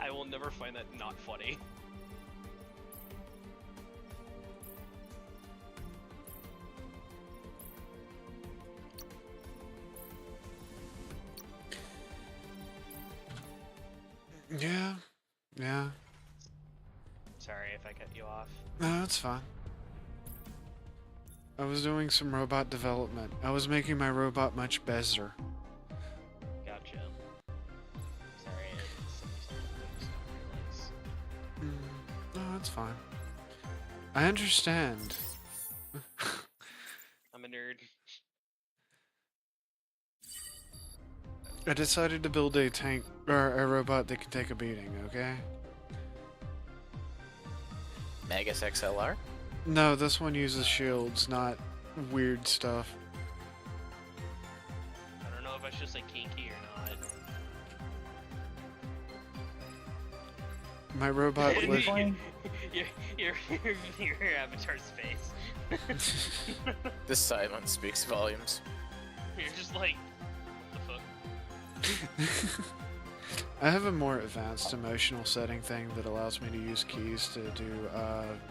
I will never find that not funny. Yeah, yeah. Sorry if I cut you off. No, that's fine. I was doing some robot development. I was making my robot much better. Gotcha. Sorry, I just realized. No, that's fine. I understand. I'm a nerd. I decided to build a tank or a robot that can take a beating. Okay. M.A.S.S XLR? No, this one uses shields, not weird stuff. I don't know if that's just like kinky or not. My robot What are you was. playing? Your avatar's face. This silence speaks volumes. You're just like, what the fuck? I have a more advanced emotional setting thing that allows me to use keys to do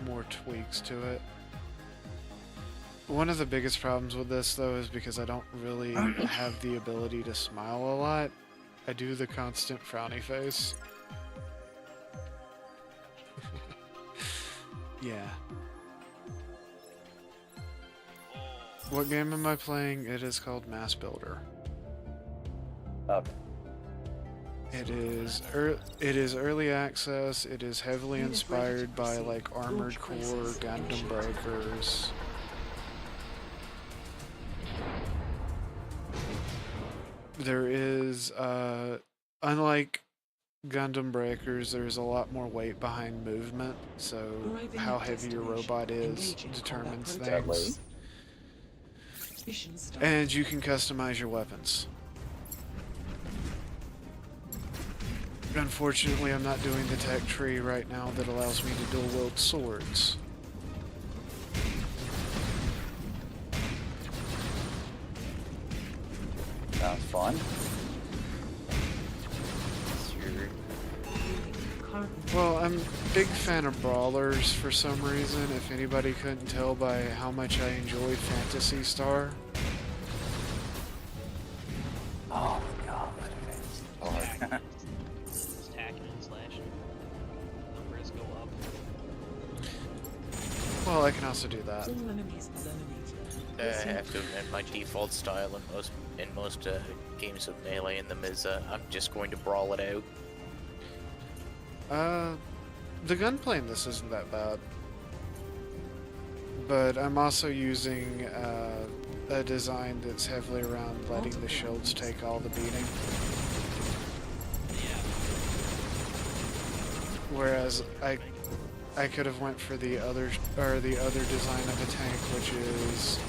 more tweaks to it. One of the biggest problems with this, though, is because I don't really have the ability to smile a lot. I do the constant frowny face. Yeah. What game am I playing? It is called M.A.S.S Builder. Okay. It is early access. It is heavily inspired by like Armored Core, Gundam Breakers. There is unlike Gundam Breakers, there's a lot more weight behind movement, so how heavy your robot is determines things. And you can customize your weapons. Unfortunately, I'm not doing the tech tree right now that allows me to dual wield swords. Sounds fun. Well, I'm a big fan of brawlers for some reason, if anybody couldn't tell by how much I enjoy Phantasy Star. Oh my god. Hard. Just hacking and slashing. Numbers go up. Well, I can also do that. All enemies eliminated. I have to admit, my default style in most games of Melee in them is I'm just going to brawl it out. The gunplay in this isn't that bad. But I'm also using a design that's heavily around letting the shields take all the beating. Yeah. Whereas I could have went for the other design of a tank, which is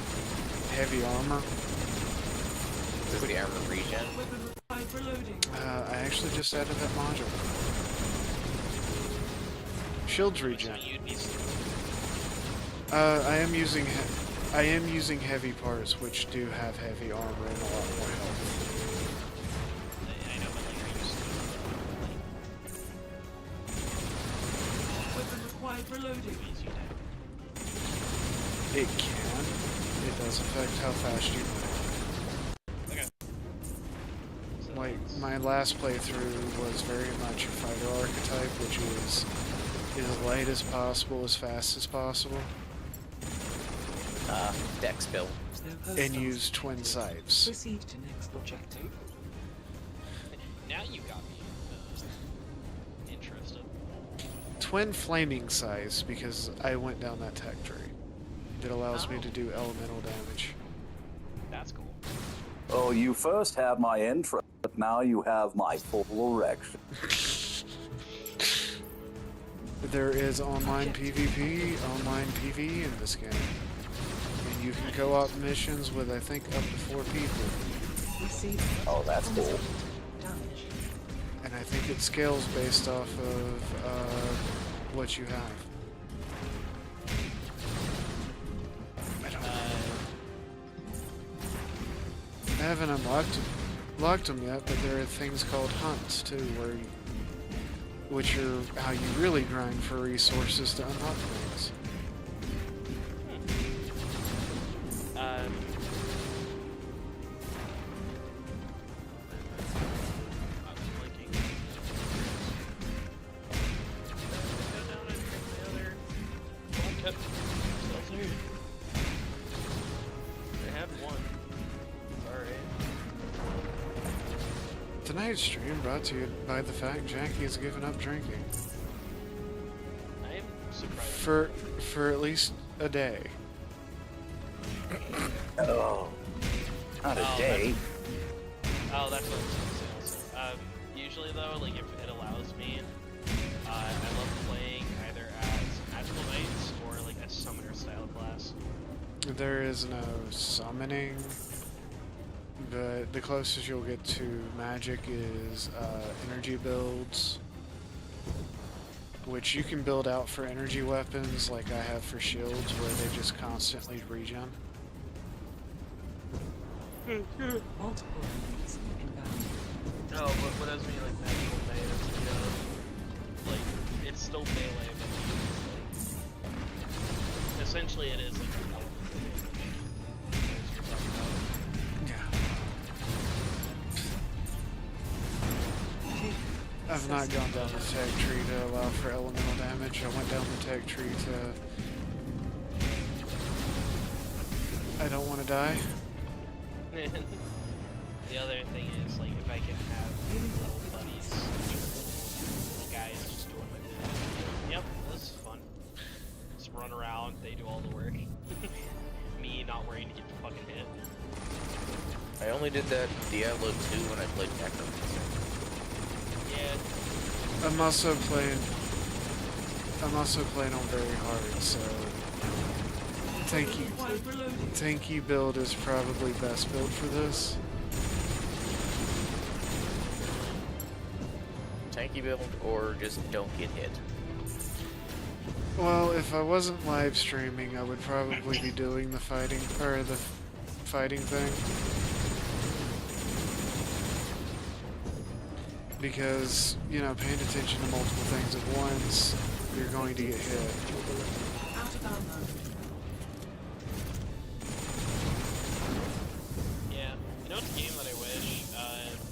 heavy armor. Does the armor regen? Weapon required for loading. I actually just added that module. Shields regen. So you'd be I am using heavy parts, which do have heavy armor and a lot more health. I know, but like, are you Weapon required for loading. It can. It does affect how fast you move. Okay. So Like, that's- my last playthrough was very much a fighter archetype, which is as light as possible, as fast as possible, Dex build. and use twin scythes. Proceed to next objective. Now you got me interested. Twin flaming scythes, because I went down that tech tree. That allows me to do elemental damage. That's cool. Oh, you first had my intro, but now you have my full erection. There is online PvP, online PvE in this game. And you can co-op missions with, I think, up to 4 people. Receive. Oh, that's cool. Damage. And I think it scales based off of what you have. I haven't unlocked them yet, but there are things called hunts too, which are how you really grind for resources to unlock things. I'm blinking. Go down and drink the other vodka. Seltzer. I have one. Alright. Tonight's stream brought to you by the fact Jackie has given up drinking I am surprised. for at least a day. Oh, not a Oh, day. Oh, that's what I was gonna say also. Usually though, like if it allows me, I love playing either as tactical knights or like a summoner style class? There is no summoning, but the closest you'll get to magic is energy builds, which you can build out for energy weapons like I have for shields, where they just constantly regen. Multiple enemies inbound. No, but what does mean like magical knight is like it's still melee, but it's like essentially it is like a damage. As you're talking about. Yeah. I've not gone down the tech tree to allow for elemental damage. I went down the tech tree to... I don't want to die. The other thing is, like, if I can have little buddies, little guys just doing my thing. Yep, this is fun. Just run around, they do all the work. Me not worrying to get fucking hit. I only did that in Diablo 2 when I played Necromancer. Yeah. I'm also playing on very hard, so tanky build is probably best build for this. Tanky build or just don't get hit. Well, if I wasn't live streaming, I would probably be doing the fighting thing. Because, you know, paying attention to multiple things at once, you're going to get hit. Out of ammo. Yeah. You know, it's a game that I wish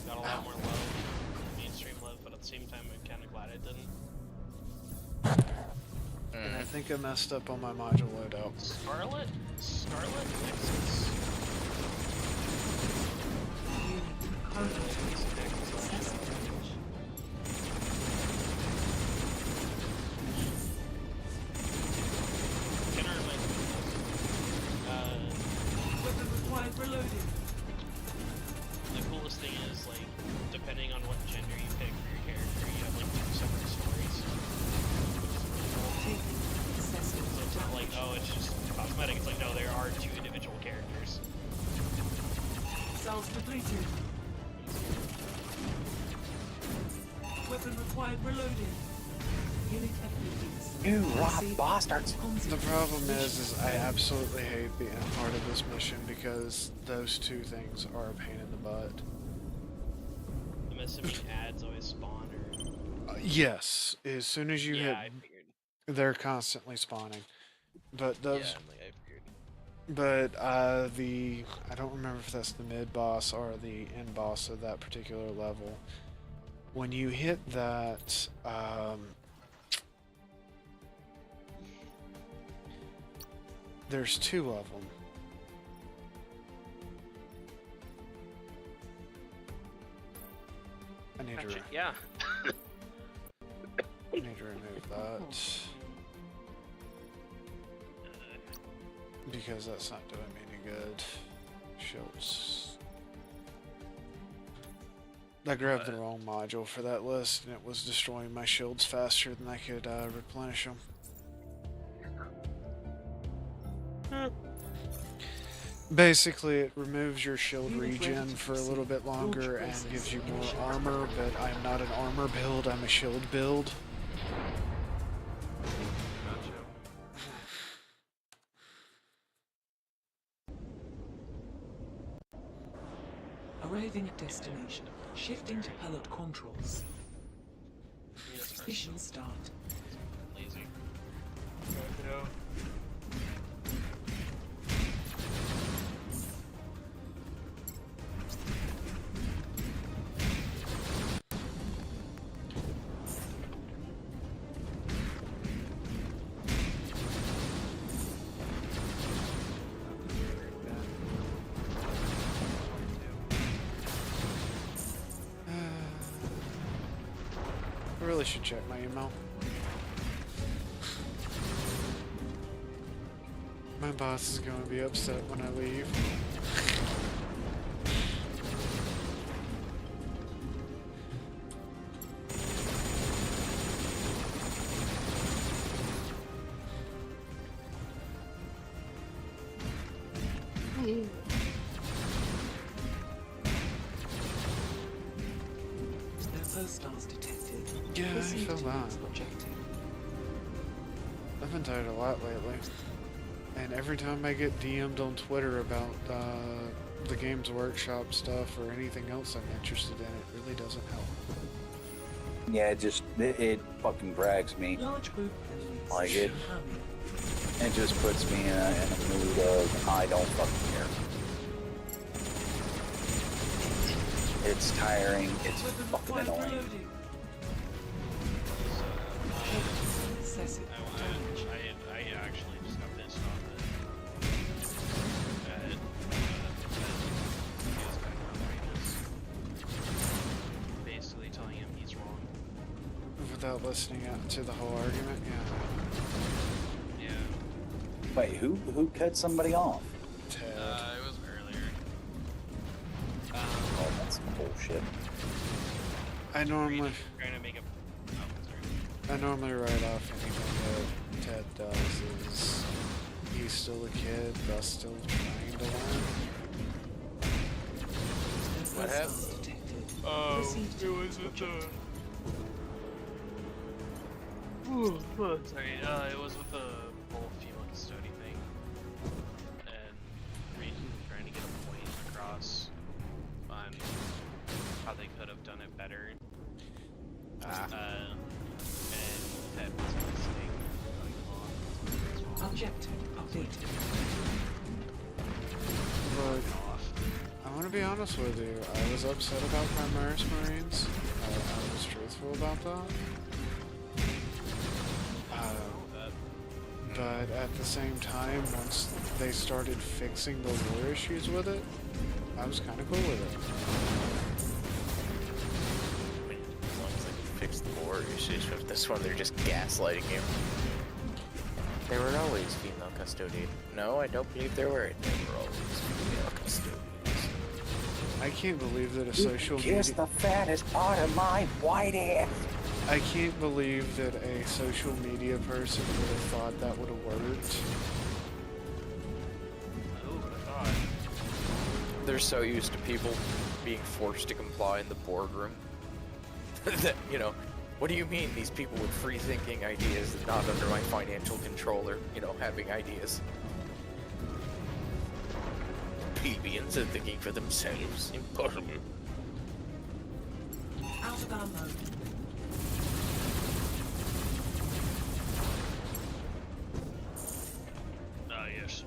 got a lot more love, mainstream love, but at the same time, I'm kind of glad it didn't. And I think I messed up on my module loadout. Scarlet Nexus. Weapon required reloading. The coolest thing is, like, depending on what gender you pick for your character, you have like 2 separate stories. So it's not like, oh, it's just cosmetic. It's like, no, there are 2 individual characters. Cells depleted. Weapon required reloading. Unit FPVs. You rob bastards. The problem is I absolutely hate the end part of this mission because those 2 things are a pain in the butt. I'm assuming ads always spawn, or... Yes, as soon as you yeah, I hit, figured. they're constantly spawning. But those, Yeah, I figured. but I don't remember if that's the mid boss or the end boss of that particular level. When you hit that, there's 2 of them. I need Actually, to. yeah. I need to remove that because that's not doing me any good. Shields. I grabbed the wrong module for that list, and it was destroying my shields faster than I could replenish them. Basically, it removes your shield regen for a little bit longer and gives you more armor, but I'm not an armor build, I'm a shield build. Arriving at destination. Shifting to pallet controls. Mission start. Lazy. I really should check my email. My boss is going to be upset when I leave. No postals detected. Yeah, I Proceed feel to that. next objective. I've been tired a lot lately. And every time I get DM'd on Twitter about the Games Workshop stuff or anything else I'm interested in, it really doesn't help. Yeah, it fucking drags me. Large group of enemies. Like it. Incoming. It just puts me in a mood of I don't fucking care. It's tiring. It's Weapon fucking required annoying. reloading. Excessive damage. I actually just got pissed off that he was kind of outrageous. Basically telling him he's wrong. Without listening out to the whole argument, yeah. Yeah. Wait, who cut somebody off? Ted. It was earlier. Oh, that's some bullshit. I normally Trying to make a. Oh, sorry. I normally write off anything that Ted does is he's still a kid, thus still trying to learn. No What postals detected. Proceed to next objective. Sorry, it was with the whole female custodian thing, and trying to get a point across on how they could have done it better. And that was a mistake. Objective updated. But I want to be honest with you, I was upset about my M.A.S.S Marines. I was truthful about that. But at the same time, once they started fixing the war issues with it, I was kind of cool with it. I mean, as long as they can fix the war issues with this one, they're just gaslighting you. There were always female custodians. No, I don't believe there were. There were always female custodians. I can't believe that a social Kiss media... the fattest part of my white ass. I can't believe that a social media person would have thought that would have worked. Who would have thought? They're so used to people being forced to comply in the boardroom that, you know, what do you mean these people with free thinking ideas and not under my financial control are, you know, having ideas? Plebeians are thinking for themselves. Impossible. Out of ammo. Yes.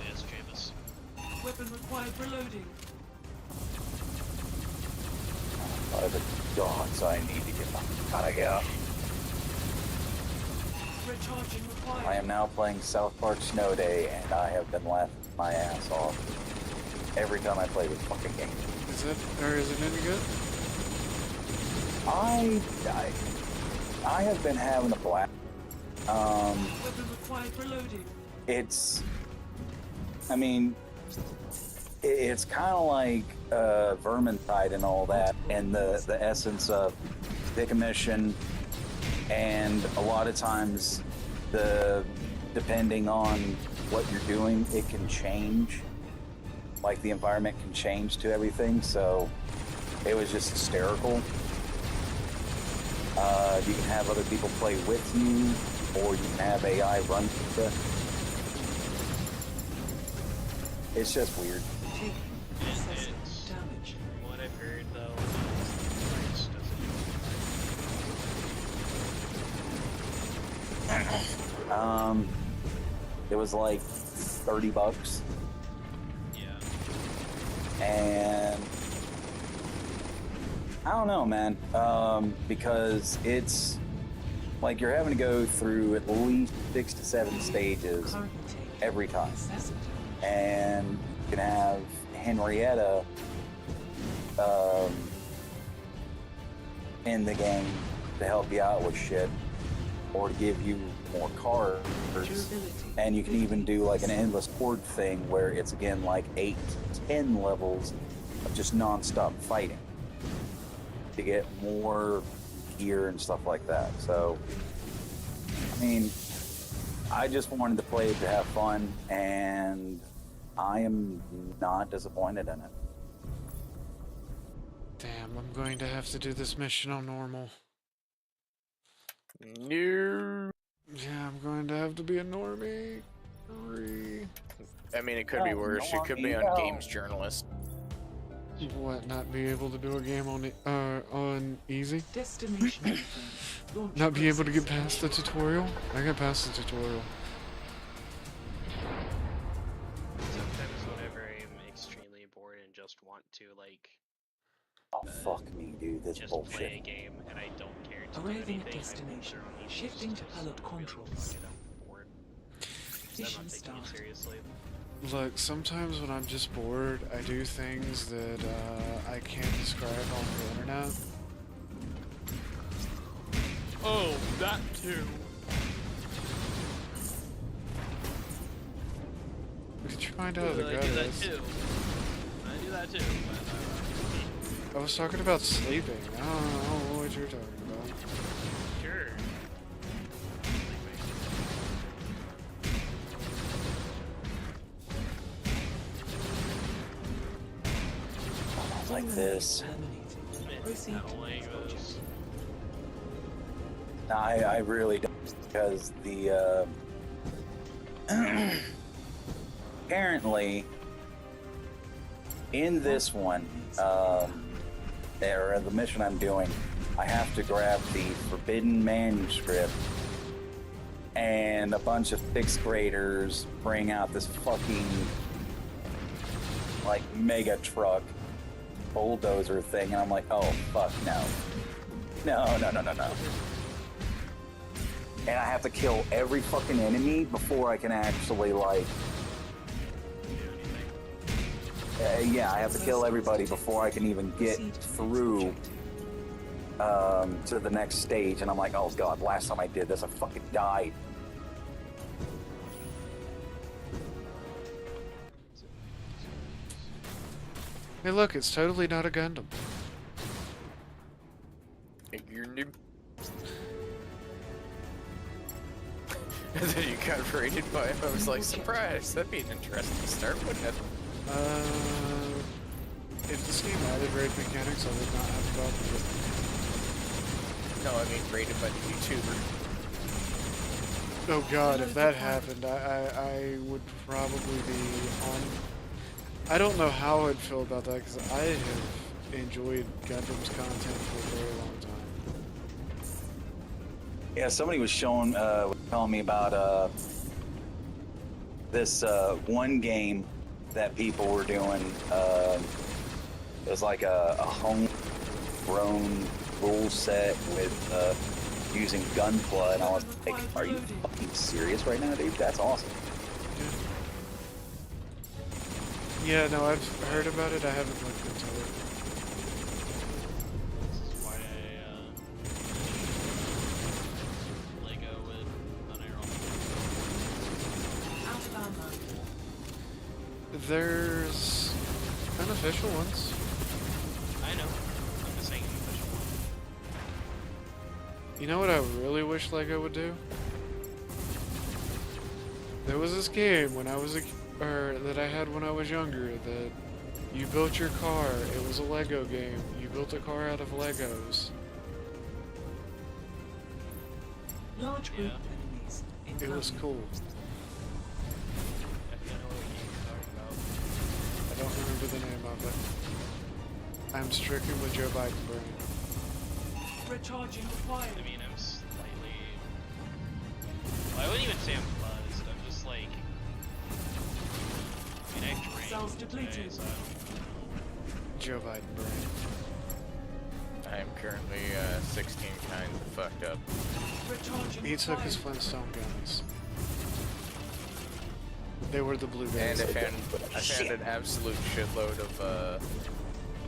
Yes, Jameis. Weapon required reloading. By the gods, I need to get the fuck out of here. Recharging required. I am now playing South Park Snow Day, and I have been laughing my ass off every time I play this fucking game. Is it, or is it any good? I have been having a blast. Weapon required reloading. It's, I mean, it's kind of like Vermintide and all that, and the essence of decommission, and a lot of times, depending on what you're doing, it can change. Like the environment can change to everything, so it was just hysterical. You can have other people play with you, or you can have AI run the. It's just weird. Taking excessive damage. From what I've heard, though, price doesn't. It was like $30, Yeah. and I don't know, man. Because it's like you're having to go through at least 6 to 7 stages Currently taking every time. excessive damage. And you can have Henrietta in the game to help you out with shit, or to give you more cards. Durability. And you can even do like an endless horde thing where it's again like 8 to 10 levels of just non-stop fighting to get more gear and stuff like that. So, I mean, I just wanted to play it to have fun, and I am not disappointed in it. Damn, I'm going to have to do this mission on normal. No. Yeah, I'm going to have to be a normie. Sorry. I mean, it could be worse. You could be on Games Journalist. What? Not be able to do a game on easy? Destination confirmed. Launch Not be able to get process. past the tutorial? I got past the tutorial. Sometimes whenever I'm extremely bored and just want to like Oh, fuck me, dude. This just bullshit. play a game and I don't care to do Arriving at anything, I destination. will turn on these Shifting to just pallet be like, controls. fuck it, I'm bored. 'Cause I'm Mission not taking it start. seriously. Look, sometimes when I'm just bored, I do things that I can't describe on the internet. Oh, that too. Did you find out how the I guy do that is? too. I do that too. I was talking about sleeping. I don't know what you're talking about. Sure. Like this. Terminated. Proceed I to don't like next project. this. No, I really don't, because the apparently in this one, or the mission I'm doing, I have to grab the forbidden manuscript, and a bunch of 6th graders bring out this fucking like mega truck bulldozer thing, and I'm like, oh fuck no. No. And I have to kill every fucking enemy before I can actually like yeah, I have to kill everybody before I can even get through to the next stage, and I'm like, oh god, last time I did this I fucking died. Hey, look, it's totally not a Gundam. You're new. And then you got raided by him. I was like, surprise. That'd be an interesting start, wouldn't it? If this game added raid mechanics, I would not have a problem with it. No, I mean raided by the YouTuber. Oh god, if that happened, I would probably be on... I don't know how I'd feel about that, because I have enjoyed Gundam's content for a very long time. Yeah, somebody was telling me about this one game that people were doing. It was like a homegrown rule set with using Gunpla, and I was like, are you fucking serious right now, dude? That's awesome. Yeah, no, I've heard about it, I haven't looked into it. This is why I Lego with an arrow. Out of ammo. There's unofficial ones. I know. I'm just saying an official one. You know what I really wish Lego would do? There was this game when I was that I had when I was younger that you built your car. It was a Lego game. You built a car out of Legos. Large group Yeah. enemies. It was incoming. cool. I think I know what game you're talking about. I don't remember the name of it. I'm stricken with Joe Biden brain. Recharging required. I mean, I'm slightly. Well, I wouldn't even say I'm buzzed. I'm just like. I mean, I drank Cells today, depleted. so I don't. Joe Biden brain. I am currently 16 kinds of fucked up. Recharging He took his required. Flintstone gummies. They were the And blueberries. I found an absolute shitload of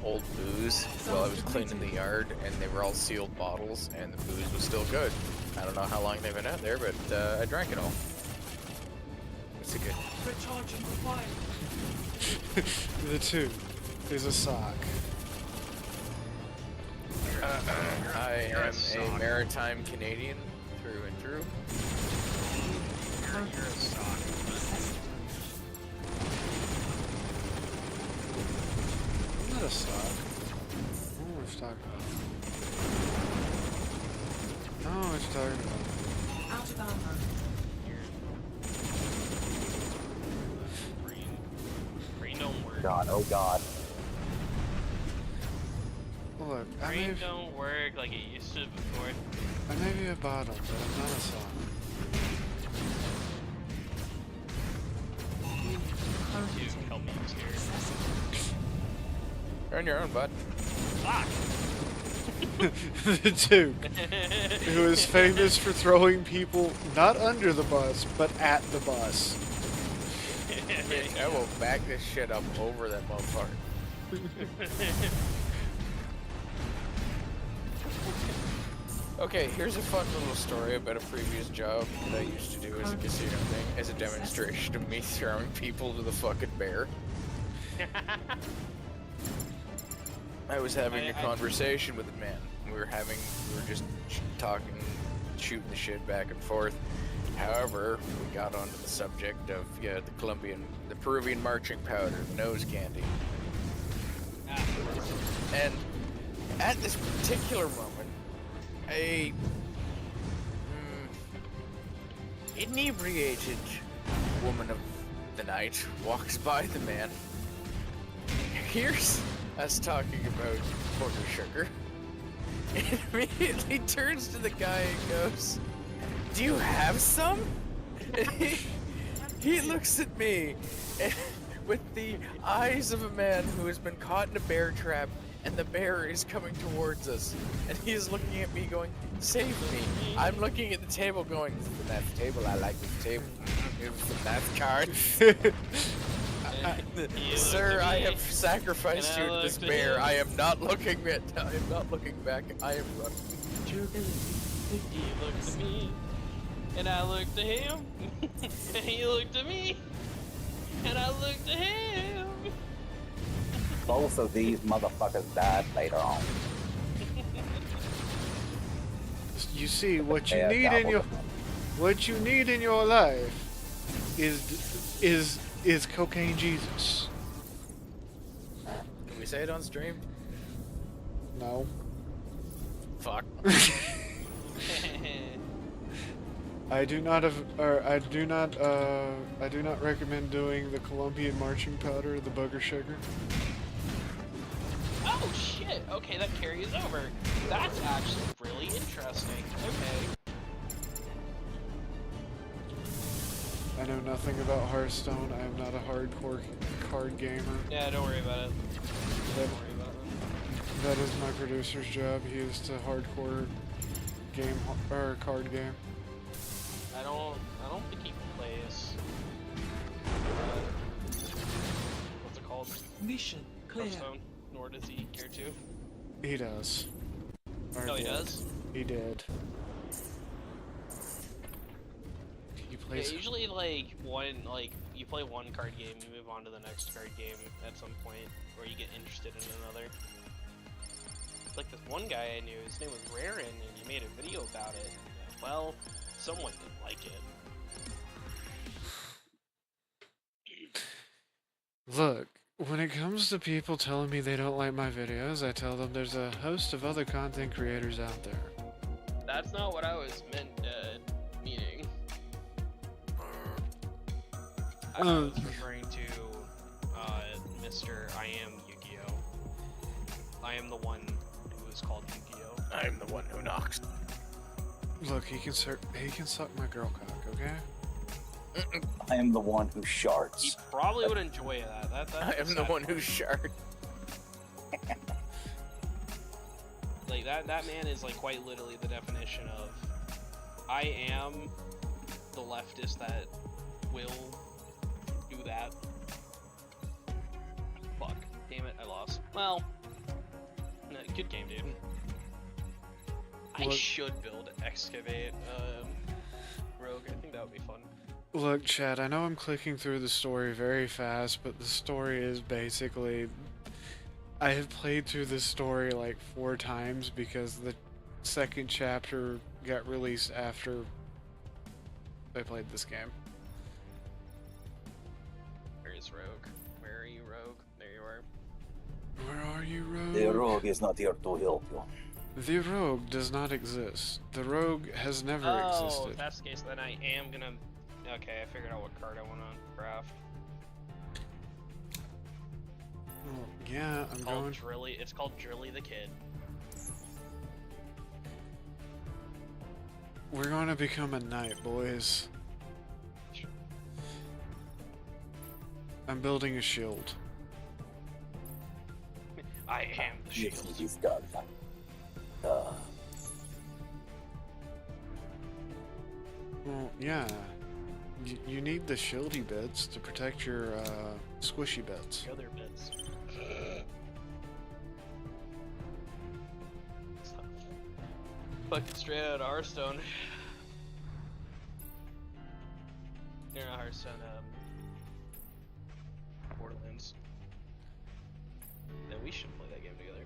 old booze while I was cleaning the yard, and they were all sealed bottles, and the booze was still good. I don't know how long they've been out there, but I drank it all. It's a good. Recharging required. The two is a sock. I am a maritime Canadian through and through. you're a sock. I'm not a sock. I don't know what you're talking about. I don't know what you're talking about. Out of armor. Green don't work. God, oh God. Look, I may, Green don't work like it used to before. I may be a bottom, but I'm not a sock. Dude, help me, I'm scared. You're on your own, bud. Fuck! The Duke, who is famous for throwing people not under the bus, but at the bus. I will back this shit up over that motherfucker. Okay, here's a fun little story about a previous job that I used to do as a casino thing, as a demonstration of me throwing people to the fucking bear. I was having a conversation with a man. We were just talking, shooting the shit back and forth. However, we got onto the subject of the Peruvian marching powder, the nose candy. And at this particular moment, a inebriated woman of the night walks by the man, hears us talking about booger sugar, and immediately turns to the guy and goes, "Do you have some?" And he looks at me and, with the eyes of a man who has been caught in a bear trap, and the bear is coming towards us, and he's looking at me going, "Save me." I'm looking at the table going, "This is the math table, I like this table. Here's the math card." Sir, I have sacrificed you to this bear. I am not looking back. I am running. He looked at me, and I looked at him, and he looked at me, and I looked at him. Both of these motherfuckers died later on. You see, what you Yeah, need in gobble your them up. what you need in your life is cocaine Jesus. Can we say it on stream? No. Fuck. I do not recommend doing the Colombian marching powder, the booger sugar. Oh shit! Okay, that carries over. That's actually really interesting. Okay. I know nothing about Hearthstone. I am not a hardcore card gamer. Yeah, don't worry about it. That, Don't worry about it. that is my producer's job. He is to hardcore game or card game. I don't think he plays. What's it called? Mission clear. Hearthstone. Nor does he care to. He does. Or No, he did. does. He did. He Yeah, plays. usually you play one card game, you move on to the next card game at some point, or you get interested in another. Like this one guy I knew, his name was Rarin, and he made a video about it. Well, someone didn't like it. Look, when it comes to people telling me they don't like my videos, I tell them there's a host of other content creators out there. That's not what I was meaning. I was referring to Mr. I am Yu-Gi-Oh! I am the one who is called Yu-Gi-Oh! I'm the one who knocks. Look, he can suck my girl cock, okay? I am the one who He sharts. probably would enjoy that. I am the one who shard. Like that man is like quite literally the definition of I am the leftist that will do that. Fuck. Damn it, I lost. Well, no, good game, dude. I Look- should build excavate rogue. I think that would be fun. Look, Chad, I know I'm clicking through the story very fast, but the story is basically... I have played through this story like 4 times because the second chapter got released after I played this game. is Rogue? Where are you, Rogue? There you are. Where are you, Rogue? The rogue is not here to help you. The Rogue does not exist. The Rogue has never Oh, existed. if that's the case, then I am gonna... Okay, I figured out what card I want to craft. Well, yeah, I'm going. It's called Drilly the Kid. We're going to become a knight, boys. I'm building a shield. I am the shield. He's got Well, yeah. You need the shieldy bits to protect your squishy bits. The other bits. Fucking straight out of Hearthstone. You're not Hearthstone, Borderlands. Then we should play that game together.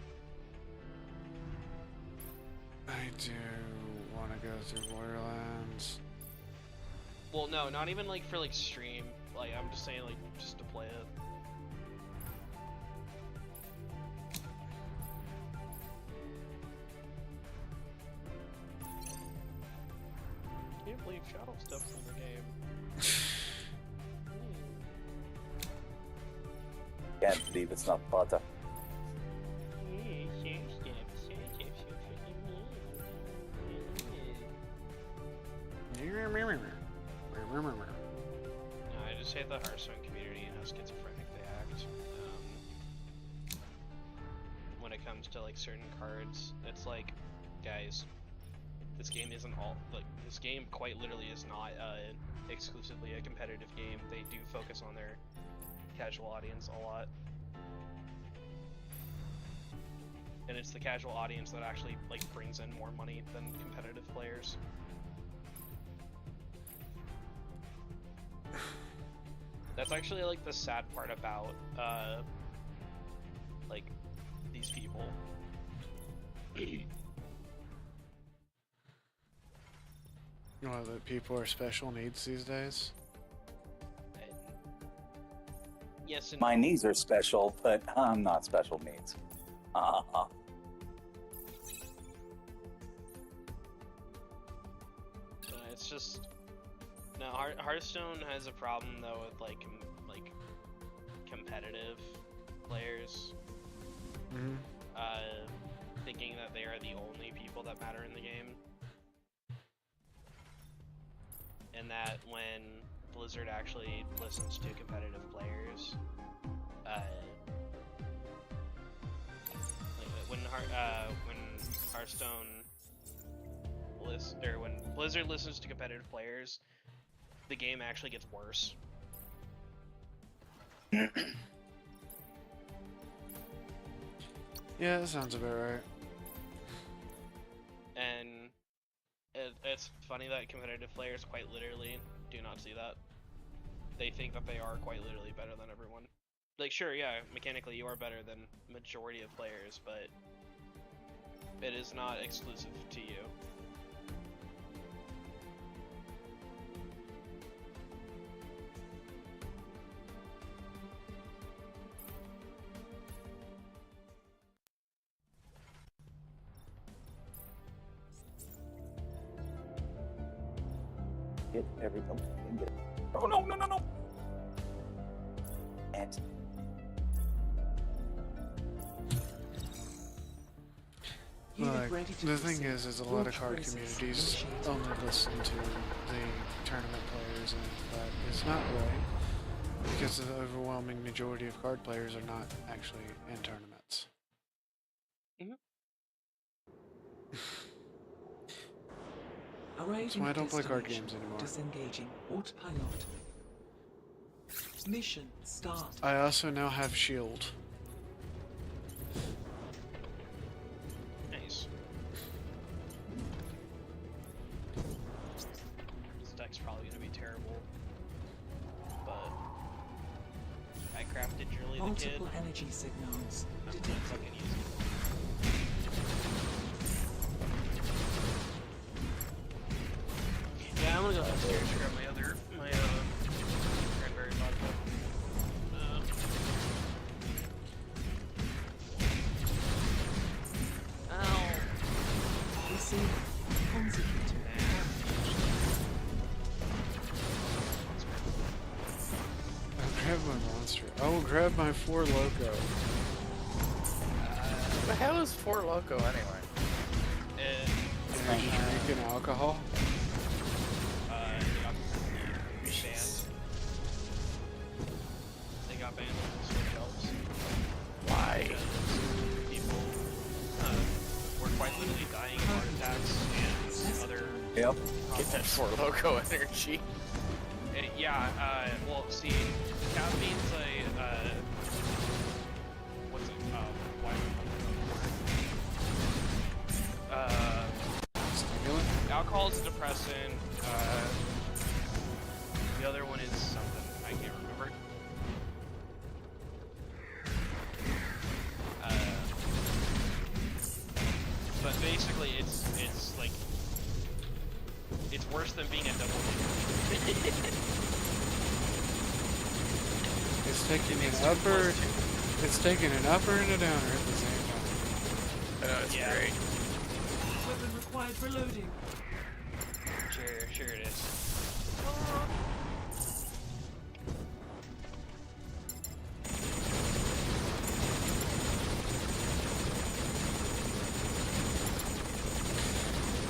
I do want to go through Borderlands. Well, no, not even like for like stream. Like I'm just saying, like just to play it. Can't believe Shadow stuff's in the game. Can't believe it's not Potter. No, I just hate the Hearthstone community and how schizophrenic they act. When it comes to like certain cards, it's like, guys, this game isn't all like this game. Quite literally, is not exclusively a competitive game. They do focus on their casual audience a lot, and it's the casual audience that actually like brings in more money than competitive players. That's actually like the sad part about like these people. Well, that people are special needs these days. Yes and My no. knees are special, but I'm not special needs. It's just no. Hearthstone has a problem though with like competitive players Mm-hmm. thinking that they are the only people that matter in the game, and that when Blizzard actually listens to competitive players, when Hearthstone when Blizzard listens to competitive players, the game actually gets worse. Yeah, that sounds about right. And it's funny that competitive players quite literally do not see that. They think that they are quite literally better than everyone. Like, sure, yeah, mechanically you are better than majority of players, but it is not exclusive to you. Get everything. Get it. Oh no! And Like, ready to the thing proceed. is a lot of Launch card process communities initiated. only listen to the tournament players, and that is not right, because the overwhelming majority of card players are not actually in tournaments. Array That's why I don't play card destination. games anymore. Disengaging autopilot. Mission start. I also now have shield. Nice. This deck's probably gonna be terrible, but I crafted Drilly the Kid. Multiple energy signals I'm detected. fucking easy. Yeah, I'm gonna go upstairs and grab my cranberry vodka. grab my monster. I will grab my Four Loco. What the hell is Four Loco anyway? Energy drink and alcohol. They got banned from the Switch shelves. Why? People were quite literally dying of heart attacks and other. Yep. Get that Four Loco energy. Yeah, well, see, caffeine's what's it, why am I Stimulant? alcohol's a depressant, the other one is something, I can't remember. But basically, it's like, it's worse than being a double It's taking an upper. It's taking an upper and a downer at the same time. I know, it's Yeah. great. Weapon required for loading. Sure it is.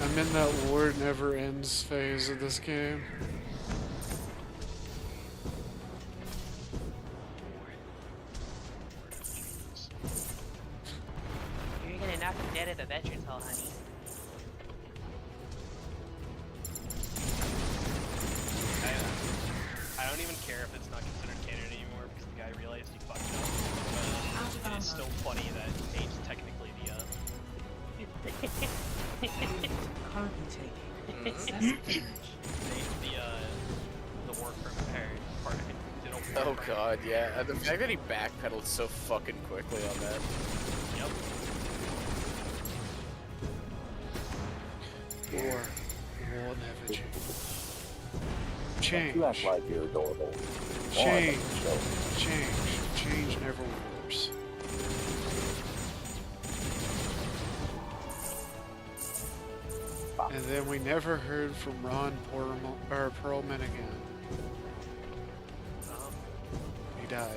I'm in that war never ends phase of this game. You're gonna knock him dead at the Veterans Hall, honey. I don't even care if it's not considered canon anymore because the guy realized he fucked up. But it's still funny that Page's technically the Currently taking excessive damage. the war criminal part. Did a war Oh crime. god, yeah. The fact that he backpedaled so fucking quickly on that. Yep. War will never change. You act Change. like you're adorable. Change. Show. Change never wars. And then we never heard from Ron Perlman again. He died.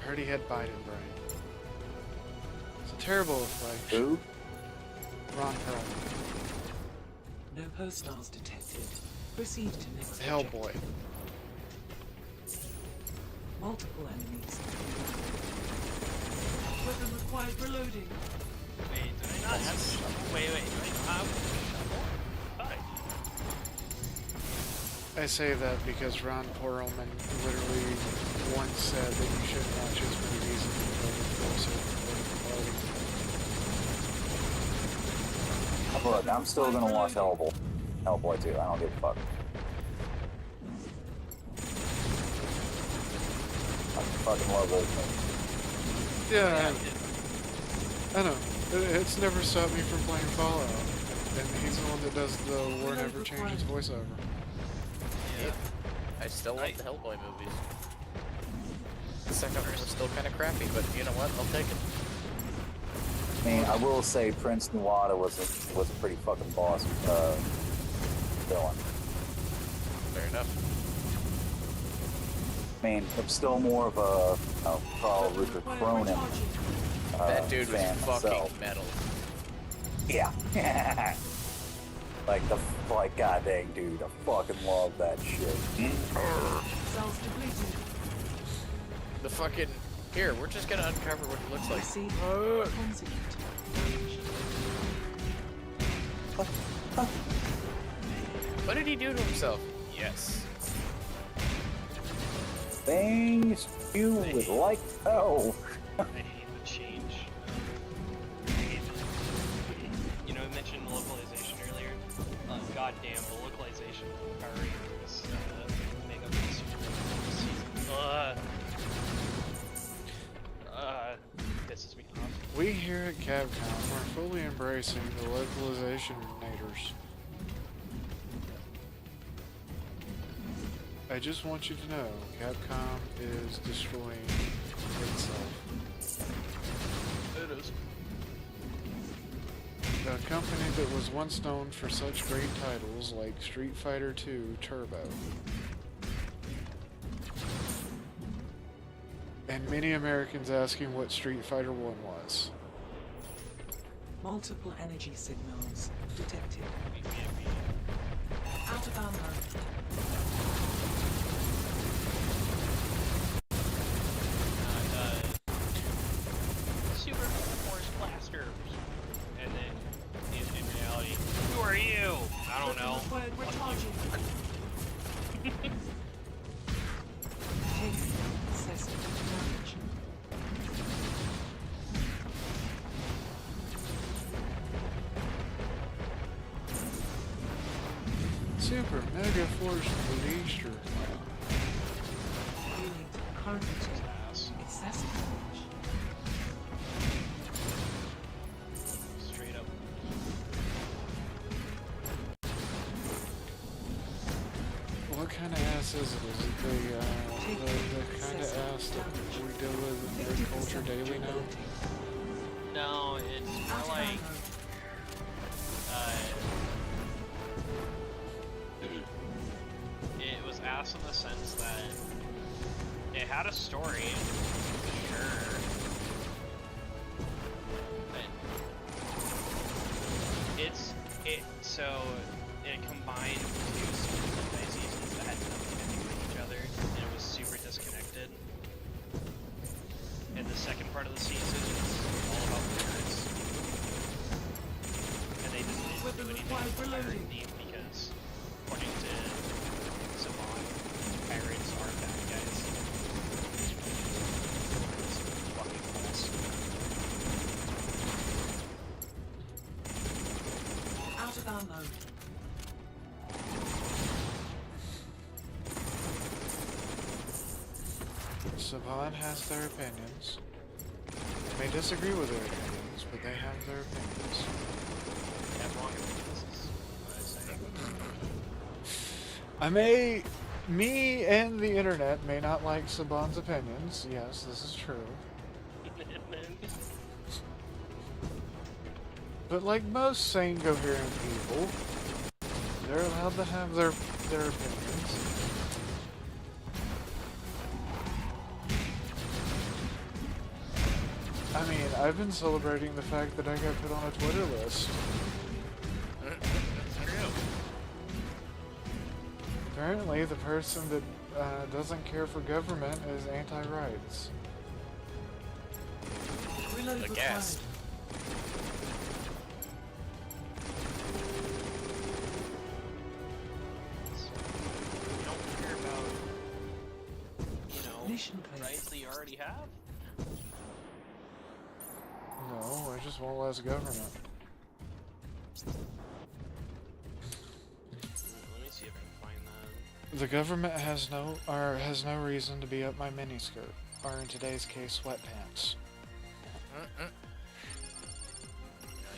Heard he had Biden brain. It's a terrible affliction. Who? Ron Perlman. No hostiles detected. Proceed to next Hellboy. objective. Multiple enemies. Weapon required for loading. Wait, do I not have shovel? Wait, do I not have shovel? Hi. I say that because Ron Perlman literally once said that you shouldn't watch his movies and Look, I'm still gonna watch Hellboy. Hellboy too. I don't give a fuck. I fucking love those movies. Yeah, I know. It's never stopped me from playing Fallout. And he's the one that does the War Never Changes voiceover. Yeah. I still like the Hellboy movies. The second one was still kind of crappy, but you know what? I'll take it. I mean, I will say Prince Nuada was a pretty fucking boss villain. Fair enough. I mean, I'm still more of a Carl Rupert Cronin That dude was fan fucking myself. metal. Yeah. like god dang dude, I fucking love that shit. Cells depleted. The fucking... Here, we're just gonna uncover what it looks like. Proceed. Consecute. What did he do to himself? Yes. Things you would like to know. I hate the change. I hate it. You know, I mentioned localization earlier. Goddamn, the localization of Power Rangers Mega Man Super season. Pisses me off. We here at Capcom are fully embracing the localization nators. I just want you to know, Capcom is destroying itself. It is. A company that was once known for such great titles like Street Fighter II Turbo and many Americans asking what Street Fighter 1 was. Multiple energy signals detected. Out of ammo. Super Force Blaster. And then, in reality, who are you? I don't know. We're charging. Taking excessive damage. Super Mega Force Blaster. Feeling current excessive damage. Straight up. What kind of ass is it? Is it the kind of ass that we deal with in nerd culture daily now? No, it's more like, it was ass in the sense that it had a story, sure, but so it combined two seasons that had nothing to do with each other, and it was super disconnected. And the second part of the season is all about pirates. And they just didn't do anything with the pirate theme because, according to Savon, pirates are bad guys. It's fucking false. Out of ammo. Saban has their opinions. They may disagree with their opinions, but they have their opinions. Have wrong opinions, is what I say. Me and the internet may not like Saban's opinions. Yes, this is true. But like most sane, coherent people, they're allowed to have their opinions. I mean, I've been celebrating the fact that I got put on a Twitter list. That's true. Apparently, the person that doesn't care for government is anti-rights. Reload The required. gas. You don't care about, Mission place. rights that you already have? No, I just want less government. Let me see if I can find that. The government has no reason to be up my miniskirt, or in today's case, sweatpants. No,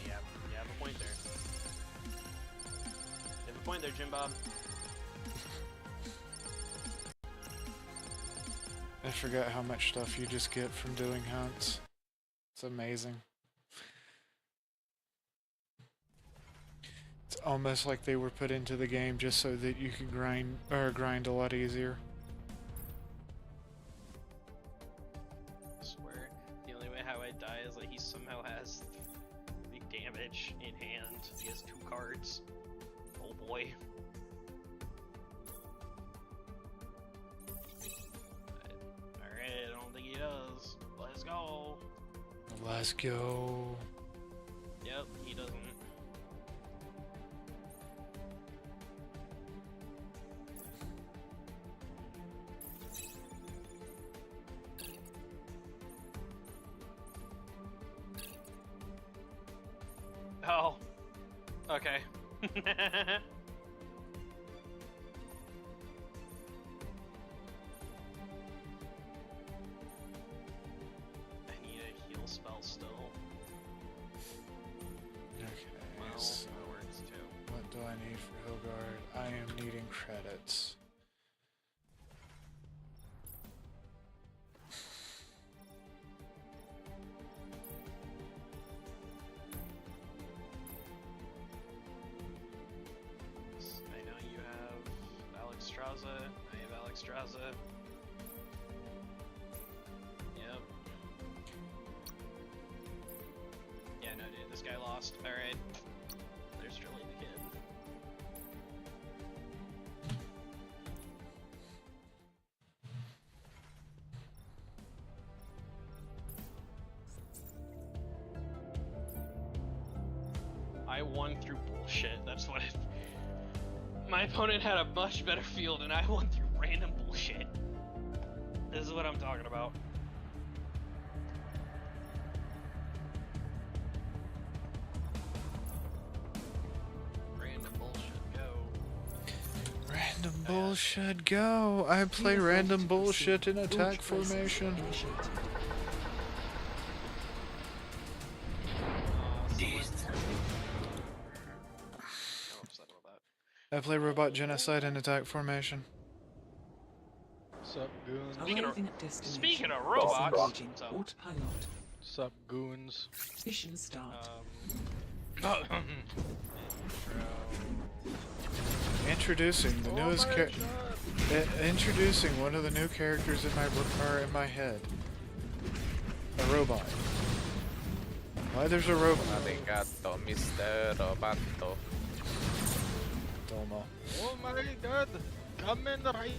you have a point there. You have a point there, Jim Bob. I forgot how much stuff you just get from doing hunts. It's amazing. It's almost like they were put into the game just so that you could grind a lot easier. I swear, the only way how I die is like he somehow has the damage in hand. He has 2 cards. Oh boy. Alright, I don't think he does. Let's go. Let's go. Yep, he doesn't. Oh. Okay. I need a heal spell still. Okay, Well, so that works too. what do I need for Hillguard? I am needing credits. I know you have Alex Straza. I have Alex Straza. Yeah, no, dude, this guy lost. Alright. There's Trilly the kid. I won through bullshit. That's what it. My opponent had a much better field, and I won through random bullshit. This is what I'm talking about. Random bullshit, go. Random bullshit, go! I play random bullshit in attack formation. I play robot genocide in attack formation. Sup, goons? Arriving at destination. Speaking of robots, Disengaging so, autopilot. Sup, goons? Mission start. Introducing the newest introducing one of the new characters in my head. A robot. Why there's a robot? Arigato, Mr. Roboto. Domo. Oh my god! Come in right.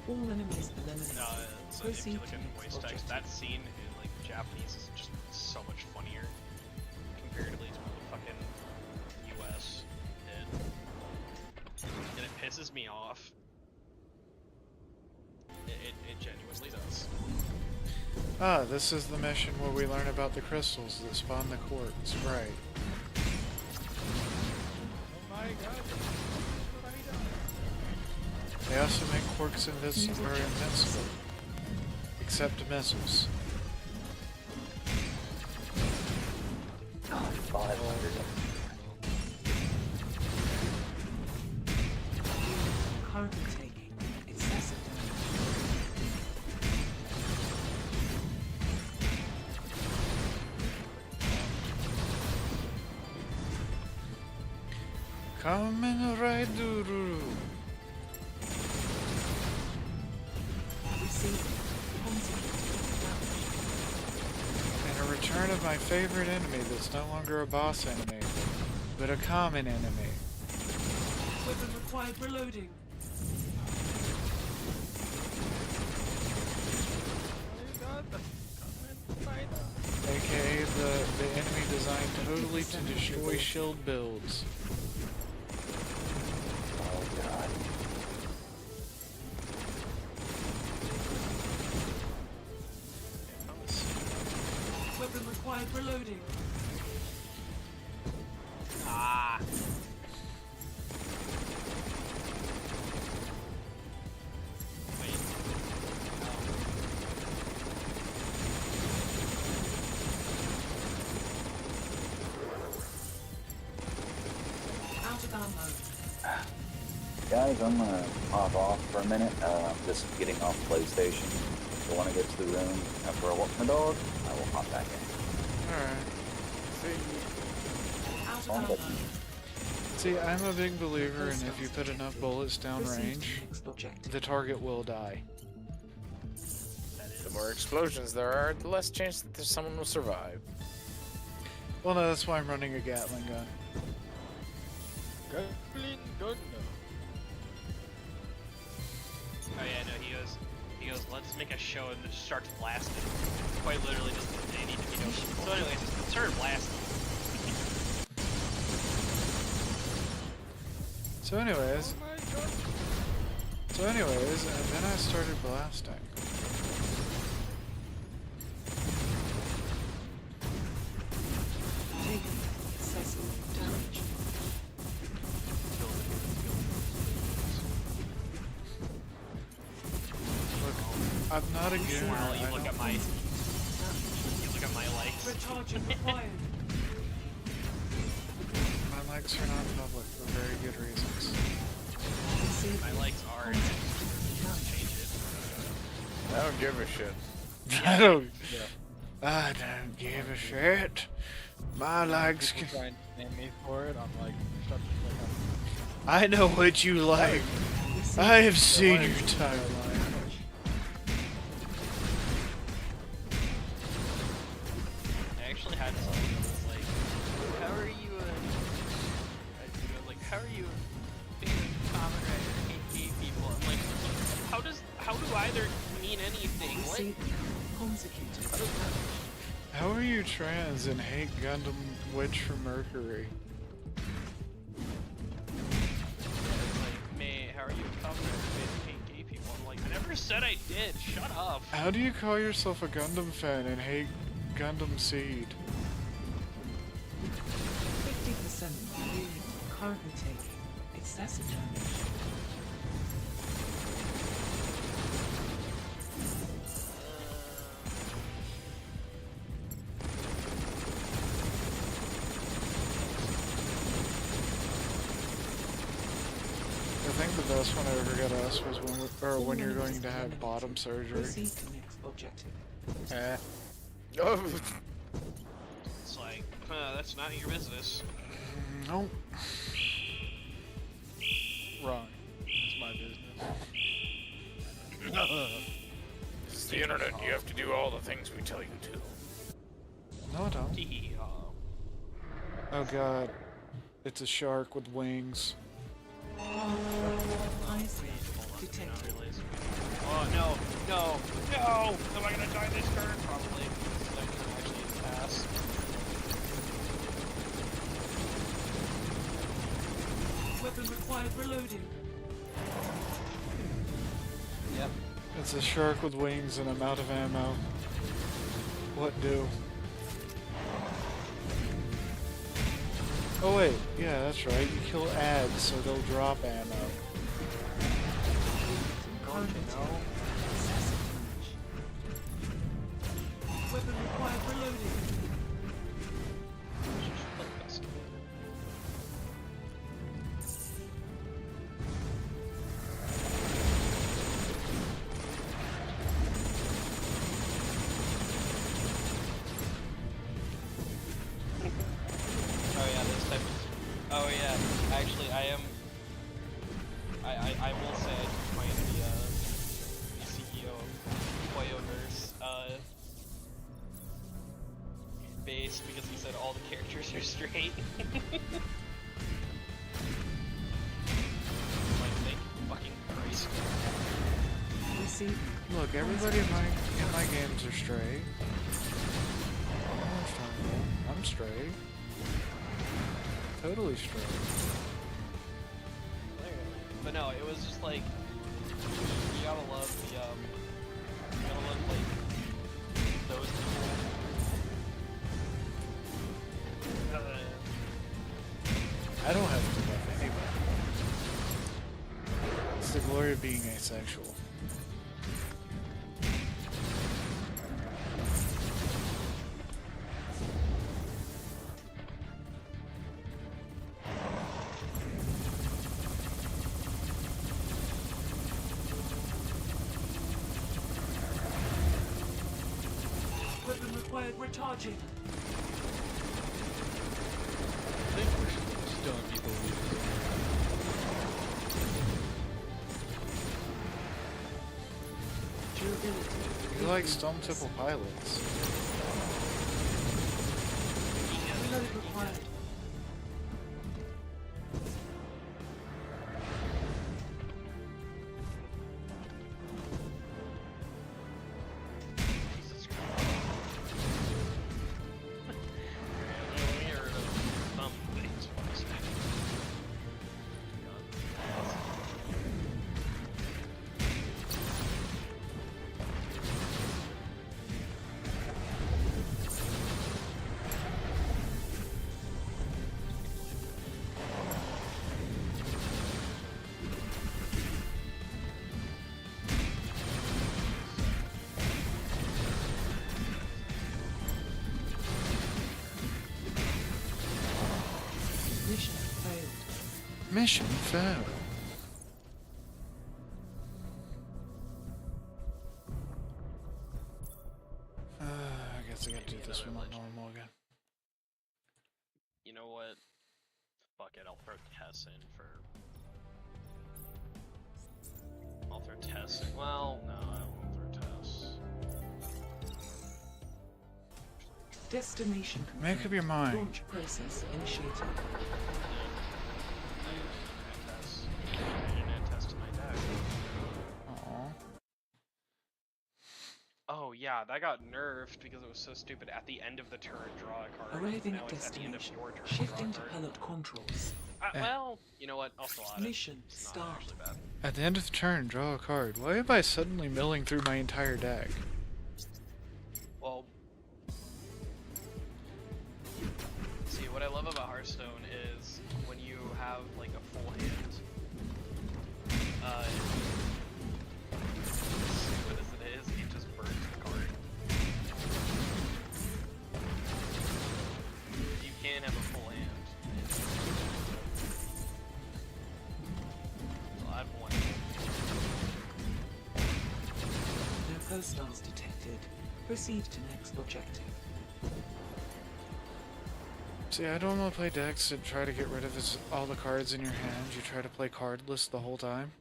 All enemies eliminated. So if you look at the voice text, that scene in like Japanese is just so much funnier comparatively to what the fucking US did. And it pisses me off. It genuinely does. Ah, this is the mission where we learn about the crystals that spawn the quartz, right. Oh my god! They also make quarks invincible. Except missiles. God, 500. Currently taking excessive Kamen Rider. And a return of my favorite enemy that's no longer a boss enemy, but a common enemy. Weapon required reloading. AKA the enemy designed totally to destroy shield builds. Oh god. Weapon required reloading. Ah. Wait. Out of ammo. Guys, I'm gonna pop off for a minute. Just getting off PlayStation. So when I get to the room after I walk my dog, I will hop back in. Alright. Out of On ammo. See, I'm a big believer in if you put enough bullets downrange, Next objective. the target will die. The more explosions there are, the less chance that someone will survive. Well, no, that's why I'm running a Gatling gun. Gatling gun. Oh yeah, no, he goes, let's make a show and just starts blasting. Quite literally doesn't need to be done. So anyways, it started blasting. So anyways, Oh my god! and then I started blasting. Taking excessive damage. Look, I'm not a gamer. Well, you I look don't- at my likes. Recharging required. My likes are not public for very good reasons. My likes are. Change it. I don't give a shit. I don't give a shit. My likes People can... try and name me for it. I'm like, shut the fuck up. I know what you like. I have seen your timeline. you favorite Kamen Rider hate gay people? I'm like, how do either mean anything? What? How are you trans and hate Gundam Witch from Mercury? It's like, May, how are you a Kamen Rider fan and hate gay people? I'm like, I never said I did. Shut up. How do you call yourself a Gundam fan and hate Gundam Seed? 50% currently taking excessive damage. I think the best one I ever got asked was when you're going to have bottom surgery. Proceed to next objective. It's like, that's not your business. Nope. Wrong. It's my business. It's the internet. You have to do all the things we tell you to. No, I don't. Oh god. It's a shark with wings. Detected. Oh no, no, no! Am I gonna die this turn? Probably. I can actually pass. Weapon required reloading. Yep. It's a shark with wings and I'm out of ammo. What do? Oh wait, yeah, that's right. You kill ads so they'll drop ammo. Don't you know? Excessive damage. Weapon required reloading. Oh yeah, this type of... Oh yeah, actually I am... I will say I do find the CEO of Koyoverse based because he said all the characters are straight. Like, thank fucking Christ. Receive. Look, everybody in my games are straight. I'm straight. Totally straight. But no, it was just like, you gotta love the, you gotta love, like, those people. I don't have to love anybody. It's the glory of being asexual. Weapon required recharging. I think we're stone people lose. Durability. You like Stone Temple Pilots. Reload required. Jesus Christ. We heard of some things once. Mission failed. Mission failed. I guess I gotta do this one on normal again. You know what? Fuck it, I'll throw Tess in for... I'll throw Tess in. Well, no, I won't throw Tess. Destination Make up your confirmed. mind. Launch process initiated. yeah, that got nerfed because it was so stupid. At the end of the turn, draw a card. Arriving Now at it's at the end of destination. your turn, draw Shifting a to card. pellet controls. Well, you know what? I'll still add it. Mission It's not start. actually bad. At the end of the turn, draw a card. Why am I suddenly milling through my entire deck? Well, see, what I love about Hearthstone is when you have like a full hand. Stupid as it is, it just burns the card. You can have a full hand. So I have one. No postals detected. Proceed to next objective. See, I don't want to play decks that try to get rid of all the cards in your hand. You try to play cardless the whole time.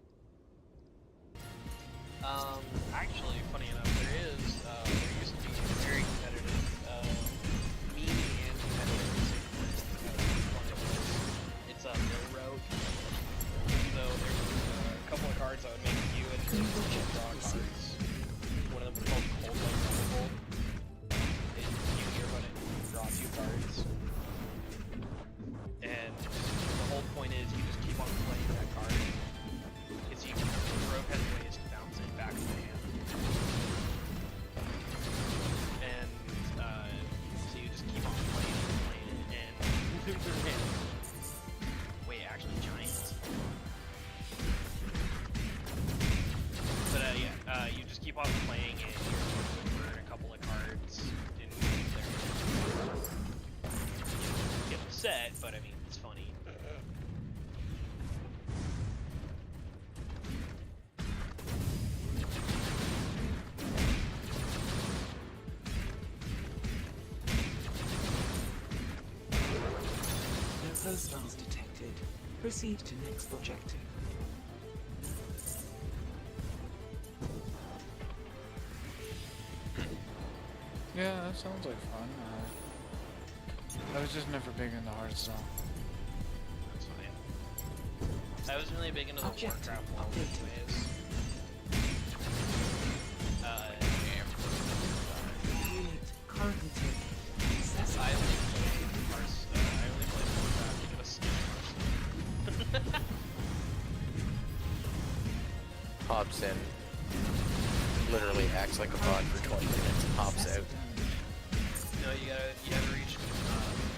Actually, funny enough, there used to be very competitive, me and competitive at the same place. It's a mill route. So there's a couple of cards that would make you and your team draw cards. One of them was called Cold Like Rubble. You hear about it, you draw 2 cards. And the whole point is you just keep on playing that card. Because you Rogue has ways to bounce it back to the hand. And so you just keep on playing it, and wait, actually giants. But yeah, you just keep on playing it, you burn a couple of cards, and you get upset, but I mean, it's funny. No postals detected. Proceed to next objective. Yeah, that sounds like fun. I was just never big into Hearthstone. That's fine. I was really big into the Objective Warcraft world updated. anyways. Unit currently taking. I only played Hearthstone. I only played Warcraft because of Steam Hearthstone. Hops in. Literally acts like a bot for 20 minutes. Hops out. No, you gotta reach.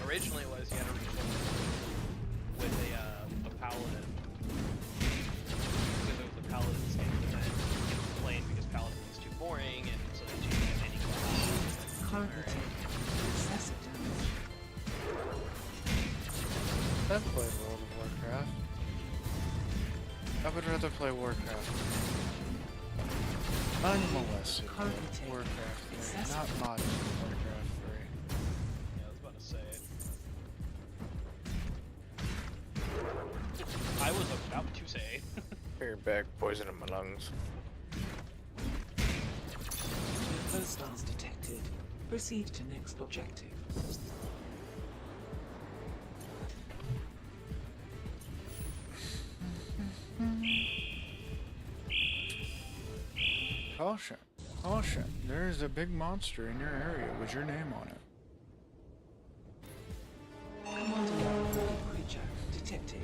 Originally it was you had to reach level with a paladin. Because it was the paladin's game event. It was playing because paladin was too boring, and so they changed it to any class. Currently taking. Excessive damage. I've played World of Warcraft. I would rather play Warcraft. Unmolested Warcraft 3, not modern Warcraft 3. Yeah, I was about to say it. I was about to say. You're back, poison in my lungs. No postals detected. Proceed to next objective. Caution. Caution. There is a big monster in your area with your name on it. Command alert. Creature detected.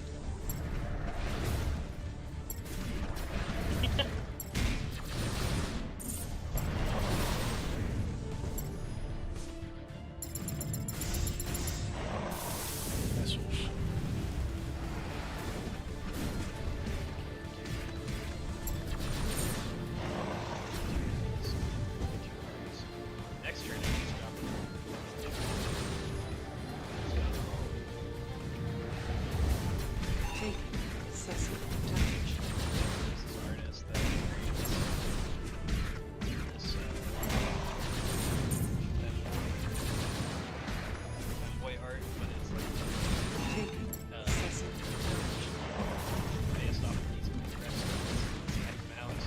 Missiles. Next turn, just drop it. Taking excessive damage. This is artist that creates this white art, but it's like Taking excessive damage. based off of these photographs. Heck mount.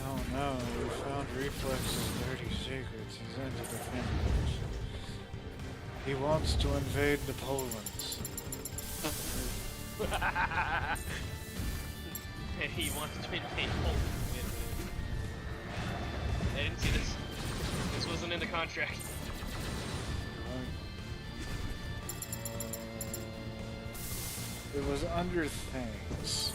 Oh no, we found Reflex's dirty secrets. He's into the fingers. He wants to invade the Polands. He wants to be painful. I didn't see this. This wasn't in the contract. It was under things.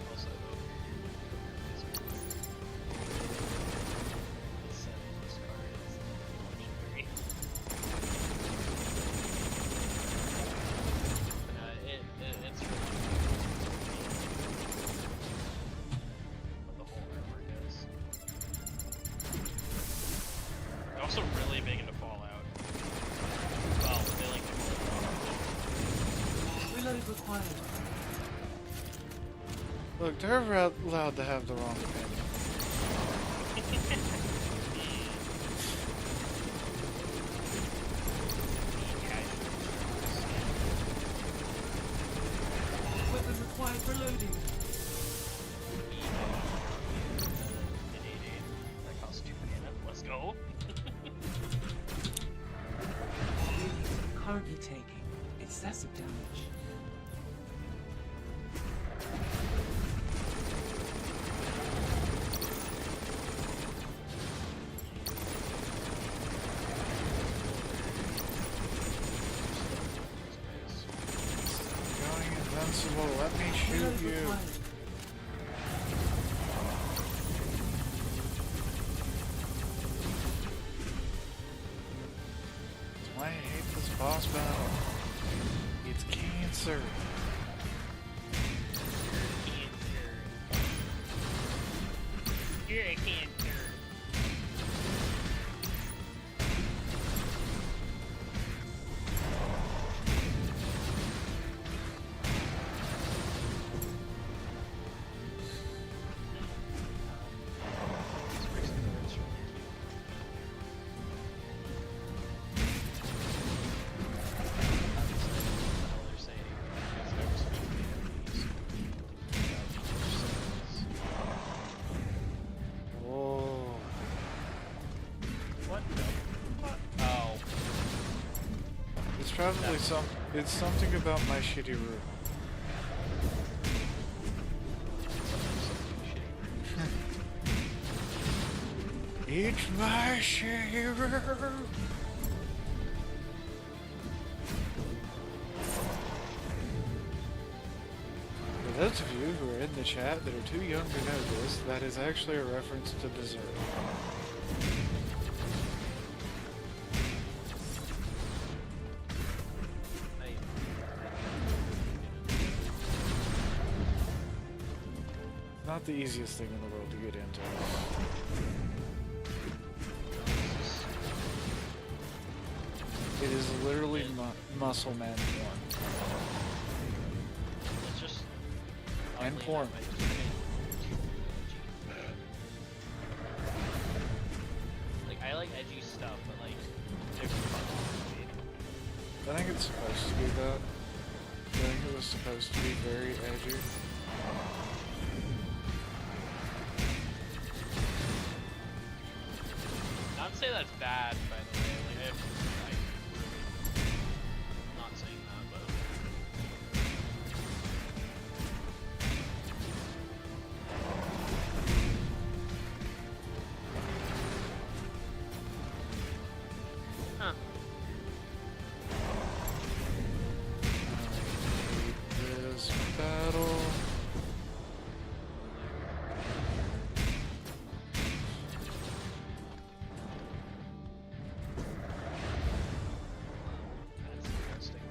Also, though, this set this card is legendary. It's really what the whole artwork is. They're also really big into Fallout. Well, they like to Reload required. Look, they're allowed to have the wrong opinion. Weapon required for loading. That costs 2 mana. Let's go. Currently taking excessive damage. Going invincible, let me shoot Reload you. required. That's why I hate this boss battle. It's cancer. You're a cancer. Whoa. What the fuck? Oh. It's probably it's something about my shitty room. It's my shitty room. For those of you who are in the chat that are too young to know this, that is actually a reference to Berserk. Not the easiest thing in the world to get into. It is literally muscle man porn. It's just And oddly porn. enough, I just made like I like edgy stuff, but like there's I think it's supposed to be that. I think it was supposed to be very edgy. not to say that's bad, by the way. Like I'm not saying that, but huh. This battle. That's interesting.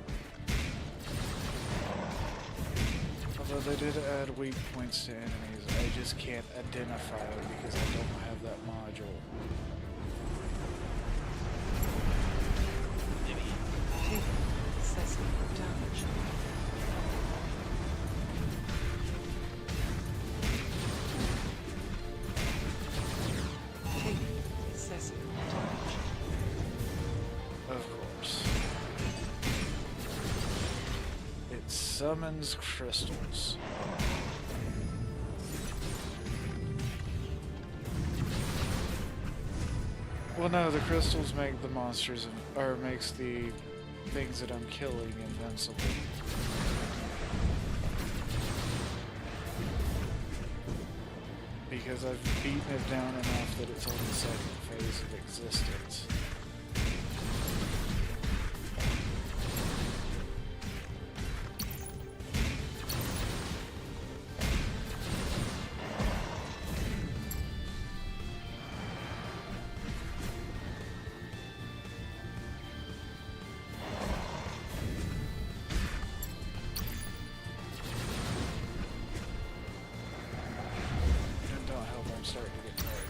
Although they did add weak points to enemies, I just can't identify them because I don't have that module. Maybe Taking excessive damage. Taking excessive damage. Of course. It summons crystals. Well, no, the crystals make the monsters, or makes the things that I'm killing invincible. Because I've beaten it down enough that it's on the second phase of existence. Starting to get tired.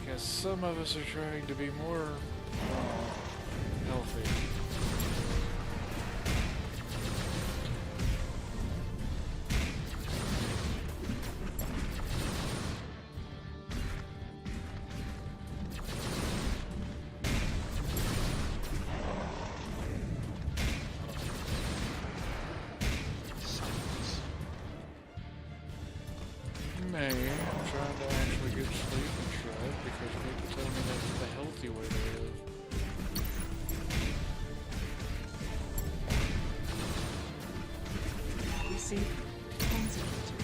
Because some of us are trying to be more healthy. I'm trying to actually get sleep and shit because people tell me that's the healthy way to live. Receive consequential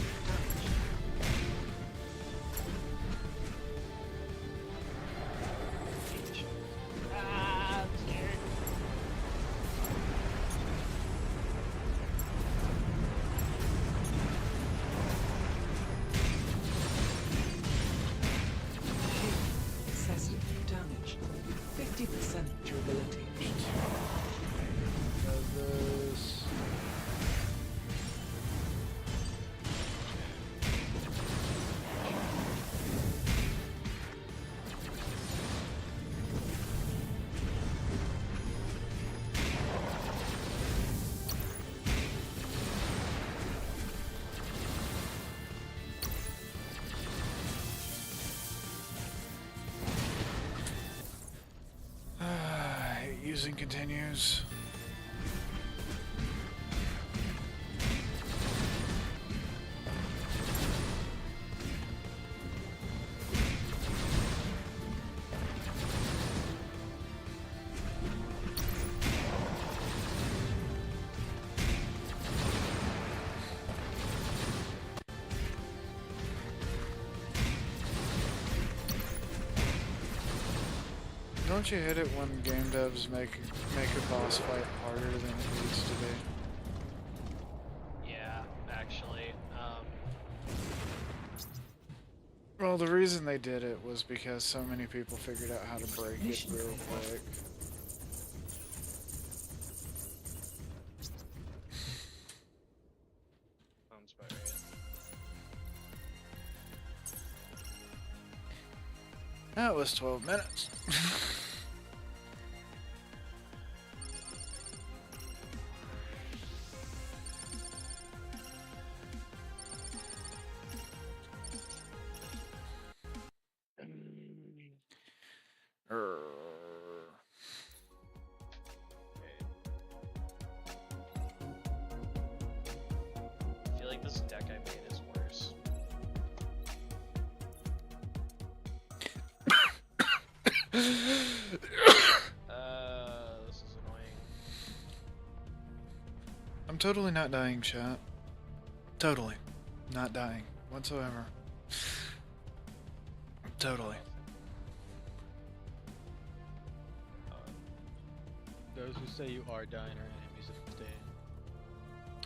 damage. Ah, I'm scared. Excessive damage. 50% durability. This. Using continues. Don't you hate it when game devs make a boss fight harder than it needs to be? Yeah, actually. Well, the reason they did it was because so many people figured out how to break it Mission real failed. quick. Sounds about right. That was 12 minutes. I feel like this deck I made is worse. This is annoying. I'm totally not dying, chat. Totally. Not dying. Whatsoever. Totally. Those who say you are dying are enemies of the day.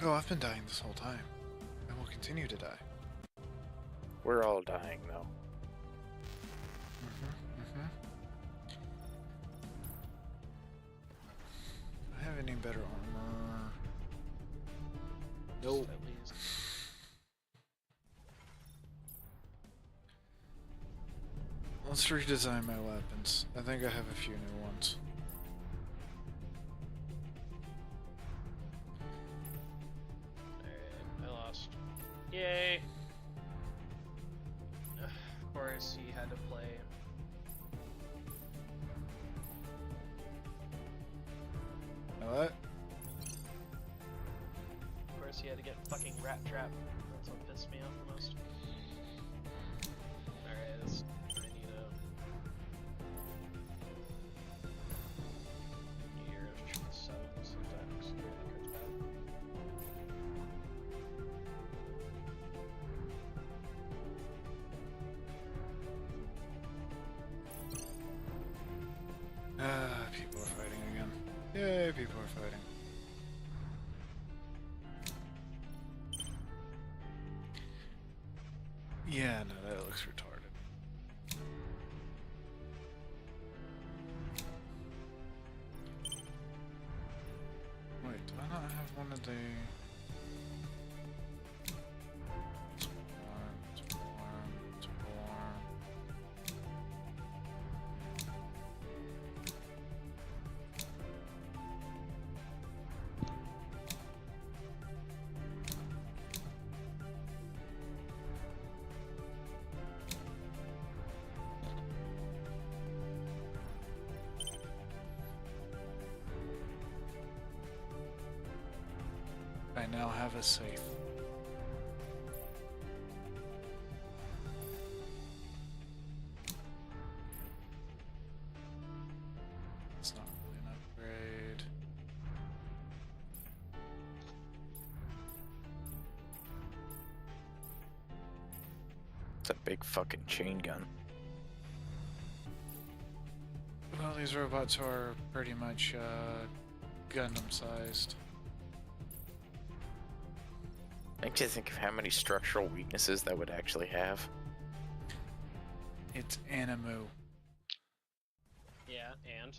Oh, I've been dying this whole time. I will continue to die. We're all dying though. Do I have any better armor? Nope. At least. Let's redesign my weapons. I think I have a few new ones. Alright, I lost. Yay! Of course, he had to play. What? Of course, he had to get fucking rat trap. That's what pissed me off the most. Alright, I need a year of sevens attacks. People are fighting again. Yay, people are fighting. Yeah, no, that looks retarded. Wait, do I not have one of the... I now have a safe. It's not really an upgrade. It's a big fucking chain gun. Well, these robots are pretty much Gundam sized. I like to think of how many structural weaknesses that would actually have. It's Animu. Yeah, and?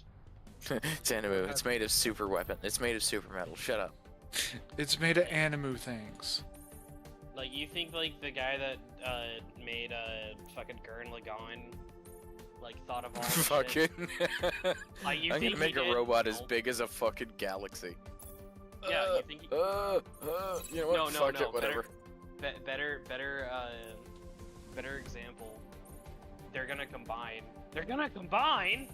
It's Animu. It's made of super weapon. It's made of super metal. Shut up. It's made of Animu things. Like, you think, like, the guy that made fucking Gurren Lagann, like, thought of all this shit? Fucking. Like, you I'm think gonna make he a did? robot as No. big as a fucking galaxy. Yeah, you think he... You know what? No, Fuck it, whatever. Better example. They're gonna combine. They're gonna combine?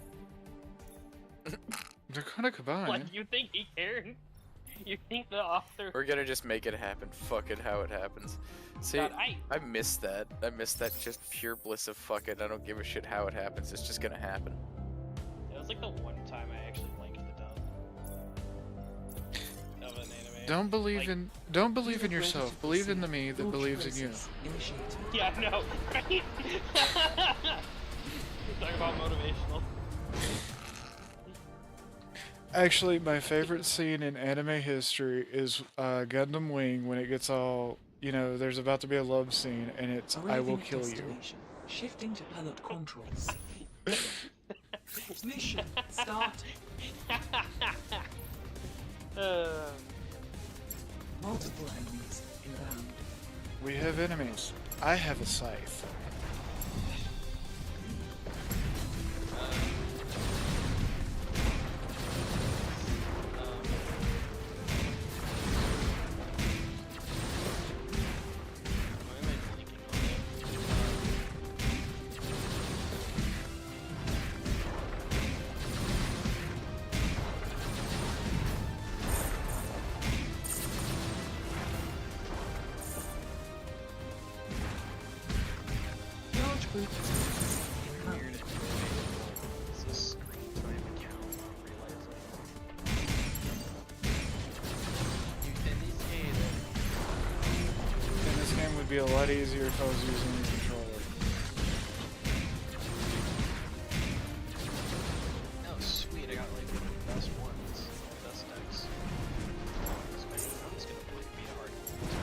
They're gonna combine. Like, you think he cared? You think the author... We're gonna just make it happen. Fuck it, how it happens. See, God, I miss that. I miss that just pure bliss of fuck it. I don't give a shit how it happens. It's just gonna happen. It was like the one time I actually liked the dub of an anime. Don't believe Like- in yourself. Believe in the me that believes in you. Initiated. Yeah, I know, right? Talk about motivational. Actually, my favorite scene in anime history is Gundam Wing when it gets all, you know, there's about to be a love scene and it's I will Arriving at kill you. destination. Shifting to pilot controls. Mission start. Multiple enemies inbound. We have enemies. I have a scythe. Why am I blinking on Large group of enemies it? inbound. Weird. It's a screen time account. I don't realize it. In this game, And this game would be a lot easier if I was using the controller. oh sweet, I got like the best ones, best decks. I'm just gonna be a hard player.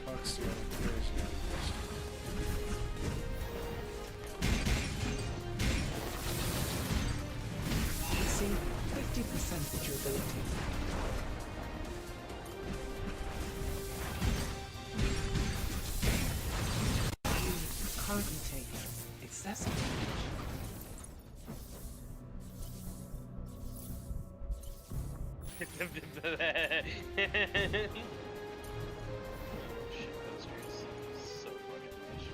Fuck Steel. There's no question. PC 50% durability. Unit currently taking excessive damage. Shitposters. So fucking much.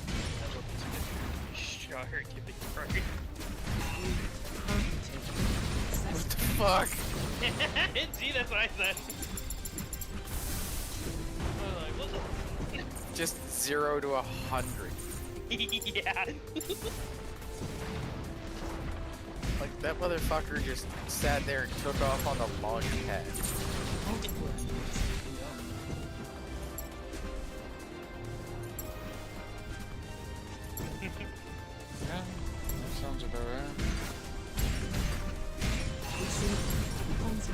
I love this picture. Shark giving right. Unit currently taking What excessive the fuck? See, that's what I said. I was like, what's up? Just 0 to 100. Yeah. Like, that motherfucker just sat there and took off on the launch pad. Yeah, that sounds about right. Also,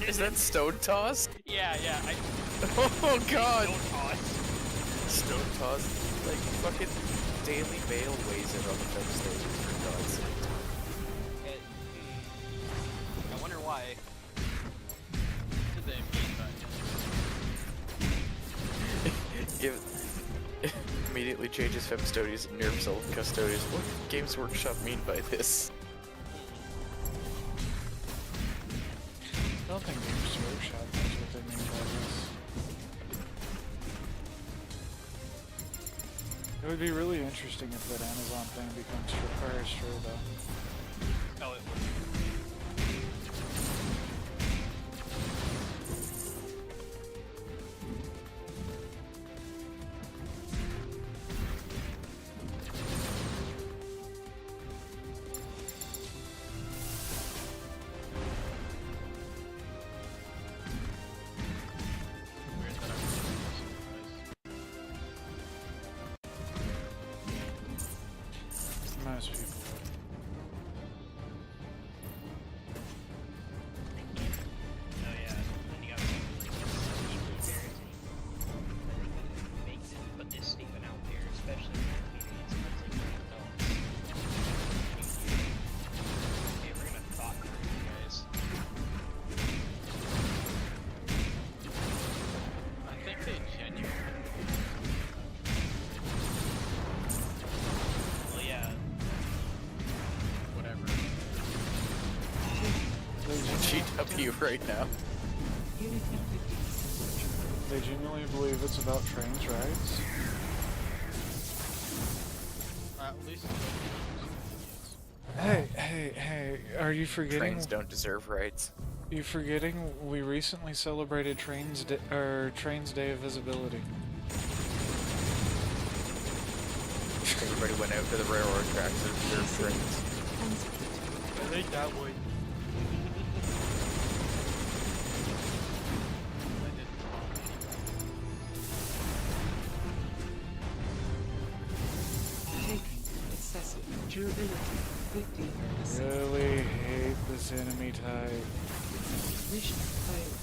Is that stone toss? yeah, I Oh god! don't toss. Stone toss? Like, fucking Daily Mail weighs it on the film stage, for God's sake. I wonder why. Did they mean by Give immediately changes Fem Custodians and nerfs all custodians. What did Games Workshop mean by this? I don't think Games Workshop knows what they mean by this. It would be really interesting if that Amazon thing becomes true though. Oh, it would. weird that I'm Most people would. Oh yeah, then you got make them put this statement out there, especially in communities because they bring adults. Okay, we're gonna thought crew you guys. I think they genuinely. Well, yeah. Whatever. GW right now. They genuinely believe it's about trains' rights. At least. Hey, are you forgetting? Trains don't deserve rights. You forgetting we recently celebrated Trains Day of Visibility. Everybody went out to the railroad tracks to observe trains. I think that would. Excessive durability, 15%. Really hate this enemy type. Mission failed.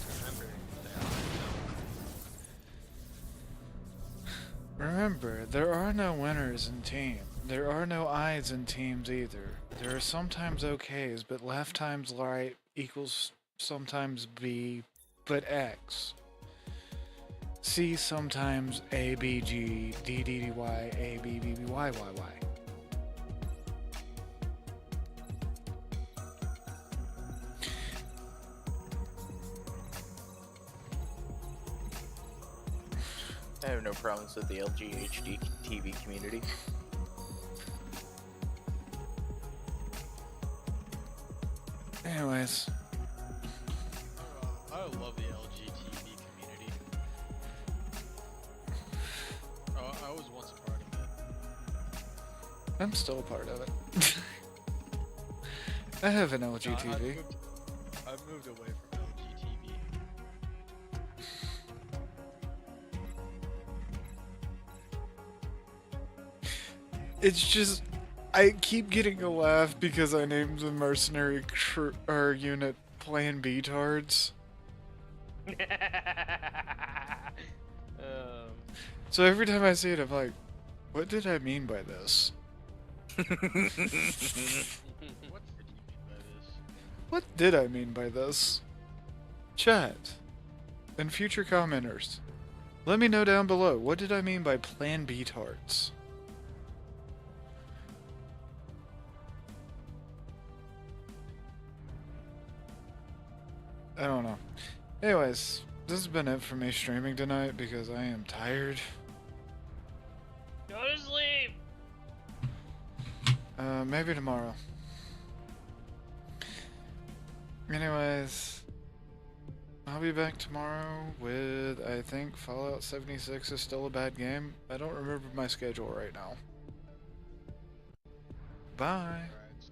Remember, there are no winners in team. There are no I's in teams either. There are sometimes OKs, but left times right equals sometimes B, but X. C sometimes A, B, G, D, D, D, Y, A, B, B, B, Y, Y, Y. I have no problems with the LGHD TV community. Anyways, I love the LGTV community. Oh, I was once a part of it. I'm still a part of it. I have an LGTV. I've moved away from LGTV. It's just, I keep getting a laugh because I named the mercenary unit Plan B-tards. So every time I see it, I'm like, what did I mean by this? What did you mean by this? What did I mean by this? Chat and future commenters, let me know down below. What did I mean by Plan B tarts? I don't know. Anyways, this has been it for me streaming tonight because I am tired. Go to sleep. Maybe tomorrow. Anyways, I'll be back tomorrow with, I think, Fallout 76 is still a bad game. I don't remember my schedule right now. Bye.